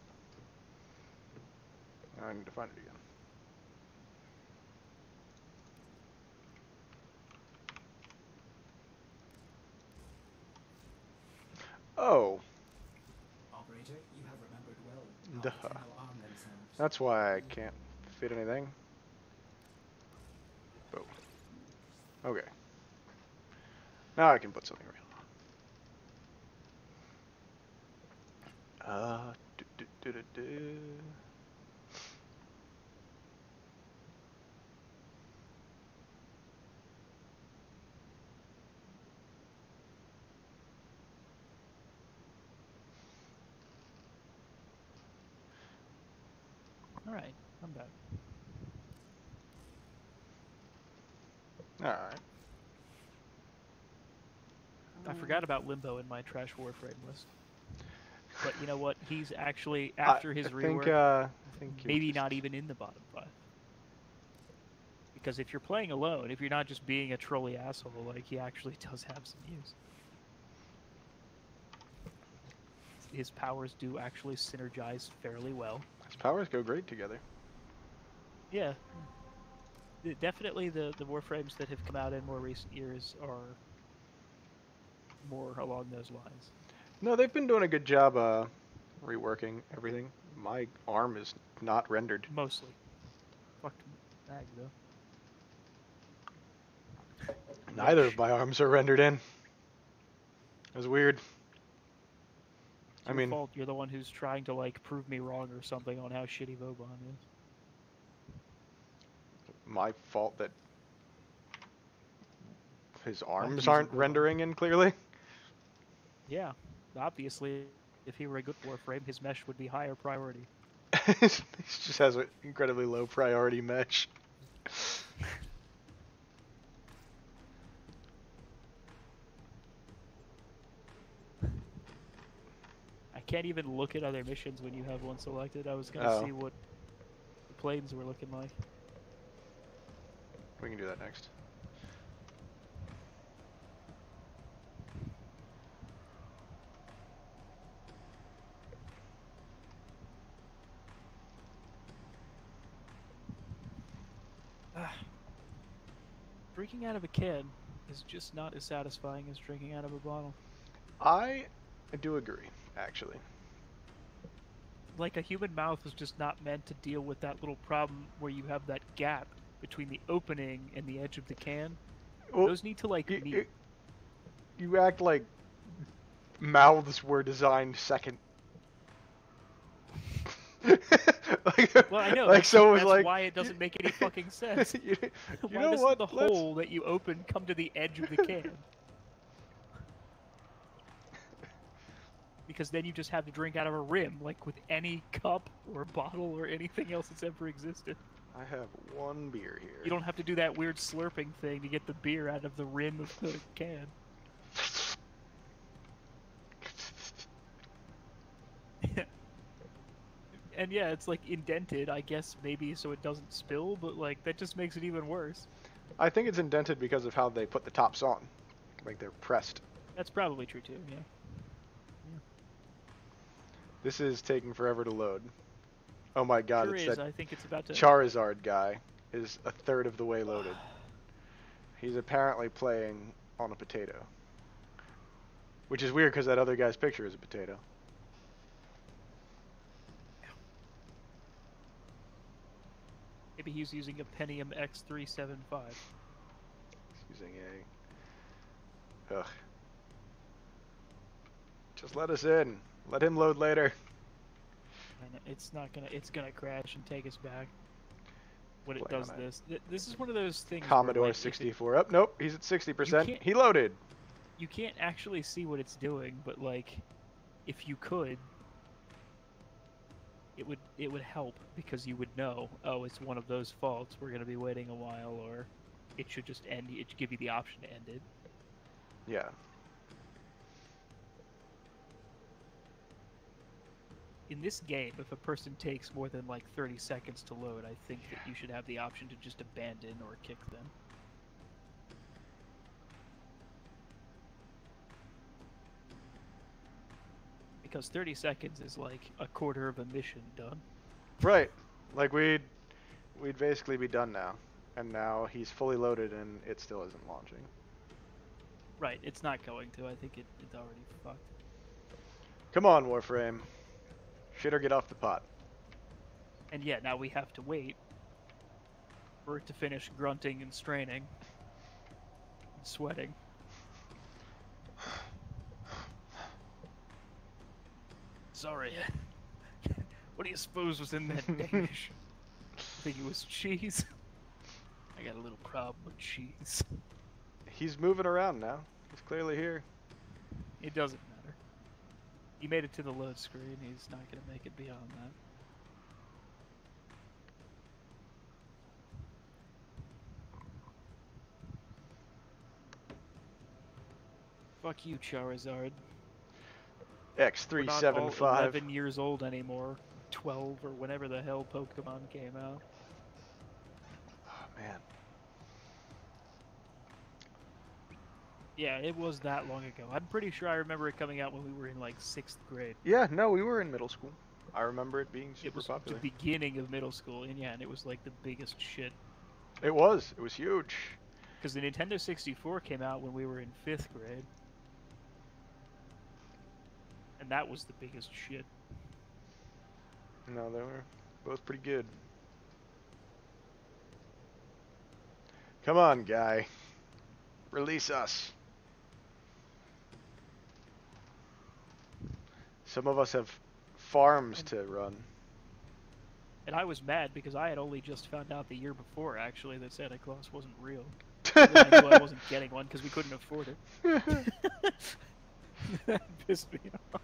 Speaker 2: Now I need to find it again. Oh,
Speaker 3: Operator, you have remembered well how
Speaker 2: duh.
Speaker 3: they can now arm themselves.
Speaker 2: That's why I can't fit anything. Boom. Okay. Now I can put something real. Do, do, do, do, do.
Speaker 1: All right, I'm back.
Speaker 2: All right.
Speaker 1: I forgot about Limbo in my Trash Warframe list. But you know what? He's actually,
Speaker 2: I
Speaker 1: after his
Speaker 2: think,
Speaker 1: rework,
Speaker 2: I think you're
Speaker 1: maybe
Speaker 2: just...
Speaker 1: not even in the bottom 5. Because if you're playing alone, if you're not just being a trolly asshole, like, he actually does have some use. His powers do actually synergize fairly well.
Speaker 2: His powers go great together.
Speaker 1: Yeah. definitely the Warframes that have come out in more recent years are more along those lines.
Speaker 2: No, they've been doing a good job reworking everything. My arm is not rendered.
Speaker 1: Mostly. Fucked mag though.
Speaker 2: Neither of
Speaker 1: Mesh.
Speaker 2: my arms are rendered in. It was weird.
Speaker 1: It's
Speaker 2: I
Speaker 1: your
Speaker 2: mean,
Speaker 1: fault. You're the one who's trying to like prove me wrong or something on how shitty Vauban is.
Speaker 2: my fault that his arms
Speaker 1: using
Speaker 2: aren't
Speaker 1: Vauban.
Speaker 2: rendering in clearly.
Speaker 1: Yeah, obviously, if he were a good Warframe, his mesh would be higher priority.
Speaker 2: He just has an incredibly low priority mesh.
Speaker 1: I can't even look at other missions when you have one selected. I was gonna
Speaker 2: Oh.
Speaker 1: see what the planes were looking like.
Speaker 2: We can do that next.
Speaker 1: Drinking out of a can is just not as satisfying as drinking out of a bottle.
Speaker 2: I do agree, actually.
Speaker 1: Like a human mouth is just not meant to deal with that little problem where you have that gap between the opening and the edge of the can.
Speaker 2: Well,
Speaker 1: Those need to like meet.
Speaker 2: you act like mouths were designed second. Like,
Speaker 1: Well, I know.
Speaker 2: Like
Speaker 1: That's,
Speaker 2: so it was
Speaker 1: that's
Speaker 2: like
Speaker 1: why it doesn't make any fucking sense.
Speaker 2: you
Speaker 1: Why
Speaker 2: know
Speaker 1: doesn't
Speaker 2: what?
Speaker 1: the
Speaker 2: Let's-
Speaker 1: hole that you open come to the edge of the can? Because then you just have to drink out of a rim, like with any cup or bottle or anything else that's ever existed.
Speaker 2: I have one beer here.
Speaker 1: You don't have to do that weird slurping thing to get the beer out of the rim of the can. And yeah, it's like indented, I guess, maybe so it doesn't spill, but like that just makes it even worse.
Speaker 2: I think it's indented because of how they put the tops on. Like they're pressed.
Speaker 1: That's probably true too, yeah.
Speaker 2: This is taking forever to load. Oh my god,
Speaker 1: Sure
Speaker 2: it's
Speaker 1: is,
Speaker 2: that
Speaker 1: I think it's about to...
Speaker 2: Charizard guy is a third of the way loaded. He's apparently playing on a potato. Which is weird because that other guy's picture is a potato.
Speaker 1: Maybe he's using a Pentium X375.
Speaker 2: He's using a... Ugh. Just let us in. Let him load later.
Speaker 1: And it's not gonna... It's gonna crash and take us back. When it
Speaker 2: Playing
Speaker 1: does
Speaker 2: on a
Speaker 1: this. This is one of those things where,
Speaker 2: Commodore
Speaker 1: like, if it-
Speaker 2: 64. Up, nope, he's at 60%.
Speaker 1: can't-
Speaker 2: He loaded.
Speaker 1: you can't actually see what it's doing, but like, if you could, it would help because you would know, oh, it's one of those faults. We're gonna be waiting a while, or it should just end. It should give you the option to end it.
Speaker 2: Yeah.
Speaker 1: In this game, if a person takes more than like 30 seconds to load, I think that you should have the option to just abandon or kick them. Because 30 seconds is like a quarter of a mission done.
Speaker 2: Right. Like we'd basically be done now. And now he's fully loaded and it still isn't launching.
Speaker 1: Right, it's not going to. I think it's already fucked.
Speaker 2: Come on, Warframe. Shit or get off the pot.
Speaker 1: And yeah, now we have to wait for it to finish grunting and straining and sweating. Sorry. What do you suppose was in that Danish? I think it was cheese. I got a little problem with cheese.
Speaker 2: He's moving around now. He's clearly here.
Speaker 1: It doesn't matter. He made it to the load screen. He's not going to make it beyond that. Fuck you, Charizard. We're not all
Speaker 2: X375.
Speaker 1: 11 years old anymore. 12 or whenever the hell Pokemon came out.
Speaker 2: Oh, man.
Speaker 1: Yeah, it was that long ago. I'm pretty sure I remember it coming out when we were in like 6th grade.
Speaker 2: Yeah, no, we were in middle school. I remember it being
Speaker 1: It
Speaker 2: super
Speaker 1: was
Speaker 2: popular.
Speaker 1: the beginning of middle school, and yeah, and it was like the biggest shit.
Speaker 2: It was huge.
Speaker 1: Because the Nintendo 64 came out when we were in 5th grade. And that was the biggest shit.
Speaker 2: No, they were both pretty good. Come on, guy. Release us. Some of us have farms to run.
Speaker 1: And I was mad because I had only just found out the year before, actually, that Santa Claus wasn't real. And then I knew I wasn't getting one because we couldn't afford it. That pissed me off.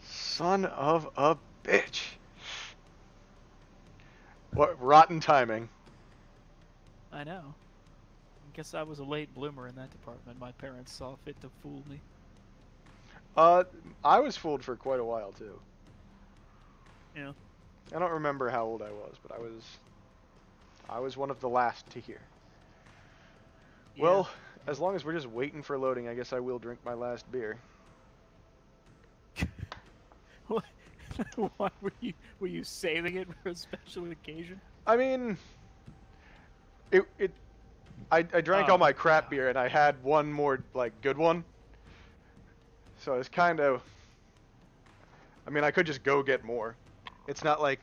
Speaker 2: Son of a bitch. What rotten timing.
Speaker 1: I know. I guess I was a late bloomer in that department. My parents saw fit to fool me.
Speaker 2: I was fooled for quite a while too.
Speaker 1: Yeah.
Speaker 2: I don't remember how old I was, but I was one of the last to hear.
Speaker 1: Yeah.
Speaker 2: Well, as long as we're just waiting for loading, I guess I will drink my last beer.
Speaker 1: What? Why were you saving it for a special occasion?
Speaker 2: I mean, I drank all my crap beer and I had one more like good one. So it's kind of, I mean, I could just go get more. It's not like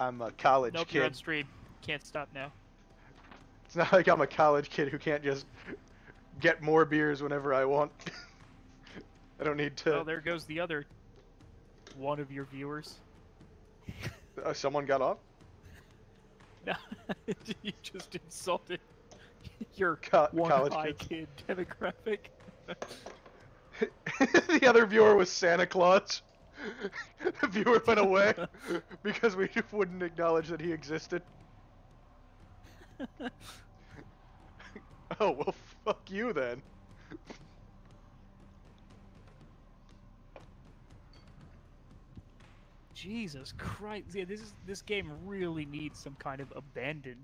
Speaker 2: I'm a college
Speaker 1: Nope,
Speaker 2: kid.
Speaker 1: you're on stream. Can't stop now.
Speaker 2: It's not like I'm a college kid who can't just get more beers whenever I want. I don't need to.
Speaker 1: Oh, there goes the other one of your viewers.
Speaker 2: Someone got off?
Speaker 1: No, you just insulted your one
Speaker 2: college
Speaker 1: high
Speaker 2: kids.
Speaker 1: kid demographic.
Speaker 2: The other viewer was Santa Claus. The viewer went away because we wouldn't acknowledge that he existed. Oh, well, fuck you then.
Speaker 1: Jesus Christ! Yeah, this game really needs some kind of abandon.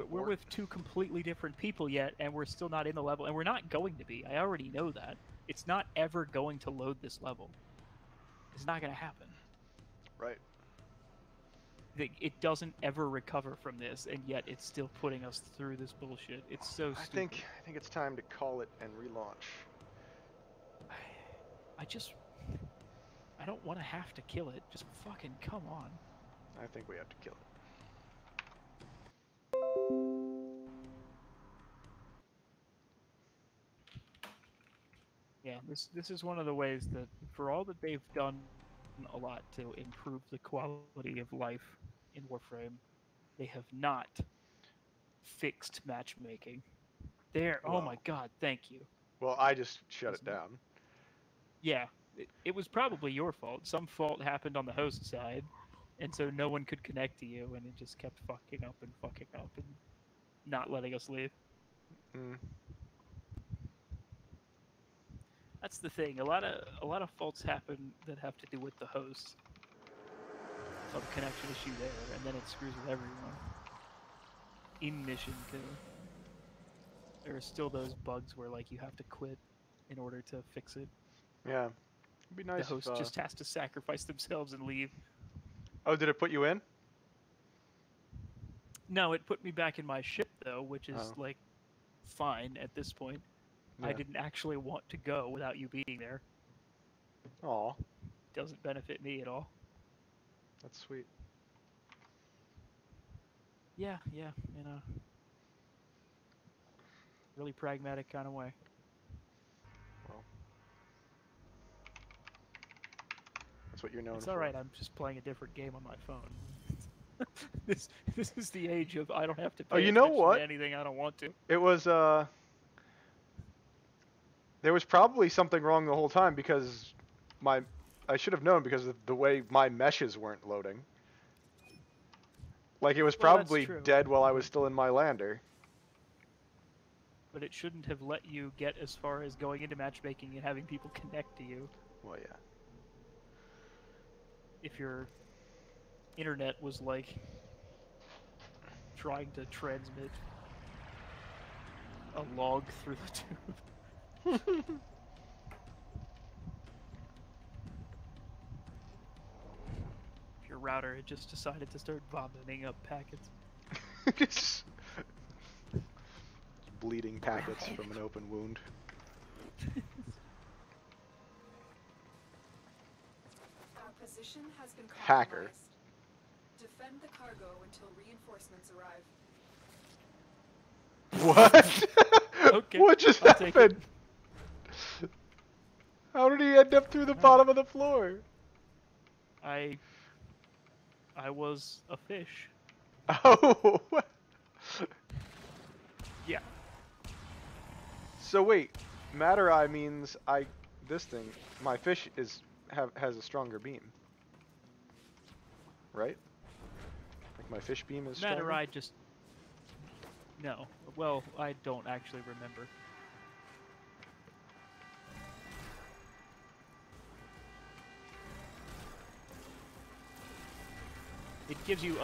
Speaker 1: We're with two completely different people yet, and we're still not in the level, and we're not going to be. I already know that. It's not ever going to load this level. It's not going to happen.
Speaker 2: Right.
Speaker 1: It doesn't ever recover from this, and yet it's still putting us through this bullshit. It's so stupid.
Speaker 2: I think it's time to call it and relaunch.
Speaker 1: I don't want to have to kill it. Just fucking come on.
Speaker 2: I think we have to kill it.
Speaker 1: Yeah, this is one of the ways that, for all that they've done a lot to improve the quality of life in Warframe, they have not fixed matchmaking. There, oh my god, thank you.
Speaker 2: Well, I just shut it down.
Speaker 1: Yeah, it was probably your fault. Some fault happened on the host side, and so no one could connect to you, and it just kept fucking up and not letting us leave.
Speaker 2: Mm.
Speaker 1: That's the thing. A lot of faults happen that have to do with the host. Some connection issue there, and then it screws with everyone. In mission too. There are still those bugs where like you have to quit in order to fix it.
Speaker 2: Yeah. It'd be nice
Speaker 1: The host
Speaker 2: if,
Speaker 1: just has to sacrifice themselves and leave.
Speaker 2: Oh, did it put you in?
Speaker 1: No, it put me back in my ship though, which is
Speaker 2: Oh.
Speaker 1: like fine at this point.
Speaker 2: Yeah.
Speaker 1: I didn't actually want to go without you being there.
Speaker 2: Aw,
Speaker 1: Doesn't benefit me at all.
Speaker 2: that's sweet.
Speaker 1: Yeah, in a really pragmatic kind of way.
Speaker 2: Well, that's what you're known
Speaker 1: It's
Speaker 2: for.
Speaker 1: alright, I'm just playing a different game on my phone. This is the age of I don't have to pay
Speaker 2: you know
Speaker 1: attention
Speaker 2: what?
Speaker 1: to anything I don't want to.
Speaker 2: It was, there was probably something wrong the whole time because I should have known because of the way my meshes weren't loading. Like, it was
Speaker 1: Well, that's
Speaker 2: probably
Speaker 1: true.
Speaker 2: dead while I was still in my lander.
Speaker 1: But it shouldn't have let you get as far as going into matchmaking and having people connect to you
Speaker 2: Well, yeah.
Speaker 1: if your internet was like trying to transmit a log through the tube. If your router had just decided to start vomiting up packets.
Speaker 2: Just bleeding packets from an open wound.
Speaker 4: Our position has been
Speaker 2: Hacker.
Speaker 4: compromised. Defend the cargo until reinforcements arrive.
Speaker 2: What?
Speaker 1: Okay,
Speaker 2: What just
Speaker 1: I'll take it.
Speaker 2: happened? How did he end up through the bottom of the floor?
Speaker 1: I was a fish.
Speaker 2: Oh.
Speaker 1: Yeah.
Speaker 2: So wait, matter eye means this thing, my fish has a stronger beam. Right? Like my fish beam is stronger?
Speaker 1: Matter I just... No. Well, I don't actually remember. It gives you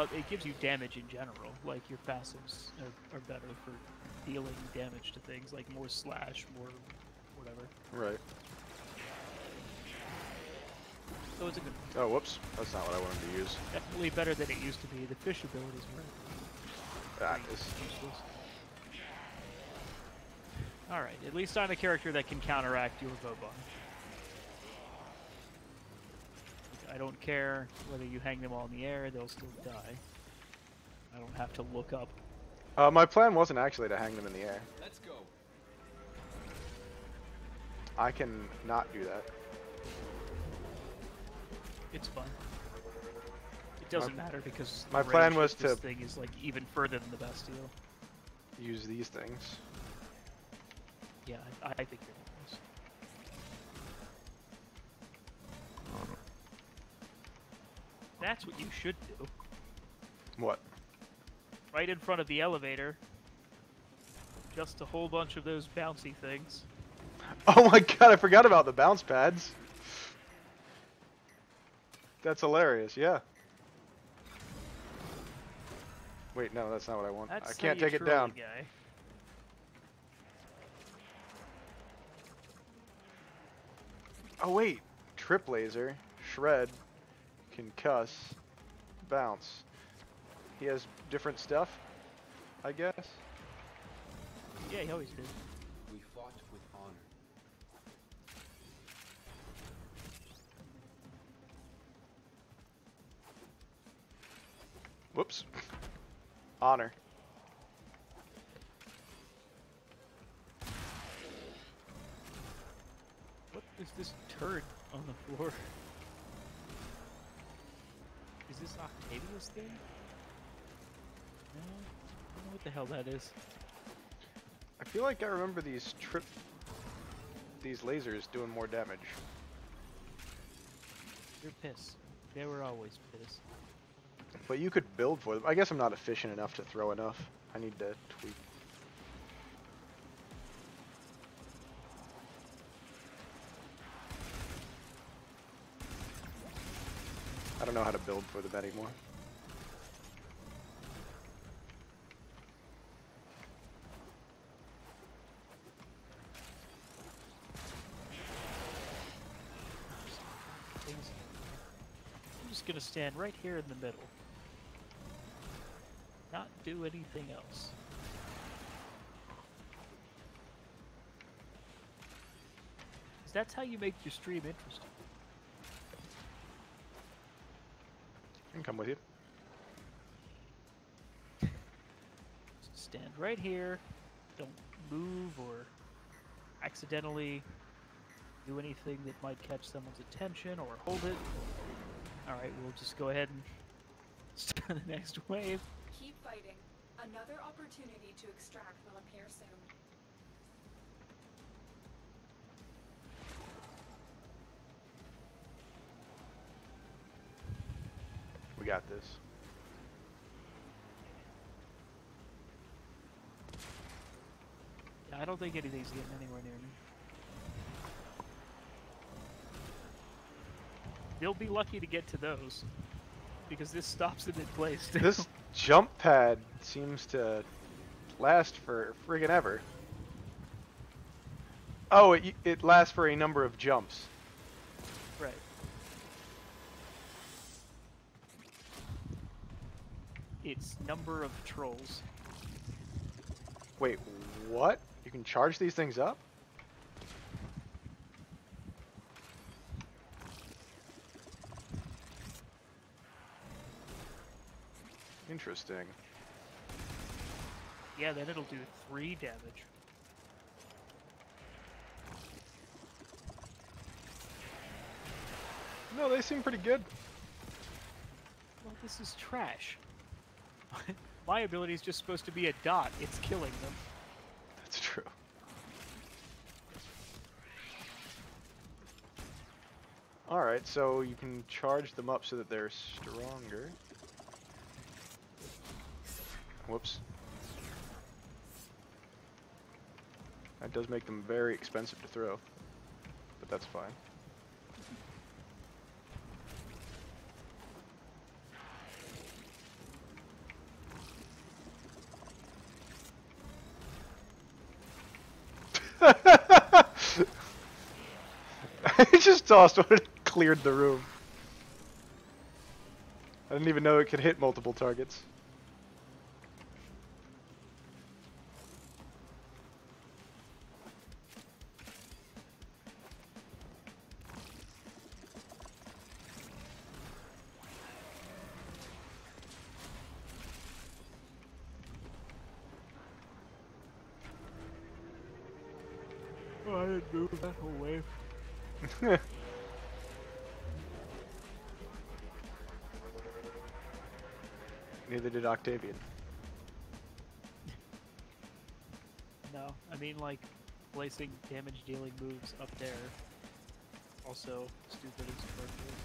Speaker 1: damage in general. Like your passives are better for dealing damage to things, like more slash, more whatever.
Speaker 2: Right.
Speaker 1: So it's a good.
Speaker 2: Oh, whoops. That's not what I wanted to use.
Speaker 1: Definitely better than it used to be. The fish abilities were
Speaker 2: That
Speaker 1: pretty
Speaker 2: is...
Speaker 1: useless. Alright, at least I'm a character that can counteract your Vauban. I don't care whether you hang them all in the air, they'll still die. I don't have to look up.
Speaker 2: My plan wasn't actually to hang them in the air.
Speaker 3: Let's go.
Speaker 2: I can not do that.
Speaker 1: It's fun. It doesn't matter because
Speaker 2: my
Speaker 1: the
Speaker 2: plan
Speaker 1: range
Speaker 2: was
Speaker 1: of this
Speaker 2: to-
Speaker 1: thing is like even further than the Bastille.
Speaker 2: Use these things.
Speaker 1: Yeah, I think you're nice. That's what you should do.
Speaker 2: What?
Speaker 1: Right in front of the elevator. Just a whole bunch of those bouncy things.
Speaker 2: Oh my god, I forgot about the bounce pads. That's hilarious, yeah. Wait, no, that's not what I want.
Speaker 1: That's
Speaker 2: I
Speaker 1: how
Speaker 2: can't
Speaker 1: you
Speaker 2: take it
Speaker 1: troll
Speaker 2: down.
Speaker 1: a guy.
Speaker 2: Oh wait, trip laser, shred, concuss, bounce. He has different stuff, I guess.
Speaker 1: Yeah, he always did.
Speaker 3: We fought with honor.
Speaker 2: Whoops. Honor.
Speaker 1: What is this turd on the floor? Is this Octavius thing? No, I don't know what the hell that is.
Speaker 2: I feel like I remember these lasers doing more damage.
Speaker 1: They're piss. They were always piss.
Speaker 2: But you could build for them. I guess I'm not efficient enough to throw enough. I need to tweak. I don't know how to build for them anymore.
Speaker 1: Things. I'm just gonna stand right here in the middle. Not do anything else. That's how you make your stream interesting.
Speaker 2: I can come with you.
Speaker 1: Stand right here. Don't move or accidentally do anything that might catch someone's attention or hold it. Alright, we'll just go ahead and start the next wave.
Speaker 4: Keep fighting. Another opportunity to extract will appear soon.
Speaker 2: We got this.
Speaker 1: I don't think anything's getting anywhere near me. They'll be lucky to get to those, because this stops them in place. Still.
Speaker 2: This jump pad seems to last for friggin' ever. Oh, it lasts for a number of jumps.
Speaker 1: Right. It's number of trolls.
Speaker 2: Wait, what? You can charge these things up? Interesting.
Speaker 1: Yeah, then it'll do 3 damage.
Speaker 2: No, they seem pretty good.
Speaker 1: Well, this is trash. My ability is just supposed to be a dot. It's killing them.
Speaker 2: That's true. Alright, so you can charge them up so that they're stronger. Whoops. That does make them very expensive to throw, but that's fine. I just tossed one and it cleared the room. I didn't even know it could hit multiple targets.
Speaker 1: Oh, I didn't move that whole wave.
Speaker 2: Neither did Octavian.
Speaker 1: No, I mean like placing damage dealing moves up there. Also stupid and superfluous.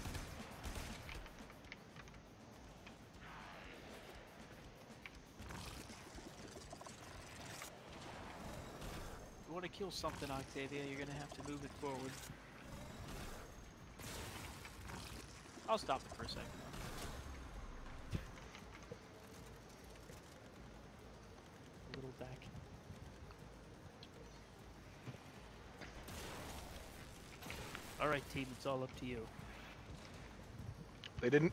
Speaker 1: If you want to kill something, Octavia, you're gonna have to move it forward. I'll stop it for a second. A little back. Alright team, it's all up to you.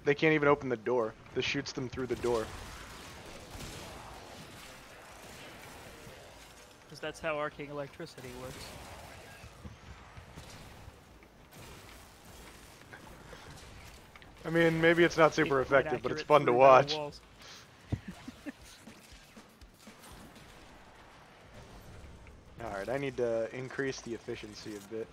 Speaker 2: They can't even open the door. This shoots them through the door.
Speaker 1: Because that's how arcing electricity works.
Speaker 2: I mean, maybe it's not super
Speaker 1: Quite
Speaker 2: effective, but it's
Speaker 1: accurate
Speaker 2: fun to
Speaker 1: through metal
Speaker 2: watch.
Speaker 1: walls.
Speaker 2: Alright, I need to increase the efficiency a bit.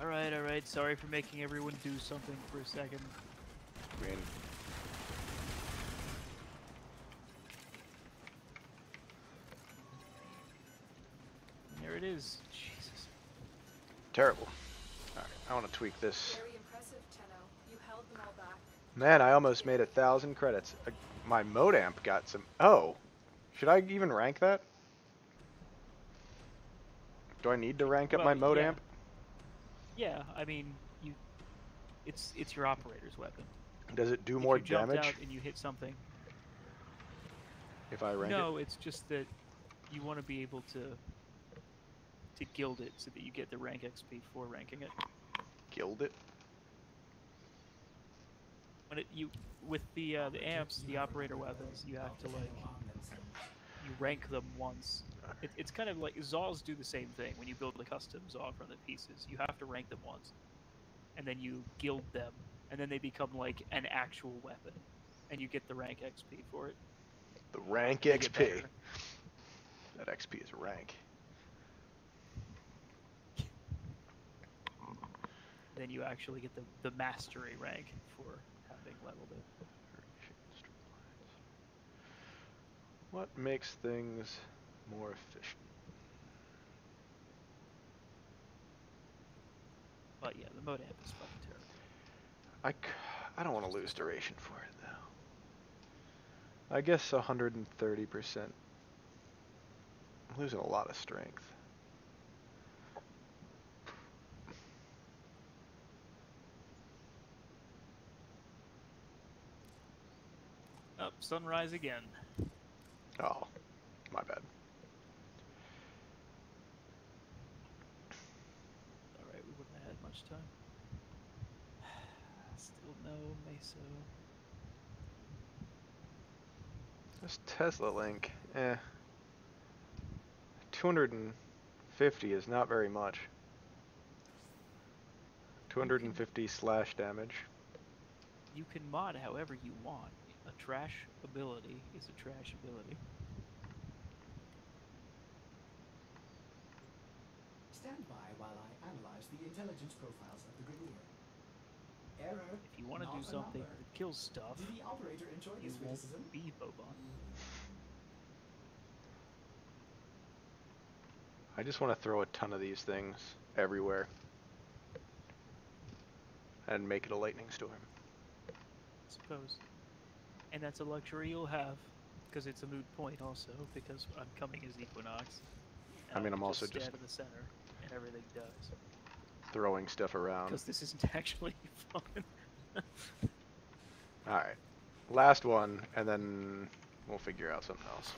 Speaker 1: Alright, sorry for making everyone do something for a second.
Speaker 2: I mean,
Speaker 1: There it is. Jesus.
Speaker 2: terrible. Alright, I want to tweak this.
Speaker 4: Very impressive, Tenno. You held them all back.
Speaker 2: Man, I almost made 1,000 credits. My modamp got some... Oh! Should I even rank that? Do I need to rank up my
Speaker 1: Well, yeah.
Speaker 2: modamp?
Speaker 1: Yeah, I mean, it's your operator's weapon.
Speaker 2: Does it do
Speaker 1: If
Speaker 2: more
Speaker 1: you jumped
Speaker 2: damage
Speaker 1: out and you hit something.
Speaker 2: if I rank it?
Speaker 1: No, it's just that you want to be able to gild it so that you get the rank XP for ranking it.
Speaker 2: Gild it?
Speaker 1: When with the amps, the operator weapons, you have to like you rank them once. It's kind of like Zaws do the same thing. When you build a custom Zaw from the pieces, you have to rank them once, and then you gild them, and then they become like an actual weapon, and you get the rank XP for it.
Speaker 2: The rank
Speaker 1: They get
Speaker 2: XP.
Speaker 1: better.
Speaker 2: That XP is rank.
Speaker 1: Then you actually get the mastery rank for having leveled it.
Speaker 2: What makes things more efficient?
Speaker 1: But yeah, the modamp is fucking terrible.
Speaker 2: I don't want to lose duration for it, though. I guess 130%. I'm losing a lot of strength.
Speaker 1: Up, sunrise again.
Speaker 2: Oh, my bad.
Speaker 1: much time. Still no meso.
Speaker 2: This Tesla link, 250 is not very much. 250 slash damage.
Speaker 1: You can mod however you want. A trash ability is a trash ability.
Speaker 3: Stand by while I analyze the intelligence profiles of the Grineer. Error.
Speaker 1: If you want to
Speaker 3: not
Speaker 1: do
Speaker 3: a
Speaker 1: something
Speaker 3: number.
Speaker 1: that kills stuff,
Speaker 3: Did the operator enjoy
Speaker 1: you
Speaker 3: this
Speaker 1: won't
Speaker 3: criticism?
Speaker 1: be Boban.
Speaker 2: I just want to throw a ton of these things everywhere and make it a lightning storm.
Speaker 1: I suppose. And that's a luxury you'll have, because it's a moot point also, because I'm coming as Equinox.
Speaker 2: I mean, I'm
Speaker 1: can
Speaker 2: also
Speaker 1: stand
Speaker 2: just
Speaker 1: in the center, and everything does.
Speaker 2: throwing stuff around.
Speaker 1: Because this isn't actually fun.
Speaker 2: Alright. Last one, and then we'll figure out something else.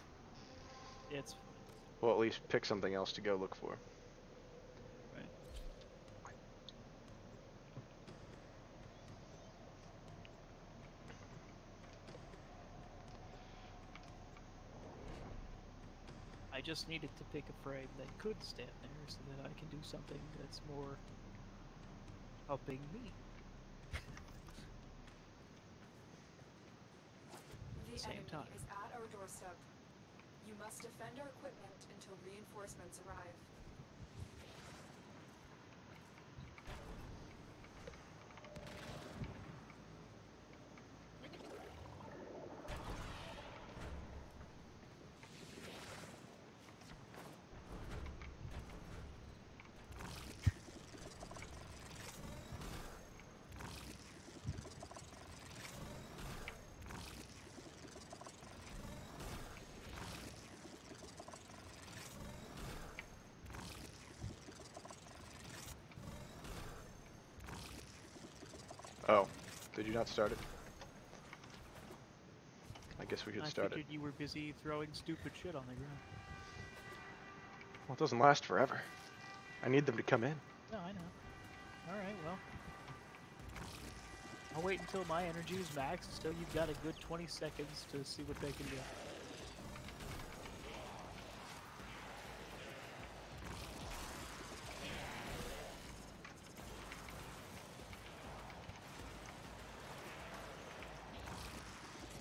Speaker 1: It's
Speaker 2: We'll at least pick something else to go look for.
Speaker 1: right. I just needed to pick a frame that could stand there so that I can do something that's more helping me.
Speaker 4: The
Speaker 1: Same
Speaker 4: enemy
Speaker 1: time.
Speaker 4: is at our doorstep. You must defend our equipment until reinforcements arrive.
Speaker 2: Oh, did you not start it? I guess we should
Speaker 1: I
Speaker 2: start it.
Speaker 1: figured you were busy throwing stupid shit on the ground.
Speaker 2: Well, it doesn't last forever. I need them to come in.
Speaker 1: No, I know. Alright, well. I'll wait until my energy is maxed, so you've got a good 20 seconds to see what they can do.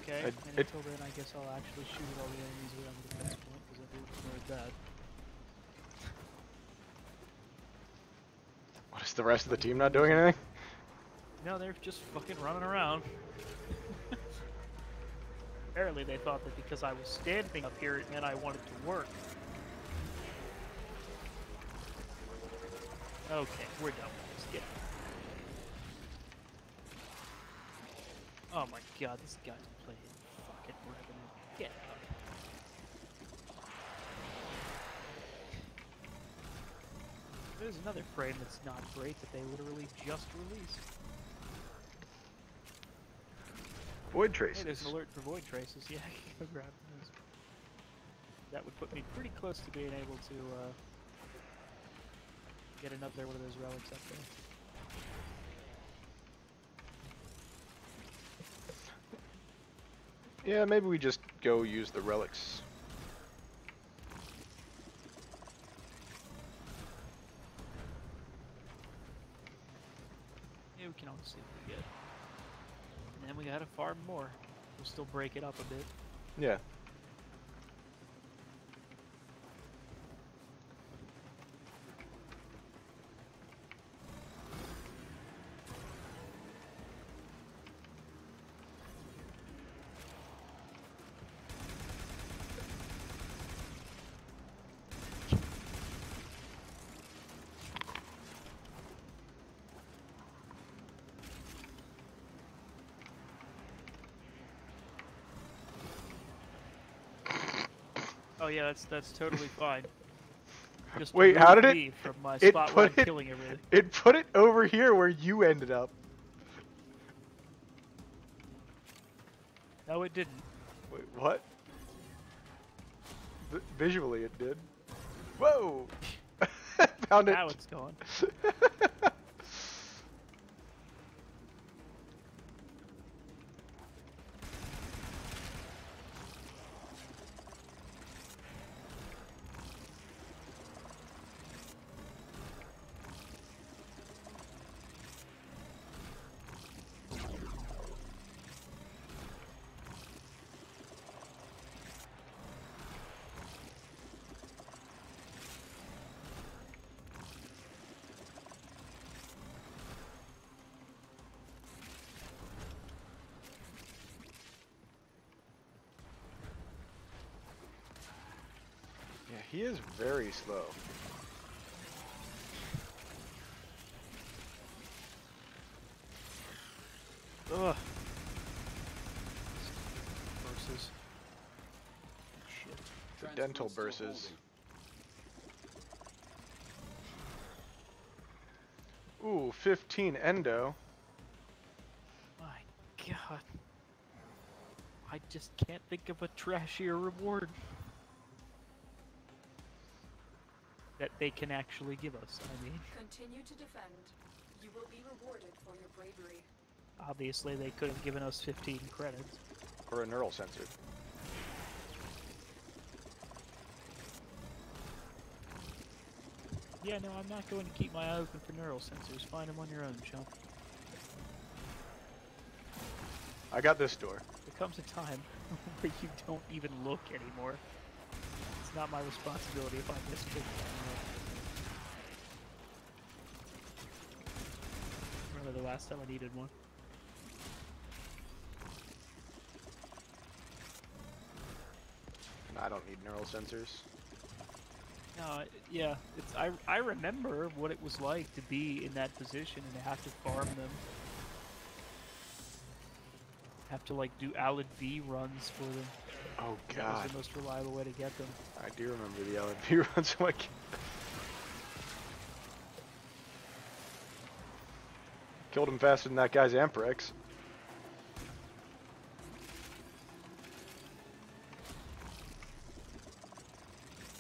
Speaker 1: Okay, and until then, I guess I'll actually shoot at all the enemies around the defense point, because I've ignored that.
Speaker 2: What is the rest of the team not doing anything?
Speaker 1: No, they're just fucking running around. Apparently they thought that because I was standing up here, it meant I wanted to work. Okay, we're done with this. Get out. Oh my god, this guy's playing fucking Revenant. Get out. There's another frame that's not great that they literally just released.
Speaker 2: Void
Speaker 1: Hey,
Speaker 2: traces.
Speaker 1: there's an alert for void traces. Yeah, go grab those. That would put me pretty close to being able to get another one of those relics up there.
Speaker 2: Yeah, maybe we just go use the relics.
Speaker 1: Yeah, we can always see what we get. And then we gotta farm more. We'll still break it up a bit.
Speaker 2: Yeah.
Speaker 1: Oh yeah, that's totally fine. Just
Speaker 2: Wait, how
Speaker 1: remove
Speaker 2: did
Speaker 1: me from my
Speaker 2: it
Speaker 1: spot where I'm
Speaker 2: put it-
Speaker 1: killing everything.
Speaker 2: It put it over here where you ended up.
Speaker 1: No, it didn't.
Speaker 2: Wait, what? Visually it did. Whoa! Found it.
Speaker 1: Now it's gone.
Speaker 2: He is very slow.
Speaker 1: Ugh. Versus. Shit.
Speaker 2: The dental burses. Ooh, 15 endo.
Speaker 1: My God. I just can't think of a trashier reward that they can actually give us. I mean,
Speaker 4: Continue to defend. You will be rewarded for your bravery.
Speaker 1: obviously they could have given us 15 credits.
Speaker 2: Or a neural sensor.
Speaker 1: Yeah, no, I'm not going to keep my eye open for neural sensors. Find them on your own, chump.
Speaker 2: I got this door.
Speaker 1: There comes a time where you don't even look anymore. It's not my responsibility if I miss it. Remember the last time I needed one?
Speaker 2: I don't need neural sensors.
Speaker 1: No, yeah, it's I remember what it was like to be in that position and to have to farm them. Have to like do Alad V runs for them.
Speaker 2: Oh
Speaker 1: That
Speaker 2: god.
Speaker 1: was the most reliable way to get them.
Speaker 2: I do remember the LNP runs. Oh my god. Killed him faster than that guy's Amprex.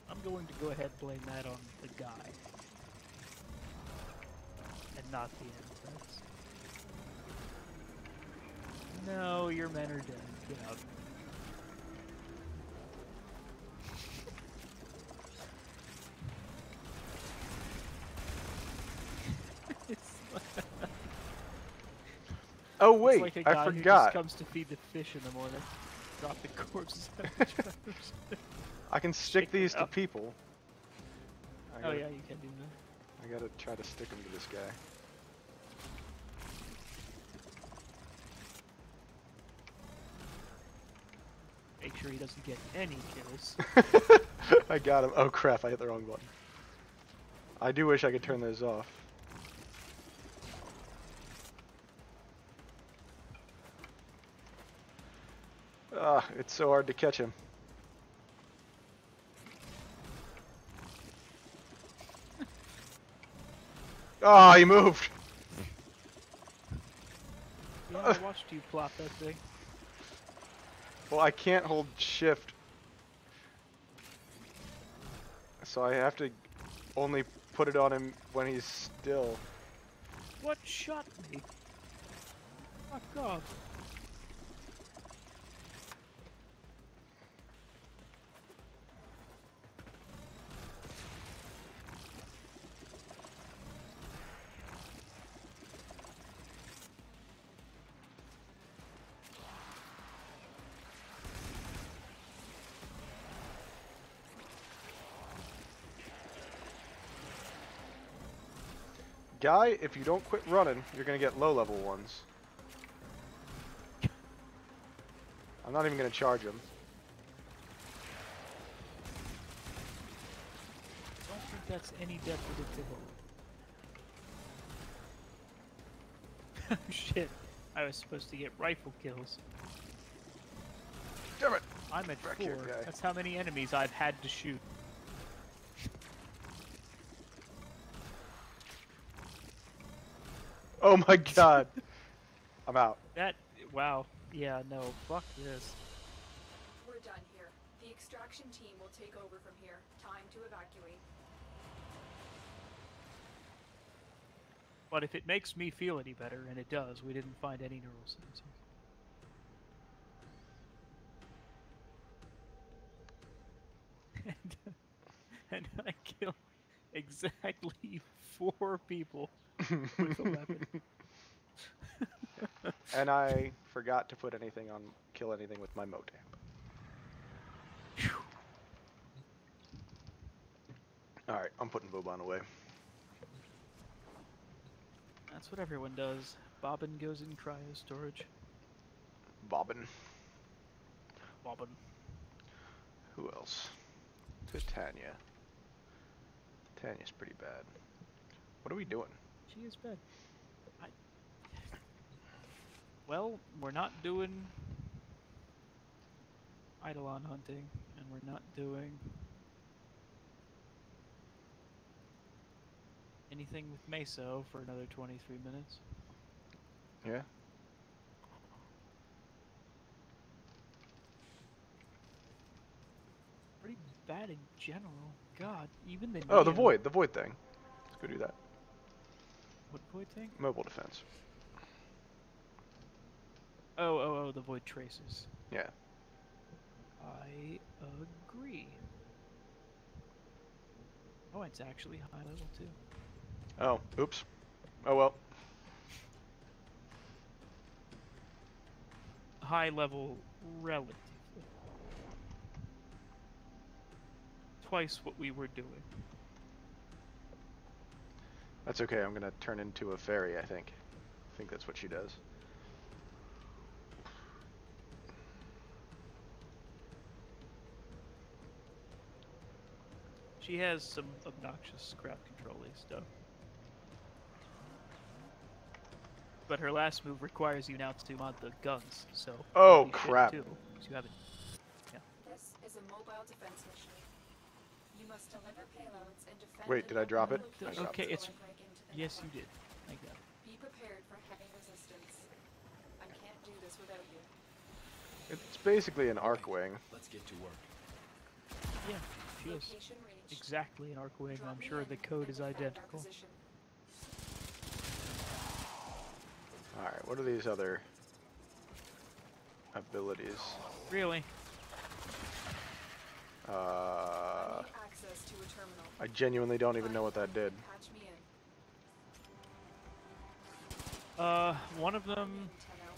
Speaker 1: I'm going to go ahead and blame that on the guy. And not the Amprex. No, your men are dead. Get out. It's
Speaker 2: Oh
Speaker 1: it's
Speaker 2: wait,
Speaker 1: like a guy
Speaker 2: I
Speaker 1: who just
Speaker 2: forgot.
Speaker 1: comes to feed the fish in the morning. Drop the corpses out the traps.
Speaker 2: I can stick
Speaker 1: Shake it
Speaker 2: these to
Speaker 1: up.
Speaker 2: people. I
Speaker 1: Oh
Speaker 2: gotta,
Speaker 1: yeah, you can do that.
Speaker 2: I gotta try to stick them to this guy.
Speaker 1: Make sure he doesn't get any kills.
Speaker 2: I got him. Oh crap, I hit the wrong button. I do wish I could turn those off. Ah, it's so hard to catch him. Ah, he moved!
Speaker 1: Yeah, I watched you plop that thing.
Speaker 2: Well, I can't hold shift. So I have to only put it on him when he's still.
Speaker 1: What shot me? Fuck off.
Speaker 2: Guy, if you don't quit running, you're gonna get low level ones. I'm not even gonna charge him.
Speaker 1: I don't think that's any predictable. Shit. I was supposed to get rifle kills.
Speaker 2: Damn it!
Speaker 1: I'm at
Speaker 2: Back
Speaker 1: 4.
Speaker 2: here, guy.
Speaker 1: That's how many enemies I've had to shoot.
Speaker 2: Oh my god! I'm out.
Speaker 1: That, wow. Yeah, no, fuck this.
Speaker 4: We're done here. The extraction team will take over from here. Time to evacuate.
Speaker 1: But if it makes me feel any better, and it does, we didn't find any neural sensors. And I killed exactly 4 people with a weapon.
Speaker 2: And I forgot to put anything on, kill anything with my Motamp. Alright, I'm putting Boban away.
Speaker 1: That's what everyone does. Bobbin goes in cryo storage.
Speaker 2: Bobbin.
Speaker 1: Bobbin.
Speaker 2: Who else? Titania. Tanya's pretty bad. What are we doing?
Speaker 1: She is bad. Well, we're not doing Eidolon hunting, and we're not doing anything with Meso for another 23 minutes.
Speaker 2: Yeah.
Speaker 1: Pretty bad in general. God, even the
Speaker 2: Oh,
Speaker 1: Neo...
Speaker 2: the void thing. Let's go do that.
Speaker 1: What void thing?
Speaker 2: Mobile defense.
Speaker 1: Oh, the void traces.
Speaker 2: Yeah.
Speaker 1: I agree. Oh, it's actually high level too.
Speaker 2: Oh, oops. Oh well.
Speaker 1: High level relatively. Twice what we were doing.
Speaker 2: That's okay. I'm gonna turn into a fairy. I think that's what she does.
Speaker 1: She has some obnoxious crowd control-y stuff. But her last move requires you now to mod the guns, so...
Speaker 2: Oh,
Speaker 1: holy shit,
Speaker 2: crap.
Speaker 1: Too, 'cause you haven't... Yeah.
Speaker 4: This is a mobile defense mission. You must deliver payloads and defend.
Speaker 2: Wait, did I drop it?
Speaker 1: I dropped Okay, it. It's- Yes, you did. Thank God.
Speaker 4: Be prepared for heavy resistance. I can't do this without you.
Speaker 2: It's basically an arc wing.
Speaker 3: Let's get to work.
Speaker 1: Yeah, she is
Speaker 4: Location reached.
Speaker 1: exactly an arc wing.
Speaker 4: Drop
Speaker 1: I'm
Speaker 4: me
Speaker 1: sure
Speaker 4: in
Speaker 1: the code
Speaker 4: and
Speaker 1: is
Speaker 4: defend our
Speaker 1: identical.
Speaker 4: position.
Speaker 2: Alright, what are these other abilities?
Speaker 1: Really?
Speaker 4: I need access to a terminal.
Speaker 2: I genuinely don't even know what that did.
Speaker 4: Patch me in.
Speaker 1: One of them,
Speaker 4: Tenno.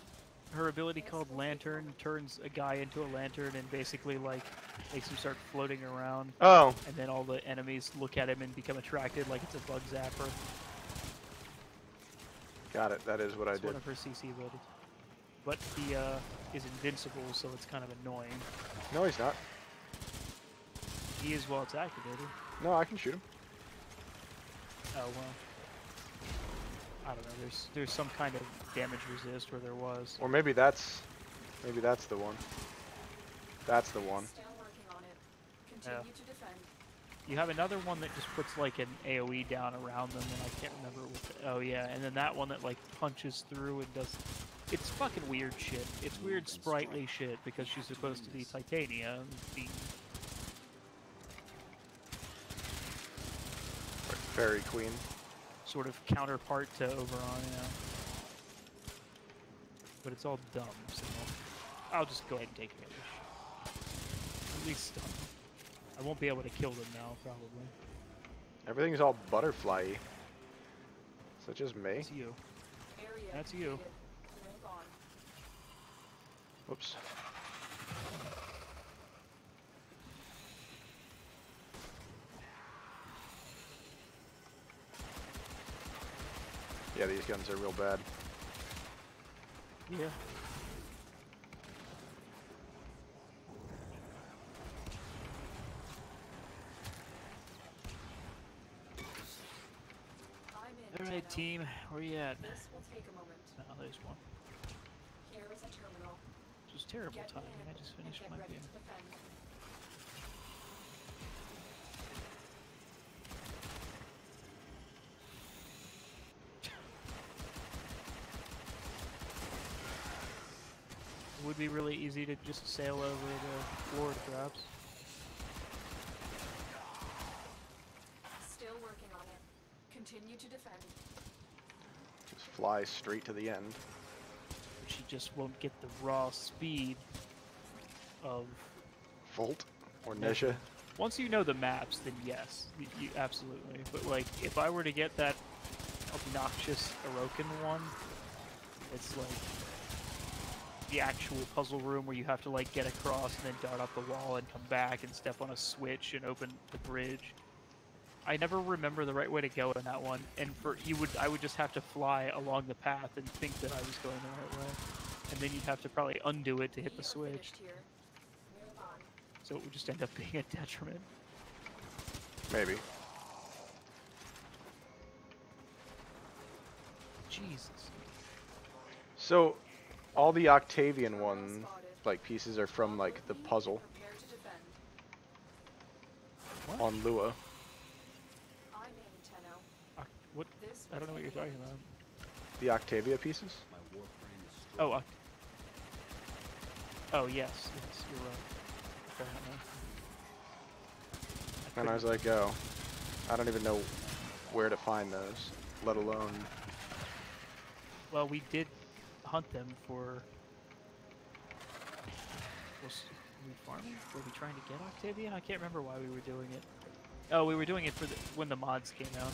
Speaker 1: her ability called Lantern, turns a guy into a lantern and basically, like, makes him start floating around.
Speaker 2: Oh,
Speaker 1: And then all the enemies look at him and become attracted like it's a bug zapper.
Speaker 2: got it. That is what I
Speaker 1: It's
Speaker 2: did.
Speaker 1: one of her CC abilities. But he is invincible, so it's kind of annoying.
Speaker 2: No, he's not.
Speaker 1: He is while it's activated.
Speaker 2: No, I can shoot him.
Speaker 1: Oh well. I don't know. There's some kind of damage resist where there was.
Speaker 2: Or maybe that's the one. That's the one.
Speaker 4: Still working on it. Continue to defend.
Speaker 1: You have another one that just puts like an AOE down around them, and I can't remember what. Oh yeah, and then that one that like punches through and does. It's fucking weird shit. It's weird sprightly shit because she's supposed to be Titania. The
Speaker 2: Fairy Queen.
Speaker 1: sort of counterpart to Oberon, you know. But it's all dumb, so I'll just go ahead and take care of this. At least stun. I won't be able to kill them now, probably.
Speaker 2: Everything's all butterfly-y. Such as me.
Speaker 1: That's you.
Speaker 4: Area
Speaker 1: That's you.
Speaker 4: completed. Move on.
Speaker 2: Whoops. Yeah, these guns are real bad.
Speaker 1: Yeah.
Speaker 4: I'm in.
Speaker 1: Alright,
Speaker 4: Tenno.
Speaker 1: team. Where you at?
Speaker 4: This will take a moment.
Speaker 1: Oh, there's one.
Speaker 4: Here is a terminal.
Speaker 1: This was terrible
Speaker 4: Get
Speaker 1: timing.
Speaker 4: in
Speaker 1: I just
Speaker 4: and
Speaker 1: finished
Speaker 4: get
Speaker 1: my
Speaker 4: ready
Speaker 1: game.
Speaker 4: to defend.
Speaker 1: It would be really easy to just sail over the floor traps.
Speaker 4: Still working on it. Continue to defend.
Speaker 2: Just fly straight to the end.
Speaker 1: She just won't get the raw speed of...
Speaker 2: Volt or Nisha.
Speaker 1: Once you know the maps, then yes, you absolutely. But like, if I were to get that obnoxious Orokin one, it's like the actual puzzle room where you have to like get across and then dart up the wall and come back and step on a switch and open the bridge. I never remember the right way to go in that one, and I would just have to fly along the path and think that I was going the right way, and then you'd have to probably undo it to hit the
Speaker 4: We are
Speaker 1: switch.
Speaker 4: finished here. Move on.
Speaker 1: So it would just end up being a detriment.
Speaker 2: Maybe.
Speaker 1: Jesus.
Speaker 2: So, all the Octavian
Speaker 4: Terminal
Speaker 2: one,
Speaker 4: spotted.
Speaker 2: like, pieces are from, like, the
Speaker 4: Follow me and
Speaker 2: puzzle
Speaker 4: prepare to defend.
Speaker 1: What?
Speaker 2: on Lua.
Speaker 4: I'm in, Tenno.
Speaker 1: What?
Speaker 4: This
Speaker 1: I don't know what you're talking about.
Speaker 2: The Octavia pieces?
Speaker 1: Oh, oh yes, yes, you're right. Apparently.
Speaker 2: And I was like, oh, I don't even know where to find those, let alone...
Speaker 1: Well, we did hunt them for. Was we farming? Were we trying to get Octavia? I can't remember why we were doing it. Oh, we were doing it for when the mods came out.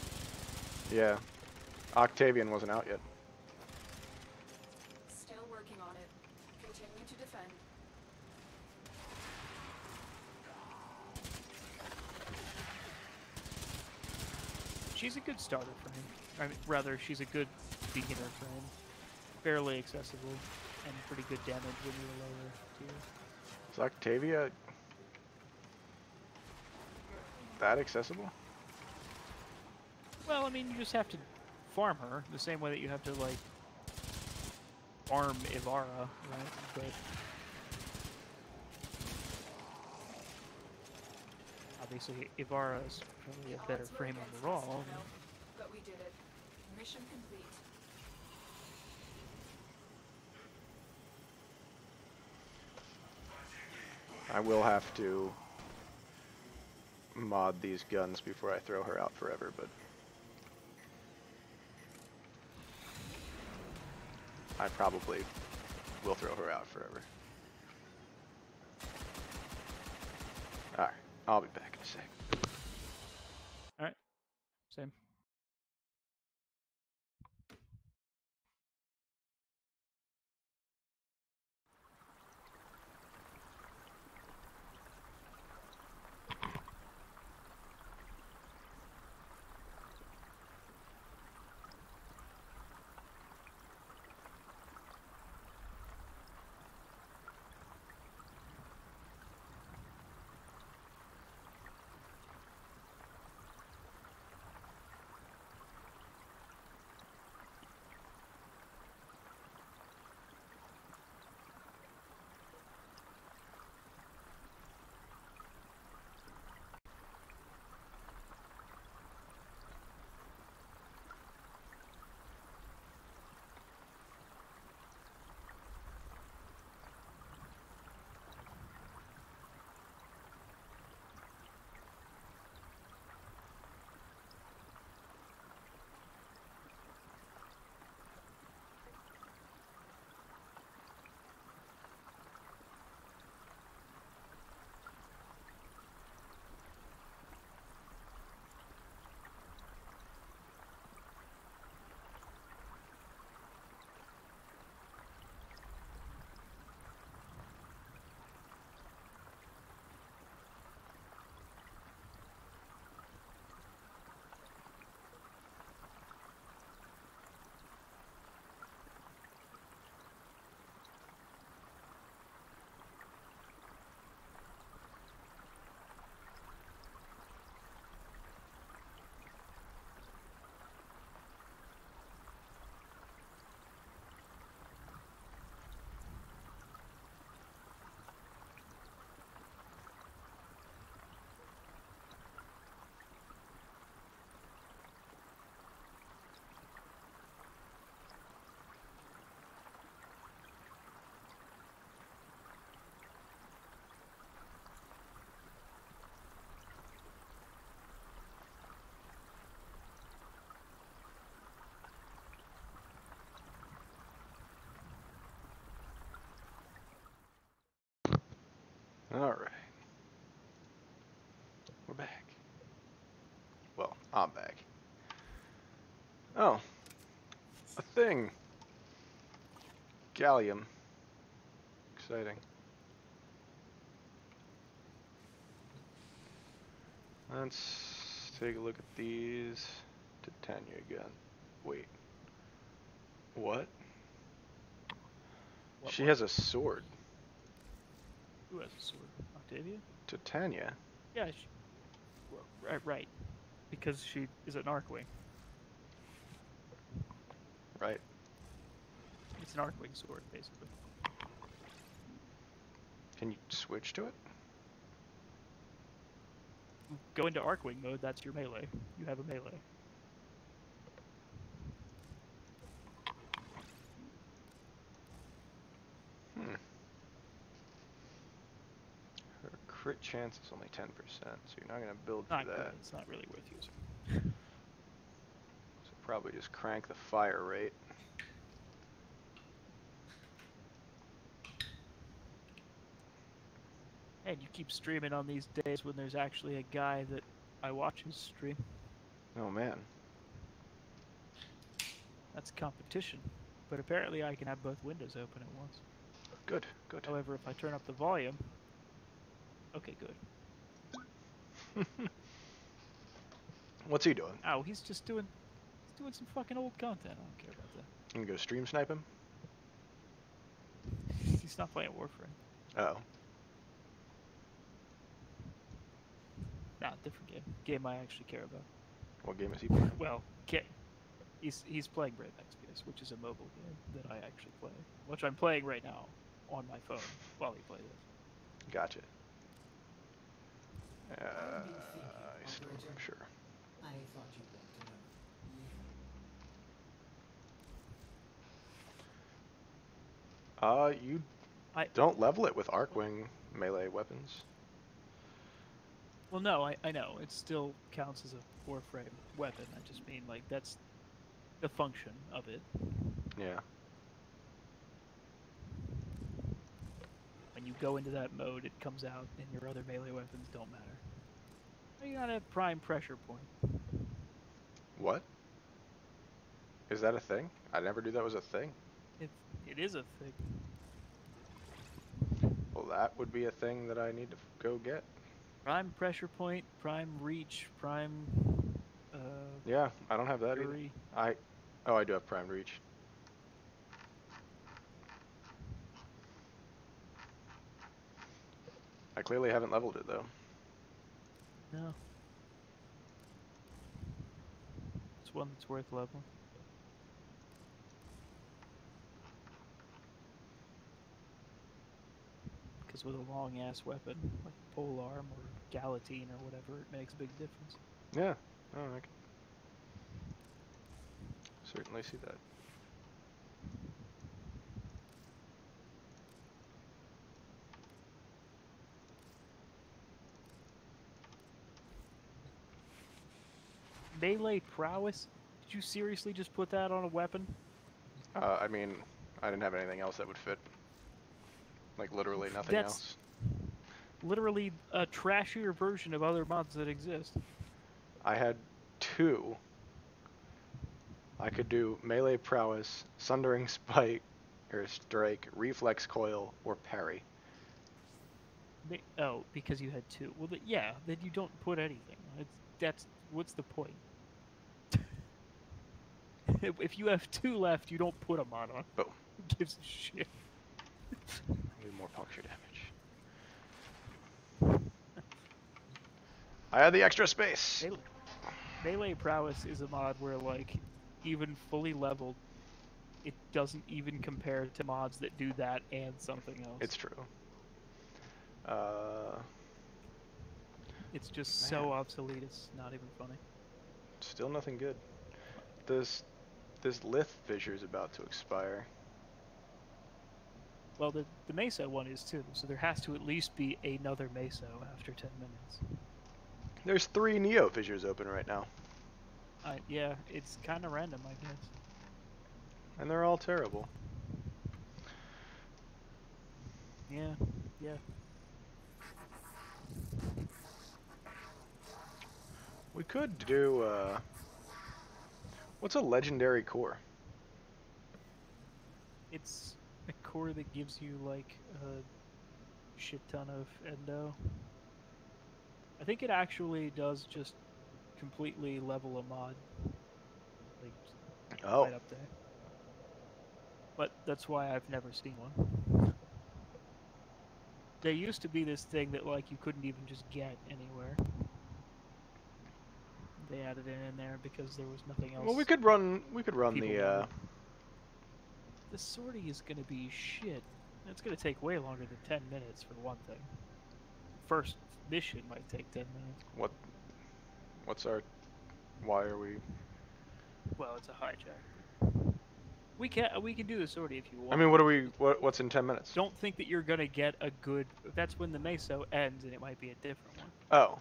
Speaker 2: Yeah. Octavian wasn't out yet.
Speaker 4: Still working on it. Continue to defend.
Speaker 1: She's a good starter for him. I mean, rather, she's a good beginner for him. Fairly accessible and pretty good damage when you're lower tier.
Speaker 2: Is Octavia that accessible?
Speaker 1: Well, I mean, you just have to farm her the same way that you have to, like, farm Ivara, right? But obviously, Ivara is probably a better
Speaker 4: Odds were
Speaker 1: frame
Speaker 4: against us,
Speaker 1: overall.
Speaker 4: Tenno, but we did it. Mission complete.
Speaker 2: I will have to mod these guns before I throw her out forever, but... I probably will throw her out forever. Alright, I'll be back in a sec.
Speaker 1: Alright, same.
Speaker 2: Alright. We're back. Well, I'm back. Oh. A thing. Gallium. Exciting. Let's take a look at these. Titania gun. Wait. What? She has a sword.
Speaker 1: Who has a sword? Octavia?
Speaker 2: Titania.
Speaker 1: Yeah, right. Because she is an Archwing.
Speaker 2: right?
Speaker 1: It's an Arcwing sword, basically.
Speaker 2: Can you switch to it?
Speaker 1: Go into Arcwing mode, that's your melee. You have a melee.
Speaker 2: Her crit chance is only 10%, so you're not gonna build for
Speaker 1: Not
Speaker 2: that.
Speaker 1: good. It's not really worth using.
Speaker 2: So probably just crank the fire rate.
Speaker 1: And you keep streaming on these days when there's actually a guy that I watch his stream.
Speaker 2: Oh man.
Speaker 1: That's competition. But apparently I can have both windows open at once.
Speaker 2: Good, good.
Speaker 1: However, if I turn up the volume... Okay, good.
Speaker 2: What's he doing?
Speaker 1: Oh, he's just doing... He's doing some fucking old content. I don't care about that.
Speaker 2: You can go stream snipe him?
Speaker 1: He's not playing Warframe.
Speaker 2: Oh.
Speaker 1: Nah, different game. Game I actually care about.
Speaker 2: What game is he playing?
Speaker 1: Well, he's playing Brave Exvius, which is a mobile game that I actually play. Which I'm playing right now on my phone while he plays it.
Speaker 2: Gotcha.
Speaker 3: I've been thinking,
Speaker 2: Storm,
Speaker 3: Operator.
Speaker 2: I'm sure.
Speaker 3: I thought you'd want to know.
Speaker 2: You
Speaker 1: I-
Speaker 2: don't level it with Arcwing melee weapons.
Speaker 1: Well, no, I know. It still counts as a Warframe weapon. I just mean, like, that's the function of it.
Speaker 2: Yeah.
Speaker 1: When you go into that mode, it comes out, and your other melee weapons don't matter. You gotta have prime pressure point.
Speaker 2: What? Is that a thing? I never knew that was a thing.
Speaker 1: It is a thing.
Speaker 2: Well, that would be a thing that I need to go get.
Speaker 1: Prime pressure point, prime reach, prime...
Speaker 2: Yeah, I don't have that either.
Speaker 1: fury.
Speaker 2: Oh, I do have prime reach. I clearly haven't leveled it, though.
Speaker 1: No. It's one that's worth leveling. Because with a long-ass weapon, like polearm or galatine or whatever, it makes a big difference.
Speaker 2: Yeah. Oh, I can certainly see that.
Speaker 1: Melee prowess? Did you seriously just put that on a weapon?
Speaker 2: I mean, I didn't have anything else that would fit. Like, literally nothing
Speaker 1: That's-
Speaker 2: else.
Speaker 1: Literally a trashier version of other mods that exist.
Speaker 2: I had two. I could do melee prowess, sundering spike, or strike, reflex coil, or parry.
Speaker 1: Oh, because you had two. Well, yeah, then you don't put anything. What's the point? If you have two left, you don't put a mod on.
Speaker 2: Boom.
Speaker 1: Who gives a shit?
Speaker 2: Do more puncture damage. I had the extra space.
Speaker 1: Melee prowess is a mod where, like, even fully leveled, it doesn't even compare to mods that do that and something else.
Speaker 2: It's true.
Speaker 1: It's just so obsolete, it's not even funny.
Speaker 2: Still nothing good. This lith fissure is about to expire.
Speaker 1: Well, the Meso one is too, so there has to at least be another Meso after 10 minutes.
Speaker 2: There's 3 Neo fissures open right now.
Speaker 1: Yeah, it's kind of random, I guess.
Speaker 2: And they're all terrible.
Speaker 1: Yeah.
Speaker 2: We could do, what's a legendary core?
Speaker 1: It's a core that gives you, like, a shit ton of endo. I think it actually does just completely level a mod. Like,
Speaker 2: Oh.
Speaker 1: right up there. But that's why I've never seen one. There used to be this thing that, like, you couldn't even just get anywhere. They added it in there because there was nothing else.
Speaker 2: Well, we could run
Speaker 1: people
Speaker 2: the
Speaker 1: wanted. The sortie is gonna be shit. It's gonna take way longer than 10 minutes for one thing. First mission might take 10 minutes.
Speaker 2: What's our? Why are we?
Speaker 1: Well, it's a hijack. We can do the sortie if you want.
Speaker 2: I mean, what's in 10 minutes?
Speaker 1: Don't think that you're gonna get a good. That's when the meso ends, and it might be a different one.
Speaker 2: Oh.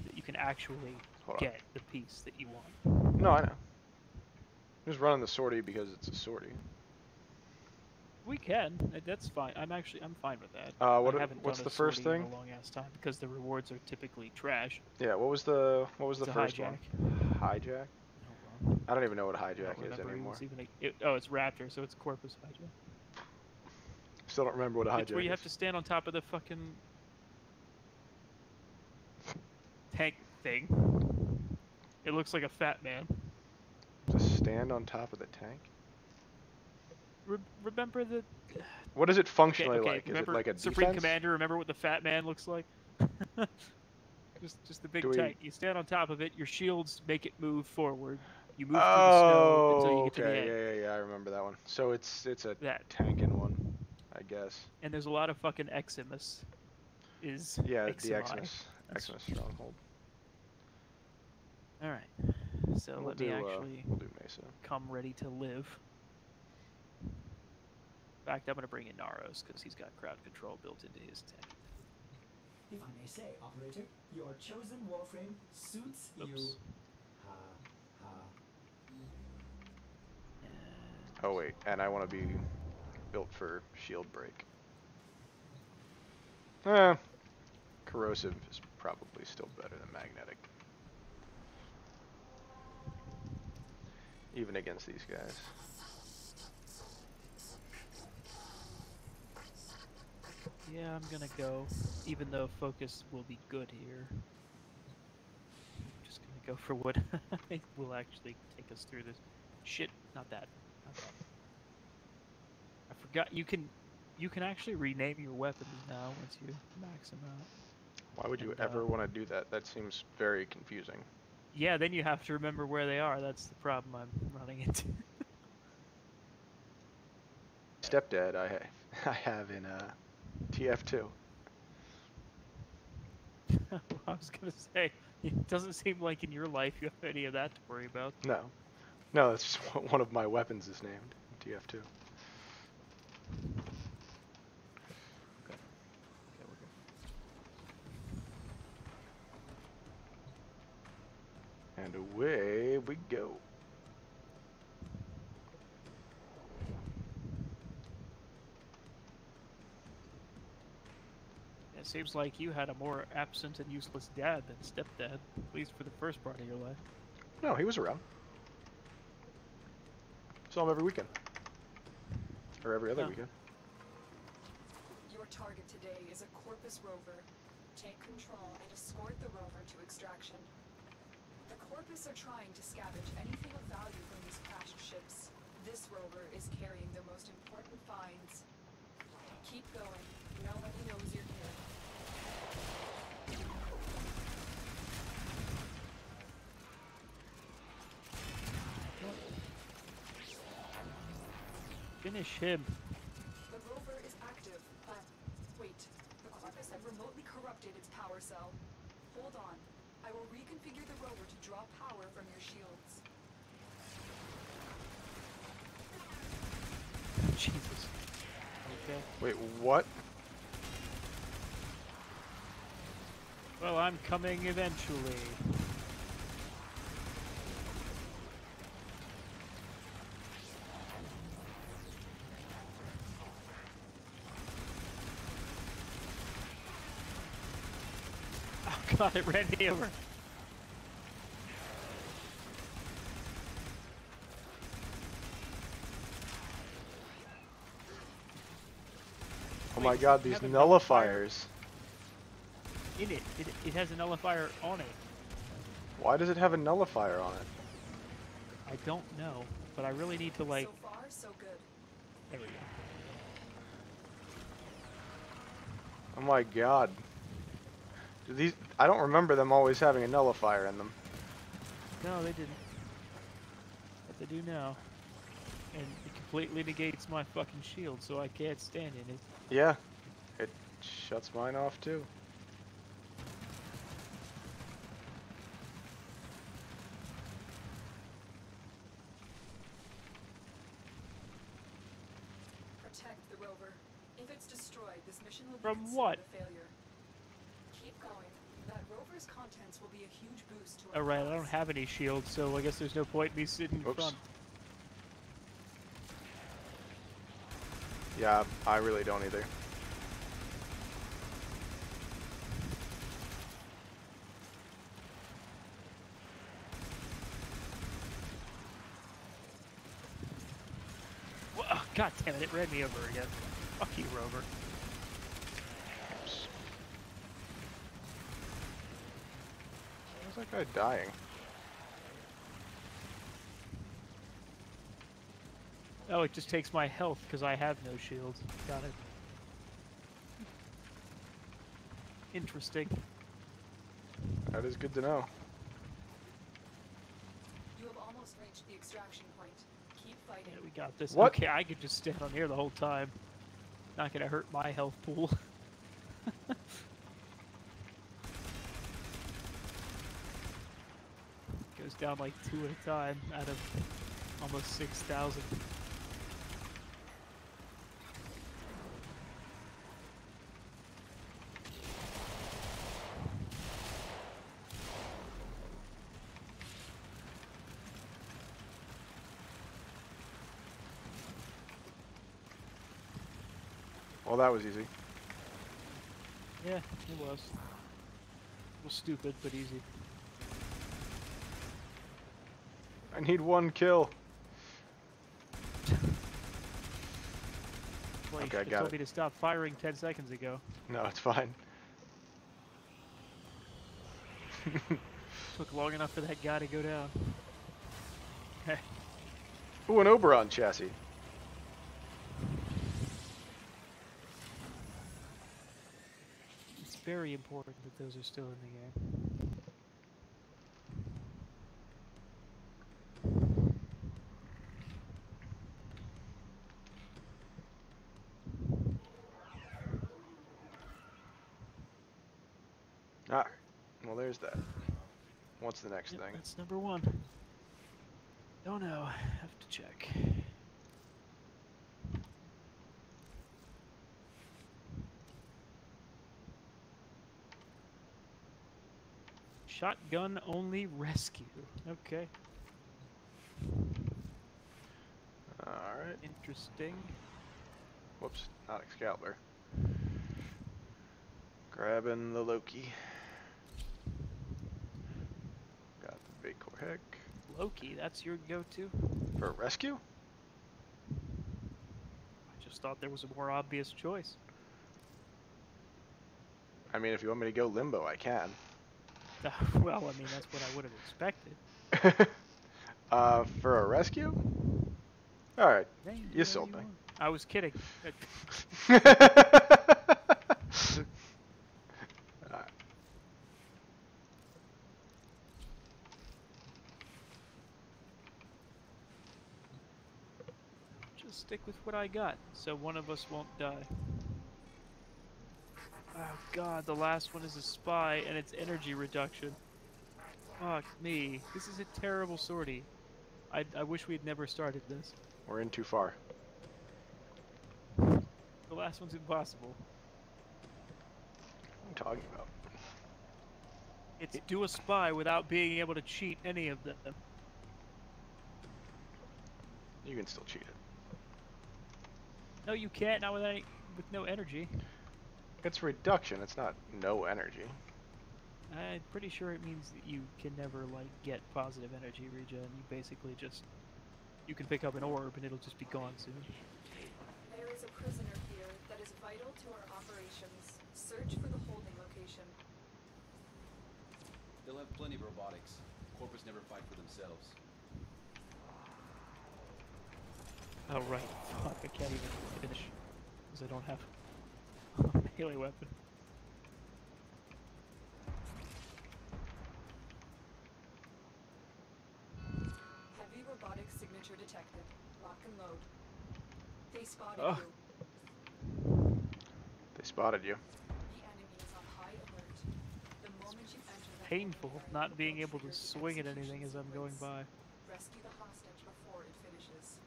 Speaker 1: That you can actually
Speaker 2: Hold on.
Speaker 1: get the piece that you want.
Speaker 2: No, I know. I'm just running the sortie because it's a sortie.
Speaker 1: We can. That's fine. I'm fine with that.
Speaker 2: What's the first thing?
Speaker 1: In a long ass time because the rewards are typically trash.
Speaker 2: Yeah. What was the
Speaker 1: It's a
Speaker 2: first
Speaker 1: hijack.
Speaker 2: one? Hijack.
Speaker 1: Hold on.
Speaker 2: I don't even know what a
Speaker 1: I don't
Speaker 2: hijack is
Speaker 1: remember
Speaker 2: anymore.
Speaker 1: it's Raptor, so it's Corpus hijack.
Speaker 2: Still don't remember what a hijack is.
Speaker 1: It's where you have to stand on top of the fucking tank thing. It looks like a fat man.
Speaker 2: To stand on top of the tank?
Speaker 1: Remember the...
Speaker 2: What is it functionally
Speaker 1: okay,
Speaker 2: like? Is it like a
Speaker 1: Supreme
Speaker 2: defense?
Speaker 1: Commander, remember what the fat man looks like? just the big
Speaker 2: Do we-
Speaker 1: tank. You stand on top of it, your shields make it move forward. You move through the snow until you get to the end.
Speaker 2: Yeah, I remember that one. So it's a
Speaker 1: That.
Speaker 2: tanking one, I guess.
Speaker 1: And there's a lot of fucking Eximus.
Speaker 2: Yeah, the
Speaker 1: Eximi.
Speaker 2: Eximus stronghold.
Speaker 1: Alright. So
Speaker 2: We'll
Speaker 1: let
Speaker 2: do,
Speaker 1: me actually
Speaker 2: we'll do Mesa.
Speaker 1: come ready to live. In fact, I'm going to bring in Naros because he's got crowd control built into his tank.
Speaker 3: If I may say, operator, your chosen warframe suits you.
Speaker 1: Oops.
Speaker 3: Ha, ha.
Speaker 1: And
Speaker 2: Oh wait, and I want to be built for shield break. Corrosive is probably still better than magnetic. Even against these guys.
Speaker 1: yeah, I'm going to go, even though focus will be good here. I'm just going to go for what I think will actually take us through this. Shit, not that. Not that. I forgot you can actually rename your weapons now once you max them out.
Speaker 2: Why would you
Speaker 1: And,
Speaker 2: ever want to do that? That seems very confusing.
Speaker 1: Yeah, then you have to remember where they are. That's the problem I'm running into.
Speaker 2: Stepdad, I have in TF2.
Speaker 1: I was gonna say, it doesn't seem like in your life you have any of that to worry about.
Speaker 2: No, that's just one of my weapons is named TF2.
Speaker 1: Okay, we're good.
Speaker 2: And away we go.
Speaker 1: It seems like you had a more absent and useless dad than stepdad, at least for the first part of your life.
Speaker 2: No, he was around. Saw him every weekend. Or every other
Speaker 1: Oh.
Speaker 2: weekend.
Speaker 4: Your target today is a Corpus rover. Take control and escort the rover to extraction. The Corpus are trying to scavenge anything of value from these crashed ships. This rover is carrying their most important finds. Keep going. Nobody knows you're here.
Speaker 1: Finish him.
Speaker 4: The rover is active, but wait. The Corpus have remotely corrupted its power cell. Hold on. I will reconfigure the rover to draw power from your shields.
Speaker 1: Jesus. Okay.
Speaker 2: Wait, what?
Speaker 1: Well, I'm coming eventually. Oh god, it ran me over.
Speaker 2: Oh my
Speaker 1: Wait,
Speaker 2: god,
Speaker 1: you
Speaker 2: these
Speaker 1: have a nullifier
Speaker 2: nullifiers.
Speaker 1: In it. It has a nullifier on it.
Speaker 2: Why does it have a nullifier on it?
Speaker 1: I don't know, but I really need to like.
Speaker 4: So far, so good.
Speaker 1: There we go.
Speaker 2: Oh my god. Do these? I don't remember them always having a nullifier in them.
Speaker 1: No, they didn't. But they do now. And it completely negates my fucking shield, so I can't stand in it.
Speaker 2: Yeah, it shuts mine off too.
Speaker 4: Protect the rover. If it's destroyed, this mission will be
Speaker 1: From
Speaker 4: considered
Speaker 1: what?
Speaker 4: a failure. Keep going. That rover's contents will be a huge boost to our
Speaker 1: Alright, I don't
Speaker 4: cause.
Speaker 1: have any shields, so I guess there's no point in me sitting in
Speaker 2: Oops.
Speaker 1: front.
Speaker 2: Yeah, I really don't either.
Speaker 1: Whoa, God damn it, it ran me over again. Fuck you, Rover.
Speaker 2: Oops. How's that guy dying?
Speaker 1: Oh, it just takes my health because I have no shields. Got it. Interesting.
Speaker 2: That is good to know.
Speaker 4: You have almost reached the extraction point. Keep fighting.
Speaker 1: Yeah, we got this.
Speaker 2: What?
Speaker 1: Okay, I could just stand on here the whole time. Not gonna hurt my health pool. Goes down like 2 at a time out of almost 6,000.
Speaker 2: Well, that was easy.
Speaker 1: Yeah, it was. A little stupid, but easy.
Speaker 2: I need one kill.
Speaker 1: Well, you
Speaker 2: Okay, I
Speaker 1: should have
Speaker 2: got
Speaker 1: told
Speaker 2: it.
Speaker 1: me to stop firing 10 seconds ago.
Speaker 2: No, it's fine.
Speaker 1: Took long enough for that guy to go down.
Speaker 2: Ooh, an Oberon chassis.
Speaker 1: It's very important that those are still in the game.
Speaker 2: Ah, well, there's that. What's the next
Speaker 1: Yep,
Speaker 2: thing?
Speaker 1: that's number 1. Don't know. Have to check. Shotgun only rescue. Okay.
Speaker 2: Alright.
Speaker 1: Interesting.
Speaker 2: Whoops, not Excalibur. Grabbing the Loki. Got the big Korhek.
Speaker 1: Loki, that's your go-to?
Speaker 2: For a rescue?
Speaker 1: I just thought there was a more obvious choice.
Speaker 2: I mean, if you want me to go Limbo, I can.
Speaker 1: Well, I mean, that's what I would have expected.
Speaker 2: For a rescue? Alright,
Speaker 1: Yeah, can do
Speaker 2: you
Speaker 1: whatever
Speaker 2: sold me.
Speaker 1: want. I was kidding.
Speaker 2: Alright.
Speaker 1: Just stick with what I got, so one of us won't die. Oh god, the last one is a spy, and it's energy reduction. Fuck me. This is a terrible sortie. I wish we'd never started this.
Speaker 2: We're in too far.
Speaker 1: The last one's impossible.
Speaker 2: What are you talking about?
Speaker 1: It's do a spy without being able to cheat any of them.
Speaker 2: You can still cheat it.
Speaker 1: No, you can't, not with any, with no energy.
Speaker 2: It's reduction, it's not no energy.
Speaker 1: I'm pretty sure it means that you can never, like, get positive energy regen. You basically just... You can pick up an orb and it'll just be gone soon.
Speaker 4: There is a prisoner here that is vital to our operations. Search for the holding location.
Speaker 5: They'll have plenty of robotics. Corpus never fight for themselves.
Speaker 1: Oh, right. Fuck, I can't even finish. Because I don't have a melee weapon.
Speaker 4: Heavy robotics signature detected. Lock and load. They spotted
Speaker 1: Ugh.
Speaker 4: you.
Speaker 2: They spotted you.
Speaker 4: The enemy is on high alert. The moment you enter the
Speaker 1: Painful
Speaker 4: holding area,
Speaker 1: not being
Speaker 4: they'll
Speaker 1: able to
Speaker 4: trigger the
Speaker 1: swing at
Speaker 4: execution
Speaker 1: anything as I'm going
Speaker 4: sequence.
Speaker 1: by.
Speaker 4: Rescue the hostage before it finishes.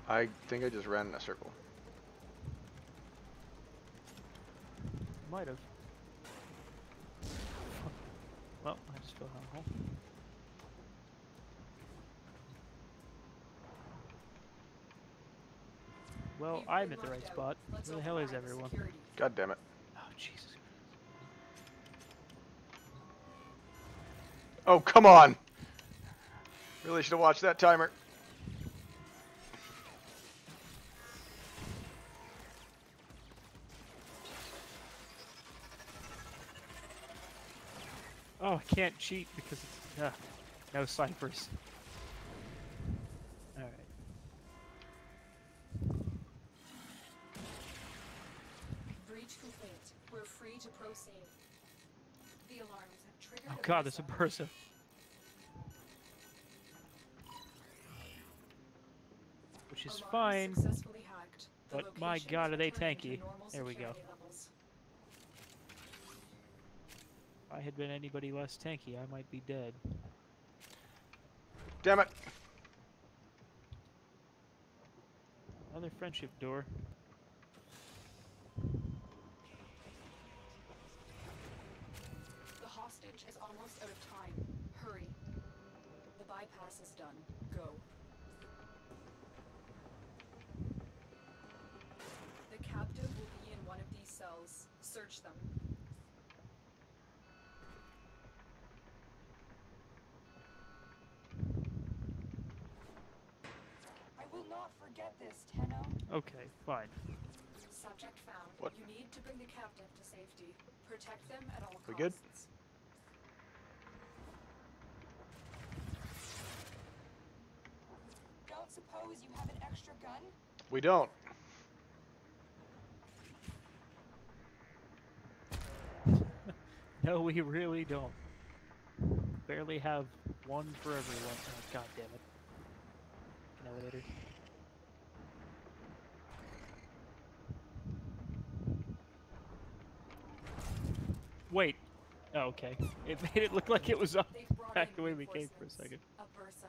Speaker 2: I think I just ran in a circle.
Speaker 1: Might have. Well, I just fell down a hole. Well,
Speaker 4: You've
Speaker 1: I'm
Speaker 4: been
Speaker 1: at the right
Speaker 4: left out.
Speaker 1: spot.
Speaker 4: Let's
Speaker 1: Where the hell is
Speaker 4: override the
Speaker 1: everyone?
Speaker 4: security.
Speaker 2: God damn it.
Speaker 1: Oh, Jesus.
Speaker 2: Oh, come on! Really should have watched that timer.
Speaker 1: Oh, I can't cheat because it's no ciphers. Alright.
Speaker 4: Breach complete. We're free to proceed. The alarms have triggered.
Speaker 1: Oh god, there's a Bursa. Which is
Speaker 4: Alarms
Speaker 1: fine,
Speaker 4: successfully hacked. The
Speaker 1: but my
Speaker 4: location
Speaker 1: god,
Speaker 4: is
Speaker 1: are they
Speaker 4: returning to
Speaker 1: tanky.
Speaker 4: normal
Speaker 1: There we go.
Speaker 4: security levels.
Speaker 1: If I had been anybody less tanky, I might be dead.
Speaker 2: Damn it!
Speaker 1: Another friendship door.
Speaker 4: The hostage is almost out of time. Hurry. The bypass is done. Go. The captive will be in one of these cells. Search them.
Speaker 6: I will not forget this, Tenno.
Speaker 1: Okay, fine.
Speaker 4: Subject found.
Speaker 2: What?
Speaker 4: You need to bring the captive to safety. Protect them at all costs.
Speaker 2: We good?
Speaker 6: Don't suppose you have an extra gun?
Speaker 2: We don't.
Speaker 1: No, we really don't. Barely have one for everyone. Oh, god damn it. An elevator. Wait. Oh, okay. It made it look like it was up
Speaker 4: They've brought
Speaker 1: back
Speaker 4: in
Speaker 1: the way we came for a
Speaker 4: reinforcements.
Speaker 1: second.
Speaker 4: A Bursa.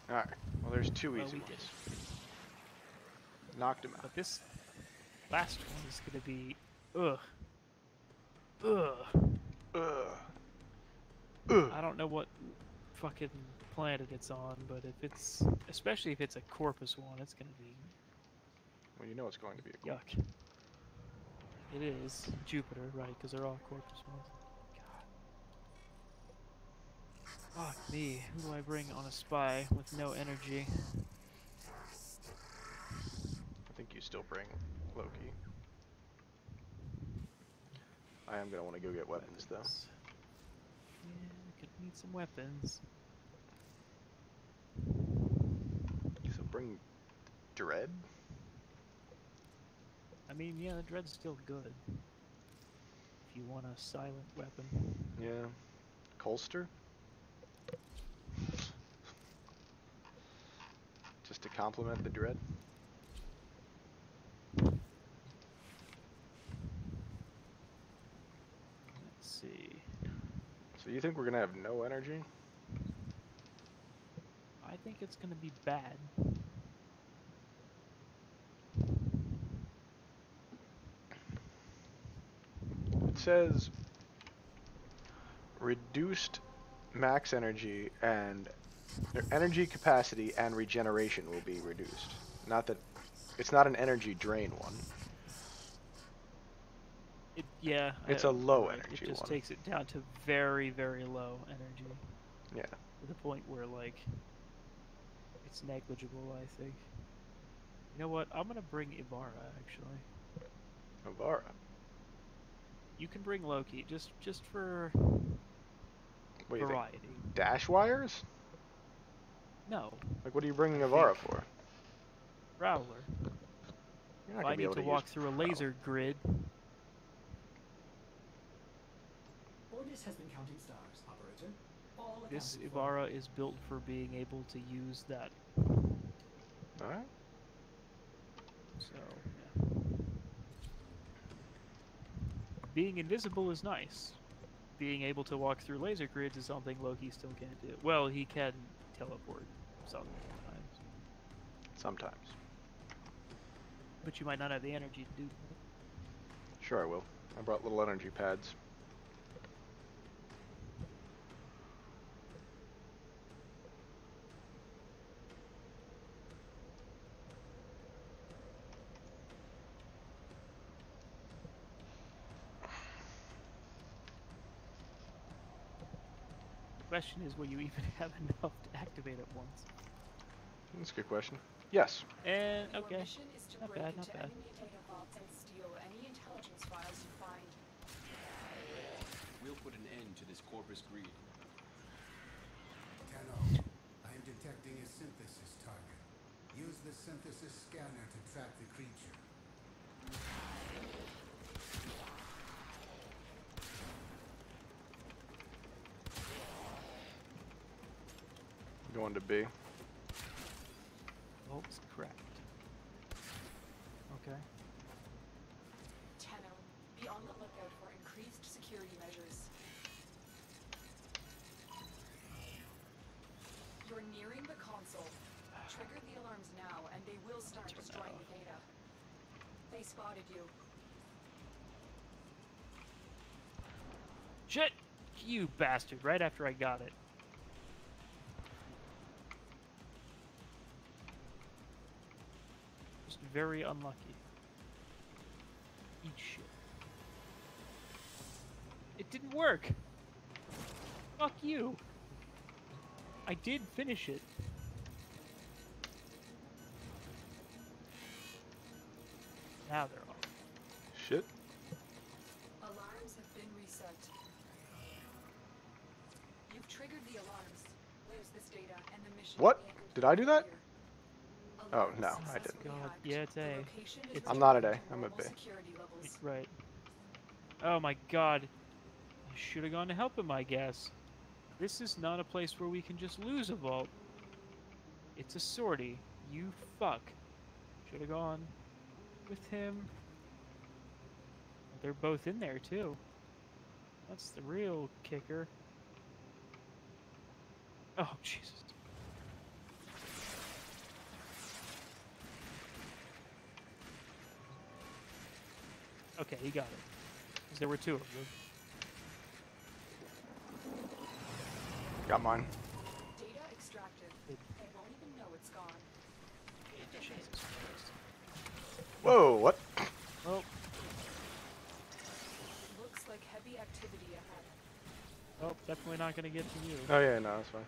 Speaker 2: Alright. Well, there's two
Speaker 1: Well,
Speaker 2: easy
Speaker 1: we
Speaker 2: ones.
Speaker 1: did.
Speaker 2: Knocked him out.
Speaker 1: But this last one is gonna be... Ugh. Ugh.
Speaker 2: Ugh. Ugh.
Speaker 1: I don't know what fucking planet it's on, but if it's... Especially if it's a Corpus one, it's gonna be...
Speaker 2: Well, you know it's going to be a goal.
Speaker 1: Yuck. It is Jupiter, right, because they're all Corpus ones. God. Fuck me. Who do I bring on a spy with no energy?
Speaker 2: I think you still bring Loki. I am going to want to go get weapons, though.
Speaker 1: Yeah, could need some weapons.
Speaker 2: So bring Dread?
Speaker 1: I mean, yeah, the Dread's still good. If you want a silent weapon.
Speaker 2: Yeah. Colster? Just to complement the Dread?
Speaker 1: Let's see.
Speaker 2: So you think we're going to have no energy?
Speaker 1: I think it's gonna be bad.
Speaker 2: It says reduced max energy and energy capacity and regeneration will be reduced. Not that it's not an energy drain one.
Speaker 1: Yeah.
Speaker 2: It's a low
Speaker 1: right,
Speaker 2: energy
Speaker 1: It just
Speaker 2: one.
Speaker 1: takes it down to very, very low energy.
Speaker 2: Yeah.
Speaker 1: To the point where, like, it's negligible, I think. You know what? I'm gonna bring Ibarra, actually.
Speaker 2: Avara.
Speaker 1: You can bring Loki just for
Speaker 2: What do you
Speaker 1: variety.
Speaker 2: think? Dash wires?
Speaker 1: No,
Speaker 2: Like, what are you bringing
Speaker 1: I
Speaker 2: Avara
Speaker 1: think-
Speaker 2: for?
Speaker 1: Prowler.
Speaker 2: You're not
Speaker 1: If
Speaker 2: gonna
Speaker 1: I
Speaker 2: be
Speaker 1: need
Speaker 2: able
Speaker 1: to
Speaker 2: to
Speaker 1: walk
Speaker 2: use
Speaker 1: through a
Speaker 2: Prowler.
Speaker 1: laser grid,
Speaker 3: Ordis has been counting stars, operator. All
Speaker 1: this
Speaker 3: accounted for.
Speaker 1: Ivara is built for being able to use that.
Speaker 2: All right.
Speaker 1: So, yeah. Being invisible is nice. Being able to walk through laser grids is something Loki still can't do. Well, he can teleport sometimes,
Speaker 2: Sometimes.
Speaker 1: but you might not have the energy to do that.
Speaker 2: Sure, I will. I brought little energy pads.
Speaker 1: The question is, will you even have enough to activate it once?
Speaker 2: That's a good question. Yes.
Speaker 1: And
Speaker 4: Your
Speaker 1: okay,
Speaker 4: mission is to
Speaker 1: not
Speaker 4: break
Speaker 1: bad, not
Speaker 4: into
Speaker 1: bad.
Speaker 4: enemy data vaults and steal any intelligence files you find.
Speaker 5: We'll put an end to this corpus greed.
Speaker 7: Tenno, I am detecting a synthesis target. Use the synthesis scanner to track the creature.
Speaker 2: Going to B.
Speaker 1: Bolt's cracked. Okay.
Speaker 4: Tenno, be on the lookout for increased security measures. You're nearing the console. Trigger the alarms now, and they will start
Speaker 1: Turn that
Speaker 4: destroying
Speaker 1: off.
Speaker 4: the data. They spotted you.
Speaker 1: Shit! You bastard! Right after I got it. Just very unlucky. Eat shit. It didn't work! Fuck you! I did finish it. Now they're off.
Speaker 2: Shit.
Speaker 4: Alarms have been reset. You've triggered the alarms. Lose this data, and the mission
Speaker 2: What?
Speaker 4: will be a
Speaker 2: Did I do that?
Speaker 4: failure.
Speaker 2: Oh,
Speaker 4: Alarms
Speaker 2: no, I didn't.
Speaker 4: successfully
Speaker 1: God,
Speaker 4: hacked.
Speaker 1: yeah, it's
Speaker 4: The
Speaker 1: A.
Speaker 4: location is
Speaker 1: It's-
Speaker 2: I'm not at
Speaker 4: returned
Speaker 2: A,
Speaker 4: to
Speaker 2: I'm at
Speaker 4: normal
Speaker 2: B.
Speaker 4: security levels.
Speaker 1: Right. Oh my god. I should have gone to help him, I guess. This is not a place where we can just lose a vault. It's a sortie. You fuck. Should have gone with him. They're both in there, too. That's the real kicker. Oh, Jesus. Okay, he got it. 'Cause there were two of them.
Speaker 2: Got mine.
Speaker 4: Data extracted.
Speaker 1: It-
Speaker 4: They won't even know it's gone.
Speaker 1: Jesus Christ.
Speaker 2: Whoa, what?
Speaker 1: Oh,
Speaker 4: Looks like heavy activity ahead.
Speaker 1: oh, definitely not gonna get to you.
Speaker 2: Oh yeah, no, that's fine.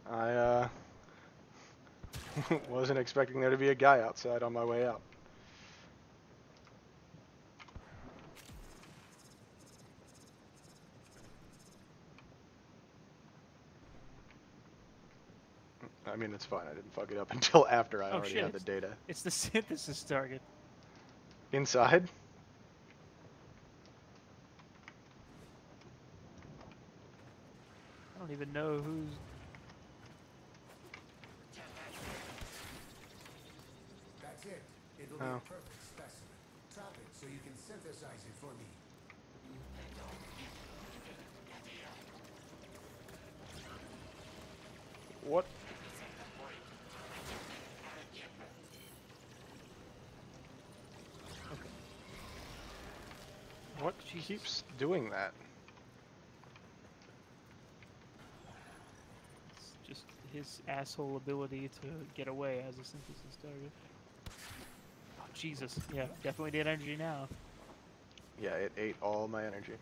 Speaker 2: I wasn't expecting there to be a guy outside on my way out. I mean, it's fine. I didn't fuck it up until after I
Speaker 1: Oh,
Speaker 2: already
Speaker 1: shit.
Speaker 2: had the data.
Speaker 1: It's the synthesis target.
Speaker 2: Inside?
Speaker 1: I don't even know who's...
Speaker 7: That's it. It'll be
Speaker 2: Oh.
Speaker 7: a perfect specimen. Trap it so you can synthesize it for me.
Speaker 2: What? What keeps doing that?
Speaker 1: It's just his asshole ability to get away as a synthesis target. Oh, Jesus. Yeah, definitely need energy now.
Speaker 2: Yeah, it ate all my energy.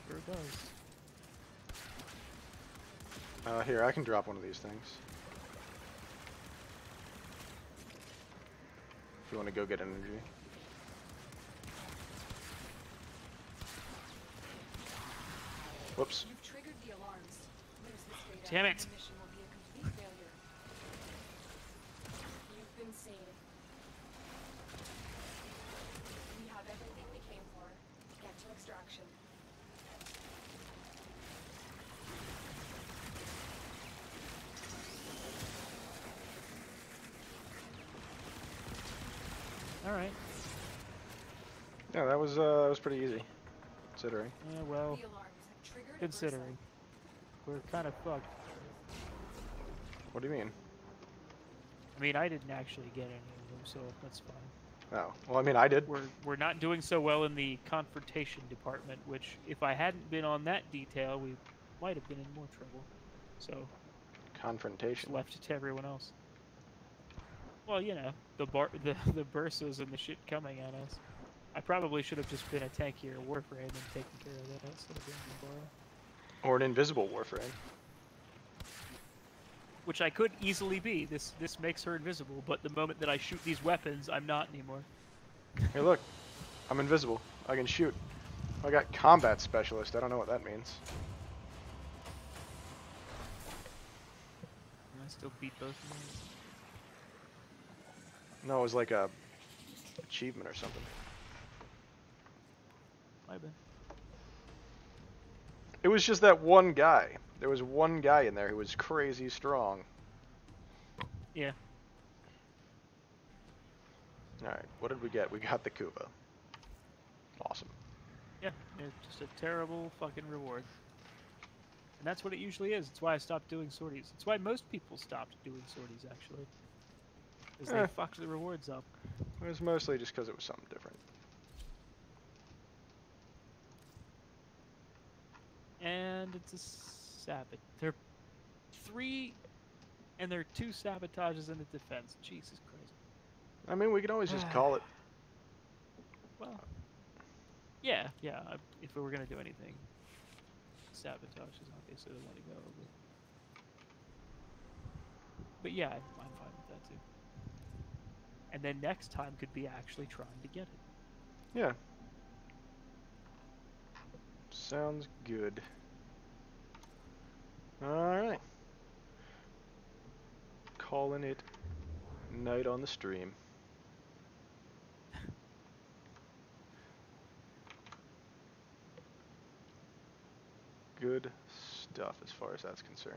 Speaker 1: Sure it does.
Speaker 2: Here, I can drop one of these things. If you want to go get energy. Whoops.
Speaker 4: You've triggered the alarms. Lose this data,
Speaker 1: Damn
Speaker 4: and
Speaker 1: it.
Speaker 4: the mission will be a complete failure. You've been seen. We have everything we came for. Get to extraction.
Speaker 1: All right.
Speaker 2: Yeah, that was pretty easy, considering.
Speaker 1: Yeah, well,
Speaker 4: The alarms have triggered a
Speaker 1: considering. We're kind of fucked.
Speaker 2: What do you mean?
Speaker 1: I mean, I didn't actually get any of them, so that's fine.
Speaker 2: Oh, well, I mean, I did.
Speaker 1: We're not doing so well in the confrontation department, which if I hadn't been on that detail, we might have been in more trouble. So just
Speaker 2: Confrontation.
Speaker 1: left it to everyone else. Well, you know, the bursas and the shit coming at us. I probably should have just been a tankier warframe and taken care of that instead of being the bar.
Speaker 2: Or an invisible warframe.
Speaker 1: Which I could easily be. This makes her invisible, but the moment that I shoot these weapons, I'm not anymore.
Speaker 2: Hey, look. I'm invisible. I can shoot. I got combat specialist. I don't know what that means.
Speaker 1: I still beat both of them.
Speaker 2: No, it was like a achievement or something.
Speaker 1: Might have been.
Speaker 2: It was just that one guy. There was one guy in there who was crazy strong.
Speaker 1: Yeah.
Speaker 2: Alright, what did we get? We got the Kuba. Awesome.
Speaker 1: Yeah, it's just a terrible fucking reward. And that's what it usually is. It's why I stopped doing sorties. It's why most people stopped doing sorties, actually. Because they fucked the rewards up.
Speaker 2: It was mostly just because it was something different.
Speaker 1: And it's a sabot. There are 3, and there are 2 sabotages in the defense. Jesus Christ.
Speaker 2: I mean, we can always just call it.
Speaker 1: Well, yeah. If we were gonna do anything, sabotage is obviously the way to go. But yeah, I'm fine with that too. And then next time could be actually trying to get it.
Speaker 2: Yeah. Sounds good. Alright. Calling it night on the stream. Good stuff as far as that's concerned.